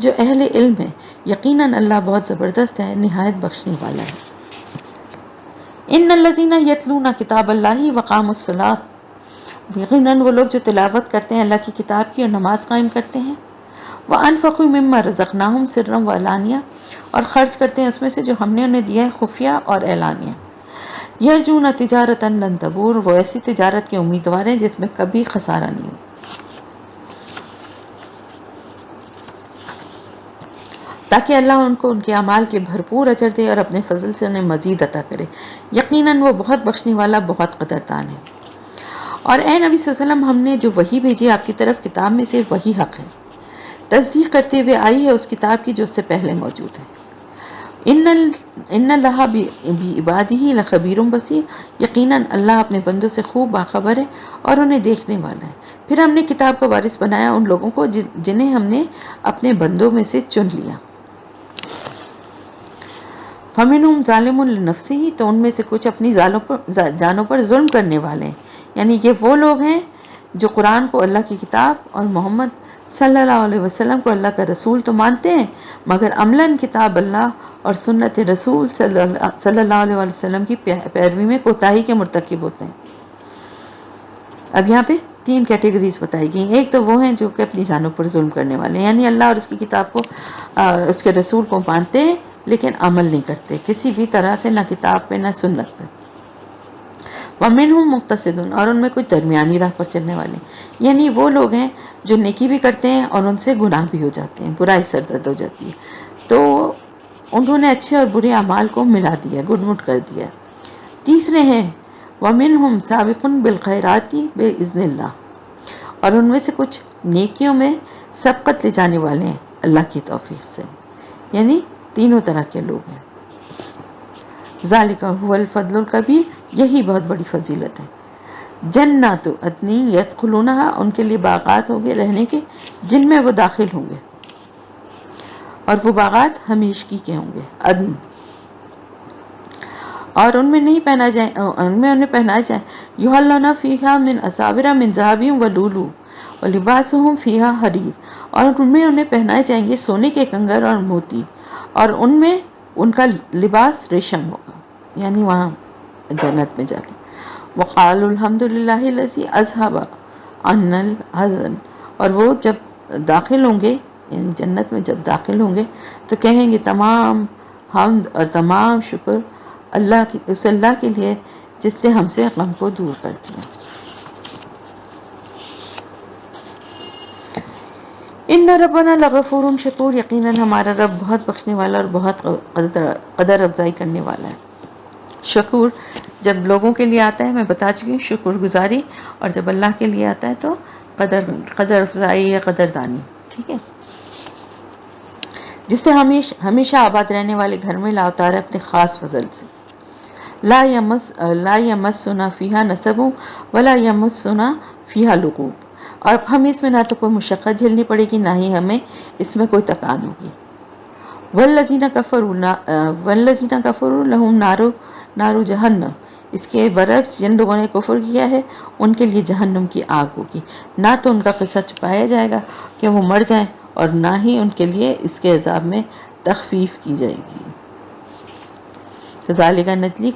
جو اہل علم ہیں، یقیناً اللہ بہت زبردست ہے، نہایت بخشنے والا ہے. ان الذین یتلون کتاب اللہ وقاموا الصلاۃ، یقیناً وہ لوگ جو تلاوت کرتے ہیں اللہ کی کتاب کی اور نماز قائم کرتے ہیں. وَأَنفَقُوا مِمَّا رَزَقْنَاهُمْ سِرًّا وَعَلَانِيَةً، اور خرچ کرتے ہیں اس میں سے جو ہم نے انہیں دیا ہے خفیہ اور اعلانیہ. یرجون تجارتا لن تبور، وہ ایسی تجارت کے امیدوار ہیں جس میں کبھی خسارہ نہیں ہو. تاکہ اللہ ان کو ان کے اعمال کے بھرپور اجر دے اور اپنے فضل سے انہیں مزید عطا کرے، یقیناً وہ بہت بخشنے والا بہت قدردان ہے. اور اے نبی صلی اللہ علیہ وسلم ہم نے جو وحی بھیجی آپ کی طرف کتاب میں سے وہی حق ہے، تصدیق کرتے ہوئے آئی ہے اس کتاب کی جو اس سے پہلے موجود ہے. ان اللہ بعبادہ لخبیر بصیر، یقیناً اللہ اپنے بندوں سے خوب باخبر ہے اور انہیں دیکھنے والا ہے. پھر ہم نے کتاب کا وارث بنایا ان لوگوں کو جنہیں ہم نے اپنے بندوں میں سے چن لیا. فَمِنْهُمْ ظَالِمٌ لِنَفْسِهِ، تو ان میں سے کچھ اپنی جانوں پر ظلم کرنے والے ہیں. یعنی یہ وہ لوگ ہیں جو قرآن کو اللہ کی کتاب اور محمد صلی اللہ علیہ وسلم کو اللہ کا رسول تو مانتے ہیں، مگر عملاً کتاب اللہ اور سنت رسول صلی اللہ علیہ وسلم کی پیروی میں کوتاہی کے مرتکب ہوتے ہیں. اب یہاں پہ 3 کیٹیگریز بتائی گئی. ایک تو وہ ہیں جو کہ اپنی جانوں پر ظلم کرنے والے ہیں، یعنی اللہ اور اس کی کتاب کو اس کے رسول کو مانتے ہیں لیکن عمل نہیں کرتے کسی بھی طرح سے، نہ کتاب پہ نہ سنت پہ. وَمِنْهُمْ مُقْتَصِدٌ، اور ان میں کچھ درمیانی راہ پر چلنے والے ہیں، یعنی وہ لوگ ہیں جو نیکی بھی کرتے ہیں اور ان سے گناہ بھی ہو جاتے ہیں، برائی سرزد ہو جاتی ہے، تو انہوں نے اچھے اور برے اعمال کو ملا دیا، گڈ مٹ کر دیا. تیسرے ہیں وَمِنْهُمْ سَابِقٌ بِالْخَيْرَاتِ بِإِذْنِ اللَّهِ، اور ان میں سے کچھ نیکیوں میں سبقت لے جانے والے ہیں اللہ کی توفیق سے. یعنی تینوں طرح کے لوگ ہیں. ذالک هو الفضل الکبیر، یہی بہت بڑی فضیلت ہے. جنات عدن یدخلونها، ان کے لیے باغات ہوں گے رہنے کے جن میں وہ داخل ہوں گے، اور وہ باغات ہمیشگی کے ہوں گے. عدن، اور ان میں نہیں پہنا جائیں، ان میں انہیں پہنائے جائیں یحلون فیہا من اساور من ذہب ولؤلؤ ولباسہم فیہا حریر، اور ان میں انہیں پہنائے جائیں گے سونے کے کنگن اور موتی، اور ان میں ان کا لباس ریشم ہوگا، یعنی وہاں جنت میں جا کے. وقالوا الحمد للہ الذی اذھب عنا الحزن، اور وہ جب داخل ہوں گے یعنی جنت میں جب داخل ہوں گے تو کہیں گے تمام حمد اور تمام شکر اس اللہ کے لیے جس نے ہم سے غم کو دور کر دیا. ان ربنا لغفور شکور، یقیناً ہمارا رب بہت بخشنے والا اور بہت قدر افزائی کرنے والا ہے. شکور جب لوگوں کے لیے آتا ہے میں بتا چکی ہوں شکر گزاری، اور جب اللہ کے لیے آتا ہے تو قدر افزائی یا قدردانی، ٹھیک ہے، جس سے ہمیشہ آباد رہنے والے گھر میں لا اتارے اپنے خاص فضل سے۔ لا یمسنا فیہا نصب ولا یمسنا فیہا لغوب، اور ہمیں اس میں نہ تو کوئی مشقت جھیلنی پڑے گی، نہ ہی ہمیں اس میں کوئی تکان ہوگی۔ والذین کفروا لہم نار جہنم، اس کے برعکس جن لوگوں نے کفر کیا ہے ان کے لیے جہنم کی آگ ہوگی، نہ تو ان کا قصہ چھپایا جائے گا کہ وہ مر جائیں، اور نہ ہی ان کے لیے اس کے عذاب میں تخفیف کی جائے گی۔ کذالک نجزی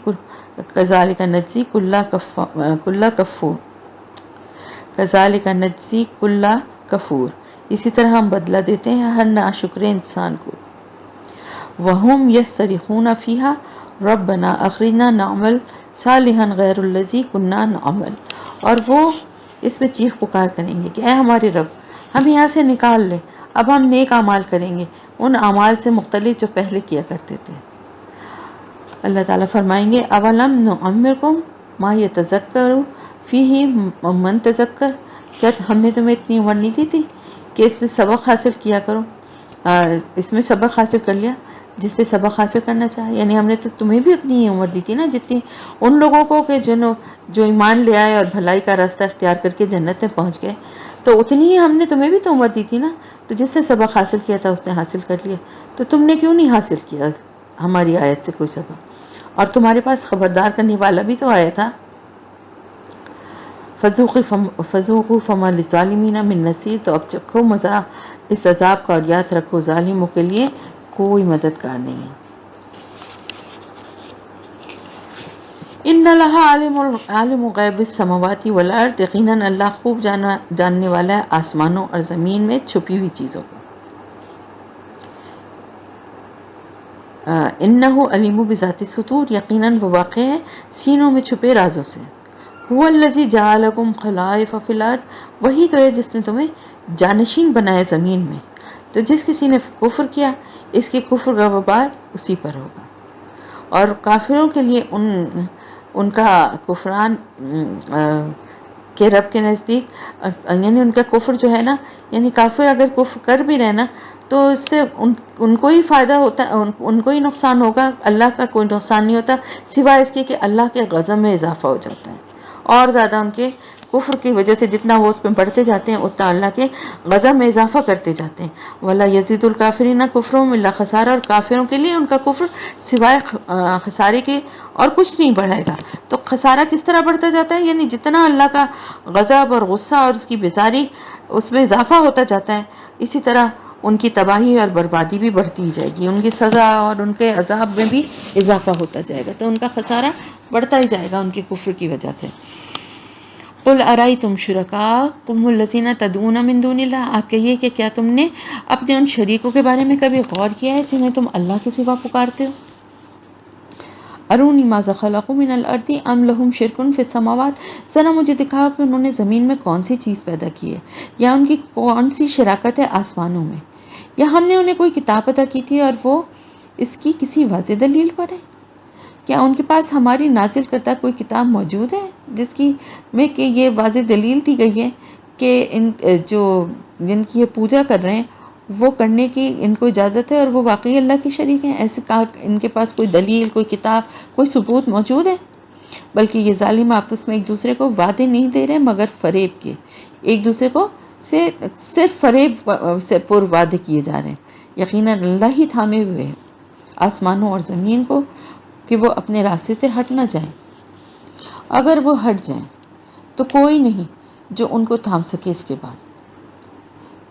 کل کفور، اسی طرح ہم بدلہ دیتے ہیں ہر ناشکر انسان کو۔ وَهُمْ يَسْتَرِخُونَ فِيهَا رَبَّنَا أَخْرِجْنَا نَعْمَلْ صَالِحًا غَيْرَ الَّذِي كُنَّا نَعْمَلُ، اور وہ اس میں چیخ پکار کریں گے کہ اے ہمارے رب، ہم یہاں سے نکال لے، اب ہم نیک اعمال کریں گے، ان اعمال سے مختلف جو پہلے کیا کرتے تھے۔ اللہ تعالیٰ فرمائیں گے اَوَلَمْ نُعَمِّرْكُمْ مَا يَتَذَكَّرُ فِيهِ مَنْ تَذَكَّرَ، کیا ہم نے تمہیں اتنی عمر نہیں دی تھی کہ اس میں سبق حاصل کیا کرو، اس میں سبق حاصل کر لیا جس سے سبق حاصل کرنا چاہے، یعنی ہم نے تو تمہیں بھی اتنی ہی عمر دی تھی نا جتنی ان لوگوں کو کہ جو ایمان لے آئے اور بھلائی کا راستہ اختیار کر کے جنت میں پہنچ گئے، تو اتنی ہی ہم نے تمہیں بھی تو عمر دی تھی نا، تو جس سے سبق حاصل کیا تھا اس نے حاصل کر لیا، تو تم نے کیوں نہیں حاصل کیا ہماری آیت سے کوئی سبق؟ اور تمہارے پاس خبردار کرنے والا بھی تو آیا تھا۔ فذوقوا فما للظالمین من نصیر، تو اب چکھو مزہ اس عذاب کا، اور یاد رکھو ظالموں کے لیے کوئی مددگار نہیں ہے۔ ان اللہ عالم غیب السماوات والارض، یقیناً اللہ خوب جاننے والا ہے آسمانوں اور زمین میں چھپی ہوئی چیزوں کو۔ انہ علیم بذات الصدور، یقیناً وہ واقع ہے سینوں میں چھپے رازوں سے۔ هو الذی جعلکم خلائف فی الارض، وہی تو ہے جس نے تمہیں جانشین بنایا زمین میں، تو جس کسی نے کفر کیا اس کے کفر کا وبال اسی پر ہوگا، اور کافروں کے لیے ان کا کفران کہ رب کے نزدیک، یعنی ان کا کفر جو ہے نا، یعنی کافر اگر کفر کر بھی رہے نا تو اس سے ان کو ہی فائدہ ہوتا ہے، ان کو ہی نقصان ہوگا، اللہ کا کوئی نقصان نہیں ہوتا، سوائے اس کے کہ اللہ کے غضب میں اضافہ ہو جاتا ہے، اور زیادہ ان کے کفر کی وجہ سے جتنا وہ اس پہ بڑھتے جاتے ہیں اتنا اللہ کے غضب میں اضافہ کرتے جاتے ہیں۔ وَلَا يَزِيدُ الْكَافِرِينَ كُفْرُهُمْ إِلَّا خَسَارًا، اور کافروں کے لیے ان کا کفر سوائے خسارے کے اور کچھ نہیں بڑھائے گا۔ تو خسارہ کس طرح بڑھتا جاتا ہے؟ یعنی جتنا اللہ کا غضب اور غصہ اور اس کی بیزاری اس میں اضافہ ہوتا جاتا ہے، اسی طرح ان کی تباہی اور بربادی بھی بڑھتی ہی جائے گی، ان کی سزا اور ان کے عذاب میں بھی اضافہ ہوتا جائے گا، تو ان کا خسارہ بڑھتا ہی جائے گا ان کے کفر کی وجہ سے۔ قُلْ أَرَأَيْتُمْ شُرَكَاءَكُمُ الَّذِينَ تَدْعُونَ مِن دُونِ اللَّهِ، آپ کہیے کہ کیا تم نے اپنے ان شریکوں کے بارے میں کبھی غور کیا ہے جنہیں تم اللہ کے سوا پکارتے ہو؟ ارونی ماذا خلقوا من الارض ام لهم شرک فی السماوات، ذرا مجھے دکھاؤ کہ انہوں نے زمین میں کون سی چیز پیدا کی ہے، یا ان کی کون سی شراکت ہے آسمانوں میں، یا ہم نے انہیں کوئی کتاب عطا کی تھی اور وہ اس کی کسی واضح دلیل پر ہے؟ کیا ان کے پاس ہماری نازل کردہ کوئی کتاب موجود ہے جس کی میں کہ یہ واضح دلیل دی گئی ہے کہ جن کی یہ پوجا کر رہے ہیں وہ کرنے کی ان کو اجازت ہے اور وہ واقعی اللہ کے شریک ہیں؟ ایسے کہا ان کے پاس کوئی دلیل، کوئی کتاب، کوئی ثبوت موجود ہے؟ بلکہ یہ ظالم آپس میں ایک دوسرے کو وعدے نہیں دے رہے مگر فریب کے، ایک دوسرے کو سے صرف فریب سے پر وعدے کیے جا رہے ہیں۔ یقیناً اللہ ہی تھامے ہوئے ہے آسمانوں اور زمین کو کہ وہ اپنے راستے سے ہٹ نہ جائیں، اگر وہ ہٹ جائیں تو کوئی نہیں جو ان کو تھام سکے اس کے بعد۔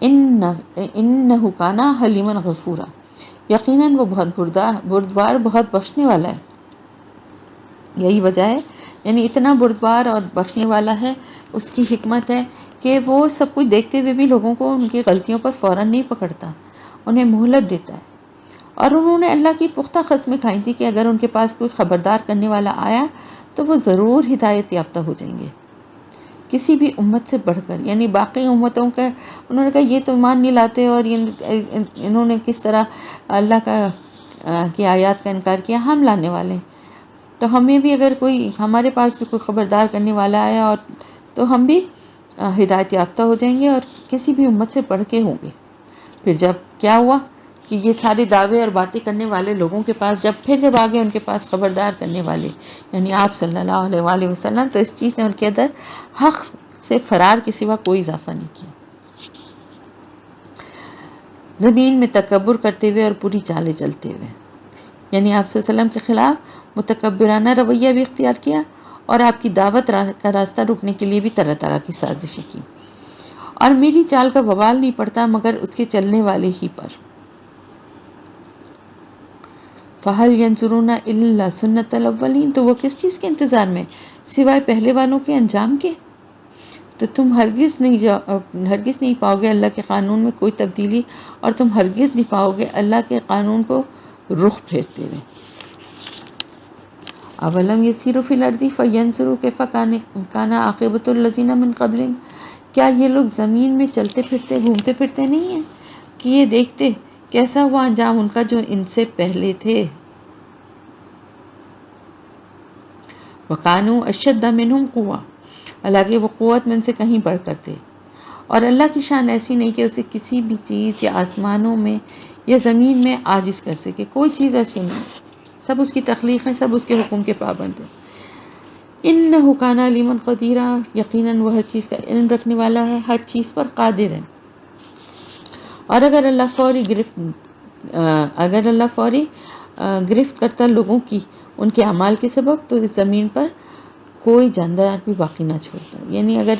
انہ کان حلیما غفورا، یقیناً وہ بہت بردبار، بہت بخشنے والا ہے۔ یہی وجہ ہے، یعنی اتنا بردبار اور بخشنے والا ہے، اس کی حکمت ہے کہ وہ سب کچھ دیکھتے ہوئے بھی لوگوں کو ان کی غلطیوں پر فوراً نہیں پکڑتا، انہیں مہلت دیتا ہے۔ اور انہوں نے اللہ کی پختہ قسمیں کھائی تھی کہ اگر ان کے پاس کوئی خبردار کرنے والا آیا تو وہ ضرور ہدایت یافتہ ہو جائیں گے، کسی بھی امت سے بڑھ کر، یعنی باقی امتوں کا انہوں نے کہا یہ تو ایمان نہیں لاتے اور انہوں نے کس طرح اللہ کی آیات کا انکار کیا، ہم لانے والے ہیں، تو ہمیں بھی اگر کوئی ہمارے پاس بھی کوئی خبردار کرنے والا آیا اور تو ہم بھی ہدایت یافتہ ہو جائیں گے اور کسی بھی امت سے بڑھ کے ہوں گے۔ پھر جب کیا ہوا کہ یہ سارے دعوے اور باتیں کرنے والے لوگوں کے پاس جب آگے ان کے پاس خبردار کرنے والے یعنی آپ صلی اللہ علیہ وآلہ وسلم، تو اس چیز نے ان کے اندر حق سے فرار کے سوا کوئی اضافہ نہیں کیا، زمین میں تکبر کرتے ہوئے اور پوری چالیں چلتے ہوئے، یعنی آپ صلی اللہ علیہ وسلم کے خلاف متکبرانہ رویہ بھی اختیار کیا اور آپ کی دعوت کا راستہ روکنے کے لیے بھی طرح طرح کی سازشیں کی، اور میری چال کا وبال نہیں پڑتا مگر اس کے چلنے والے ہی پر۔ فَهَلْ يَنْظُرُونَ إِلَّا سُنَّتَ الْأَوَّلِينَ، تو وہ کس چیز کے انتظار میں سوائے پہلے والوں کے انجام کے؟ تو تم ہرگز نہیں پاؤ گے اللہ کے قانون میں کوئی تبدیلی، اور تم ہرگز نہیں پاؤ گے اللہ کے قانون کو رخ پھیرتے ہوئے۔ اولم یسیروا فی الارض فینظروا کیف کان عاقبۃ الذین من قبلہم، کیا یہ لوگ زمین میں چلتے پھرتے گھومتے پھرتے نہیں ہیں کہ یہ دیکھتے کیسا ہوا انجام ان کا جو ان سے پہلے تھے۔ وَكَانُوا أَشَدَّ مِنْهُمْ قُوَّةً، حالانکہ وہ قوت میں ان سے کہیں بڑھ کر تھے، اور اللہ کی شان ایسی نہیں کہ اسے کسی بھی چیز یا آسمانوں میں یا زمین میں عاجز کر سکے، کوئی چیز ایسی نہیں، سب اس کی تخلیق ہے، سب اس کے حکم کے پابند ہیں۔ إِنَّهُ كَانَ عَلِيمًا قَدِيرًا، یقیناً وہ ہر چیز کا علم رکھنے والا ہے، ہر چیز پر قادر ہے۔ اور اگر اللہ فوری گرفت کرتا لوگوں کی ان کے اعمال کے سبب، تو اس زمین پر کوئی جاندار بھی باقی نہ چھوڑتا، یعنی اگر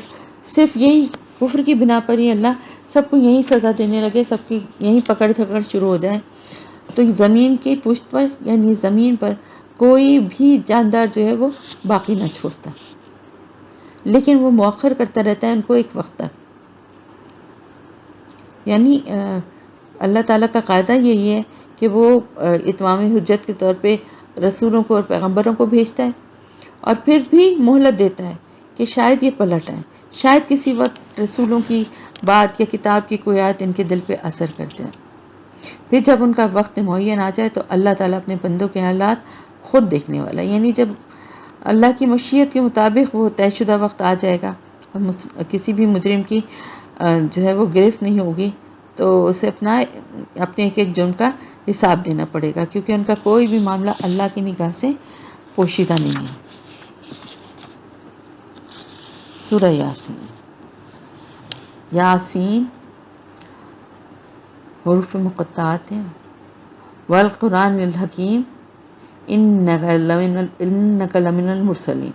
صرف یہی کفر کی بنا پر ہی اللہ سب کو یہی سزا دینے لگے، سب کی یہی پکڑ دھکڑ شروع ہو جائے، تو زمین کی پشت پر یعنی زمین پر کوئی بھی جاندار جو ہے وہ باقی نہ چھوڑتا، لیکن وہ مؤخر کرتا رہتا ہے ان کو ایک وقت تک۔ یعنی اللہ تعالیٰ کا قاعدہ یہی ہے کہ وہ اتمام حجت کے طور پہ رسولوں کو اور پیغمبروں کو بھیجتا ہے، اور پھر بھی مہلت دیتا ہے کہ شاید یہ پلٹ آئیں، شاید کسی وقت رسولوں کی بات یا کتاب کی کوئی آیت ان کے دل پہ اثر کر جائے۔ پھر جب ان کا وقت معین آ جائے تو اللہ تعالیٰ اپنے بندوں کے حالات خود دیکھنے والا ہے، یعنی جب اللہ کی مشیت کے مطابق وہ طے شدہ وقت آ جائے گا، کسی بھی مجرم کی جو ہے وہ گرفت نہیں ہوگی، تو اسے اپنے ایک ایک جرم کا حساب دینا پڑے گا، کیونکہ ان کا کوئی بھی معاملہ اللہ کی نگاہ سے پوشیدہ نہیں ہے۔ سورہ یاسین، یاسین حروف مقطعات ہیں، والقرآن الحکیم انک لمن المرسلین۔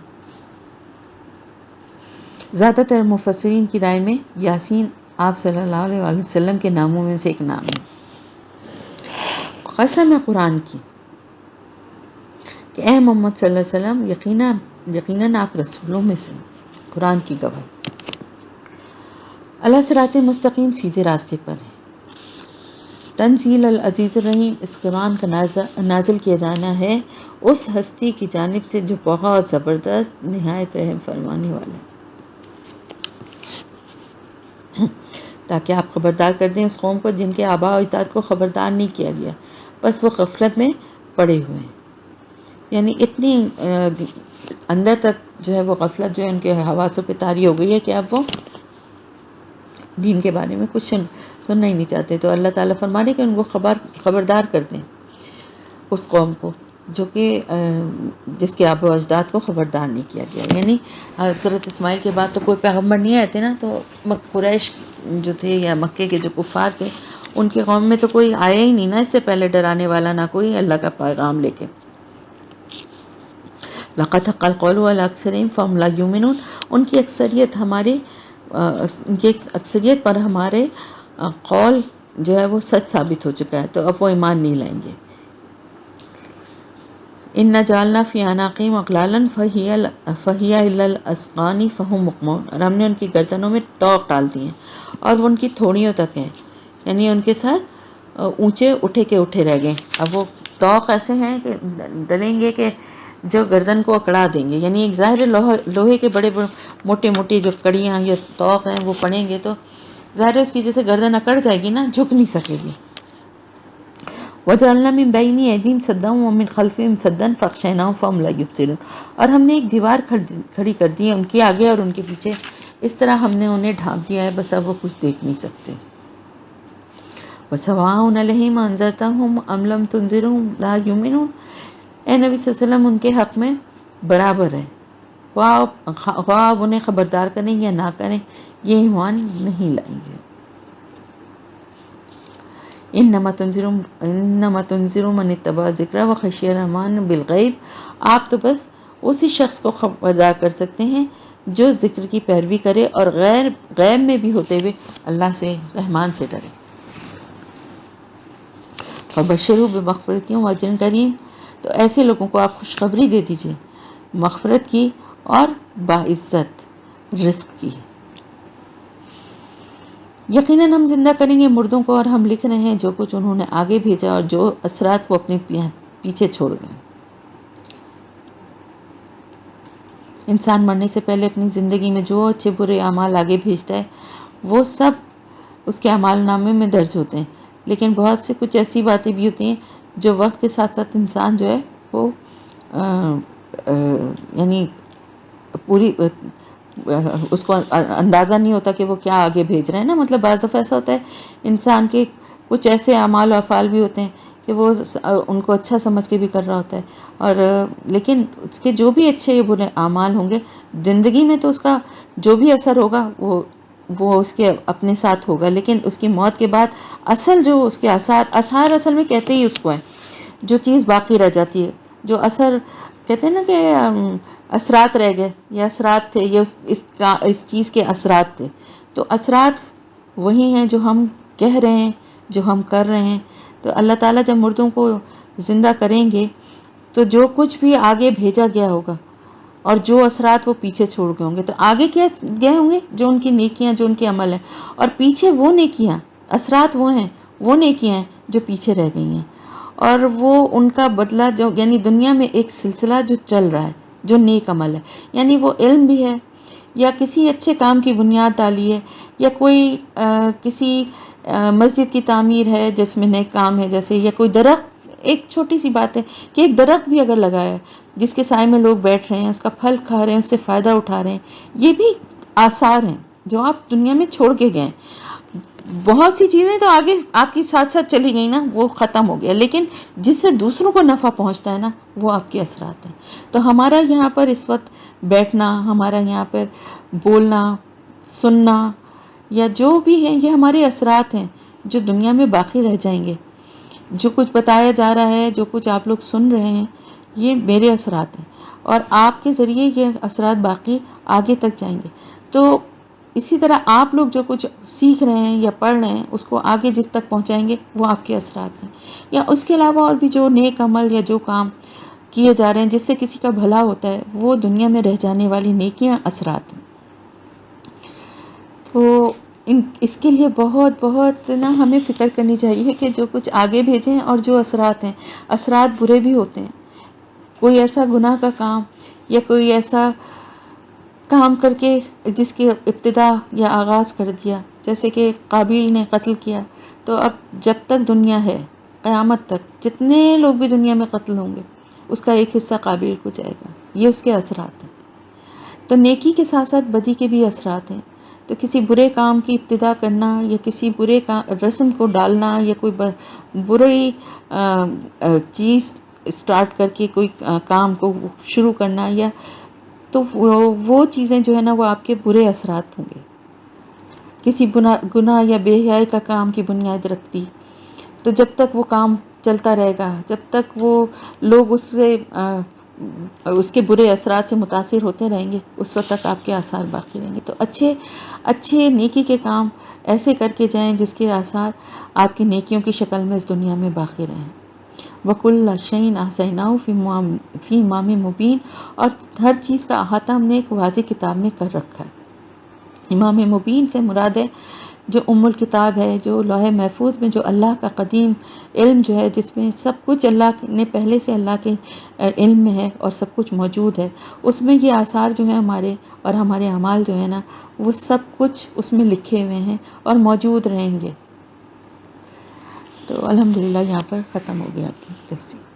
زیادہ تر مفسرین کی رائے میں یاسین آپ صلی اللہ علیہ وآلہ وسلم کے ناموں میں سے ایک نام ہے۔ قسم ہے قرآن کی کہ اے محمد صلی اللہ علیہ وسلم، یقیناً آپ رسولوں میں سے، قرآن کی گواہی، اللہ صراط مستقیم سیدھے راستے پر ہے۔ تنزیل العزیز الرحیم، اس قرآن کا نازل کیا جانا ہے اس ہستی کی جانب سے جو بہت زبردست، نہایت رحم فرمانے والا ہے، تاکہ آپ خبردار کر دیں اس قوم کو جن کے آباء و اجداد کو خبردار نہیں کیا گیا، بس وہ غفلت میں پڑے ہوئے ہیں، یعنی اتنی اندر تک جو ہے وہ غفلت جو ہے ان کے حواسوں پہ طاری ہو گئی ہے کہ اب وہ دین کے بارے میں کچھ سننا ہی نہیں چاہتے۔ تو اللہ تعالیٰ فرما رہے کہ ان کو خبردار کر دیں اس قوم کو جو کہ جس کے آباء و اجداد کو خبردار نہیں کیا گیا، یعنی حضرت اسماعیل کے بعد تو کوئی پیغمبر نہیں آئے تھے نا، تو قریش جو تھے یا مکے کے جو کفار تھے ان کے قوم میں تو کوئی آیا ہی نہیں نا اس سے پہلے ڈرانے والا، نہ کوئی اللہ کا پیغام لے کے۔ لقد حق القول علی اکثرہم فہم لا یؤمنون، ان کی اکثریت پر ہمارے قول جو ہے وہ سچ ثابت ہو چکا ہے، تو اب وہ ایمان نہیں لائیں گے۔ اِنَّا جَعَلْنَا فِي أَعْنَاقِهِمْ أَغْلَالًا فَهِيَ إِلَى الْأَذْقَانِ فَهُمْ مُقْمَحُونَ، اور ہم نے ان کی گردنوں میں طوق ڈال دی ہیں اور وہ ان کی تھوڑیوں تک ہیں، یعنی ان کے سر اونچے اٹھے کے اٹھے رہ گئے۔ اب وہ طوق ایسے ہیں کہ ڈلیں گے کہ جو گردن کو اکڑا دیں گے، یعنی ایک ظاہر لوہے کے بڑے موٹے موٹی جو کڑیاں یا طوق ہیں وہ پڑیں گے تو ظاہر ہے اس کی جیسے گردن اکڑ جائے گی نا، جھک نہیں سکے گی۔ وَجَعَلْنَا مِن بَيْنِ أَيْدِيهِمْ سَدًّا وَمِن خَلْفِهِمْ سَدًّا فَأَغْشَيْنَاهُمْ فَهُمْ لَا يُبْصِرُونَ، اور ہم نے ایک دیوار کھڑی کر دی ہے ان کے آگے اور ان کے پیچھے، اس طرح ہم نے انہیں ڈھانپ دیا ہے، بس اب وہ کچھ دیکھ نہیں سکتے. وَسَوَاءٌ عَلَيْهِمْ أَنذَرْتَهُمْ أَمْ لَمْ تُنذِرْهُمْ لَا يُؤْمِنُونَ. اے نبی صلی اللہ علیہ وسلم ان کے حق میں برابر ہے، خواہ آپ انہیں خبردار کریں یا نہ کریں، یہ ایمان نہیں لائیں گے. انما تنذر من اتبع ذکر وخشی الرحمن بالغیب. آپ تو بس اسی شخص کو خبردار کر سکتے ہیں جو ذکر کی پیروی کرے اور غیب میں بھی ہوتے ہوئے اللہ سے، رحمان سے ڈرے. فبشروا بمغفرۃ واجر کریم. تو ایسے لوگوں کو آپ خوشخبری دے دیجئے مغفرت کی اور باعزت رزق کی. یقیناً ہم زندہ کریں گے مردوں کو، اور ہم لکھ رہے ہیں جو کچھ انہوں نے آگے بھیجا اور جو اثرات وہ اپنے پیچھے چھوڑ گئے. انسان مرنے سے پہلے اپنی زندگی میں جو اچھے برے اعمال آگے بھیجتا ہے وہ سب اس کے اعمال نامے میں درج ہوتے ہیں، لیکن بہت سے کچھ ایسی باتیں بھی ہوتی ہیں جو وقت کے ساتھ ساتھ انسان جو ہے وہ یعنی پوری اس کو اندازہ نہیں ہوتا کہ وہ کیا آگے بھیج رہے ہیں نا. مطلب بعض دفعہ ایسا ہوتا ہے انسان کے کچھ ایسے اعمال و افعال بھی ہوتے ہیں کہ وہ ان کو اچھا سمجھ کے بھی کر رہا ہوتا ہے، اور لیکن اس کے جو بھی اچھے یا برے اعمال ہوں گے زندگی میں تو اس کا جو بھی اثر ہوگا وہ اس کے اپنے ساتھ ہوگا، لیکن اس کی موت کے بعد اصل جو اس کے آثار اصل میں کہتے ہی اس کو ہیں، جو چیز باقی رہ جاتی ہے، جو اثر کہتے ہیں نا کہ اثرات رہ گئے یا اثرات تھے، یہ اس چیز کے اثرات تھے. تو اثرات وہی ہیں جو ہم کہہ رہے ہیں، جو ہم کر رہے ہیں. تو اللہ تعالیٰ جب مردوں کو زندہ کریں گے تو جو کچھ بھی آگے بھیجا گیا ہوگا اور جو اثرات وہ پیچھے چھوڑ گئے ہوں گے، تو آگے کیا گئے ہوں گے جو ان کی نیکیاں، جو ان کے عمل ہیں، اور پیچھے وہ نیکیاں، اثرات وہ ہیں، وہ نیکیاں ہیں جو پیچھے رہ گئی ہیں، اور وہ ان کا بدلہ جو یعنی دنیا میں ایک سلسلہ جو چل رہا ہے جو نیک عمل ہے، یعنی وہ علم بھی ہے یا کسی اچھے کام کی بنیاد ڈالی ہے، یا کوئی کسی مسجد کی تعمیر ہے جس میں نیک کام ہے، جیسے یا کوئی درخت. ایک چھوٹی سی بات ہے کہ ایک درخت بھی اگر لگایا ہے جس کے سائے میں لوگ بیٹھ رہے ہیں، اس کا پھل کھا رہے ہیں، اس سے فائدہ اٹھا رہے ہیں، یہ بھی آثار ہیں جو آپ دنیا میں چھوڑ کے گئے. بہت سی چیزیں تو آگے آپ کی ساتھ ساتھ چلی گئی نا، وہ ختم ہو گیا، لیکن جس سے دوسروں کو نفع پہنچتا ہے نا وہ آپ کے اثرات ہیں. تو ہمارا یہاں پر اس وقت بیٹھنا، ہمارا یہاں پر بولنا، سننا یا جو بھی ہے، یہ ہمارے اثرات ہیں جو دنیا میں باقی رہ جائیں گے. جو کچھ بتایا جا رہا ہے، جو کچھ آپ لوگ سن رہے ہیں، یہ میرے اثرات ہیں، اور آپ کے ذریعے یہ اثرات باقی آگے تک جائیں گے. تو اسی طرح آپ لوگ جو کچھ سیکھ رہے ہیں یا پڑھ رہے ہیں اس کو آگے جس تک پہنچائیں گے وہ آپ کے اثرات ہیں. یا اس کے علاوہ اور بھی جو نیک عمل یا جو کام کیے جا رہے ہیں جس سے کسی کا بھلا ہوتا ہے، وہ دنیا میں رہ جانے والی نیکیاں اثرات ہیں. تو اس کے لیے بہت بہت نا ہمیں فکر کرنی چاہیے کہ جو کچھ آگے بھیجیں اور جو اثرات ہیں، اثرات برے بھی ہوتے ہیں. کوئی ایسا گناہ کا کام یا کوئی ایسا کام کر کے جس کی ابتدا یا آغاز کر دیا، جیسے کہ قابیل نے قتل کیا، تو اب جب تک دنیا ہے قیامت تک جتنے لوگ بھی دنیا میں قتل ہوں گے اس کا ایک حصہ قابیل کو جائے گا. یہ اس کے اثرات ہیں. تو نیکی کے ساتھ ساتھ بدی کے بھی اثرات ہیں. تو کسی برے کام کی ابتدا کرنا یا کسی برے رسم کو ڈالنا یا کوئی بری چیز اسٹارٹ کر کے کوئی کام کو شروع کرنا، یا تو وہ چیزیں جو ہے نا وہ آپ کے برے اثرات ہوں گے. کسی گناہ یا بے حیائی کا کام کی بنیاد رکھتی، تو جب تک وہ کام چلتا رہے گا، جب تک وہ لوگ اس کے برے اثرات سے متاثر ہوتے رہیں گے، اس وقت تک آپ کے آثار باقی رہیں گے. تو اچھے نیکی کے کام ایسے کر کے جائیں جس کے آثار آپ کی نیکیوں کی شکل میں اس دنیا میں باقی رہیں. وَكُلَّ شَيْءٍ أَحْصَيْنَاهُ فِي إِمَامٍ مُبِينٍ. اور ہر چیز کا احاطہ ہم نے ایک واضح کتاب میں کر رکھا ہے. امام مبین سے مراد ہے جو ام الکتاب ہے، جو لوح محفوظ میں جو اللہ کا قدیم علم جو ہے، جس میں سب کچھ اللہ نے پہلے سے اللہ کے علم میں ہے اور سب کچھ موجود ہے، اس میں یہ آثار جو ہیں ہمارے اور ہمارے اعمال جو ہیں نا وہ سب کچھ اس میں لکھے ہوئے ہیں اور موجود رہیں گے. تو الحمدللہ یہاں پر ختم ہو گیا آپ کی تفسیر.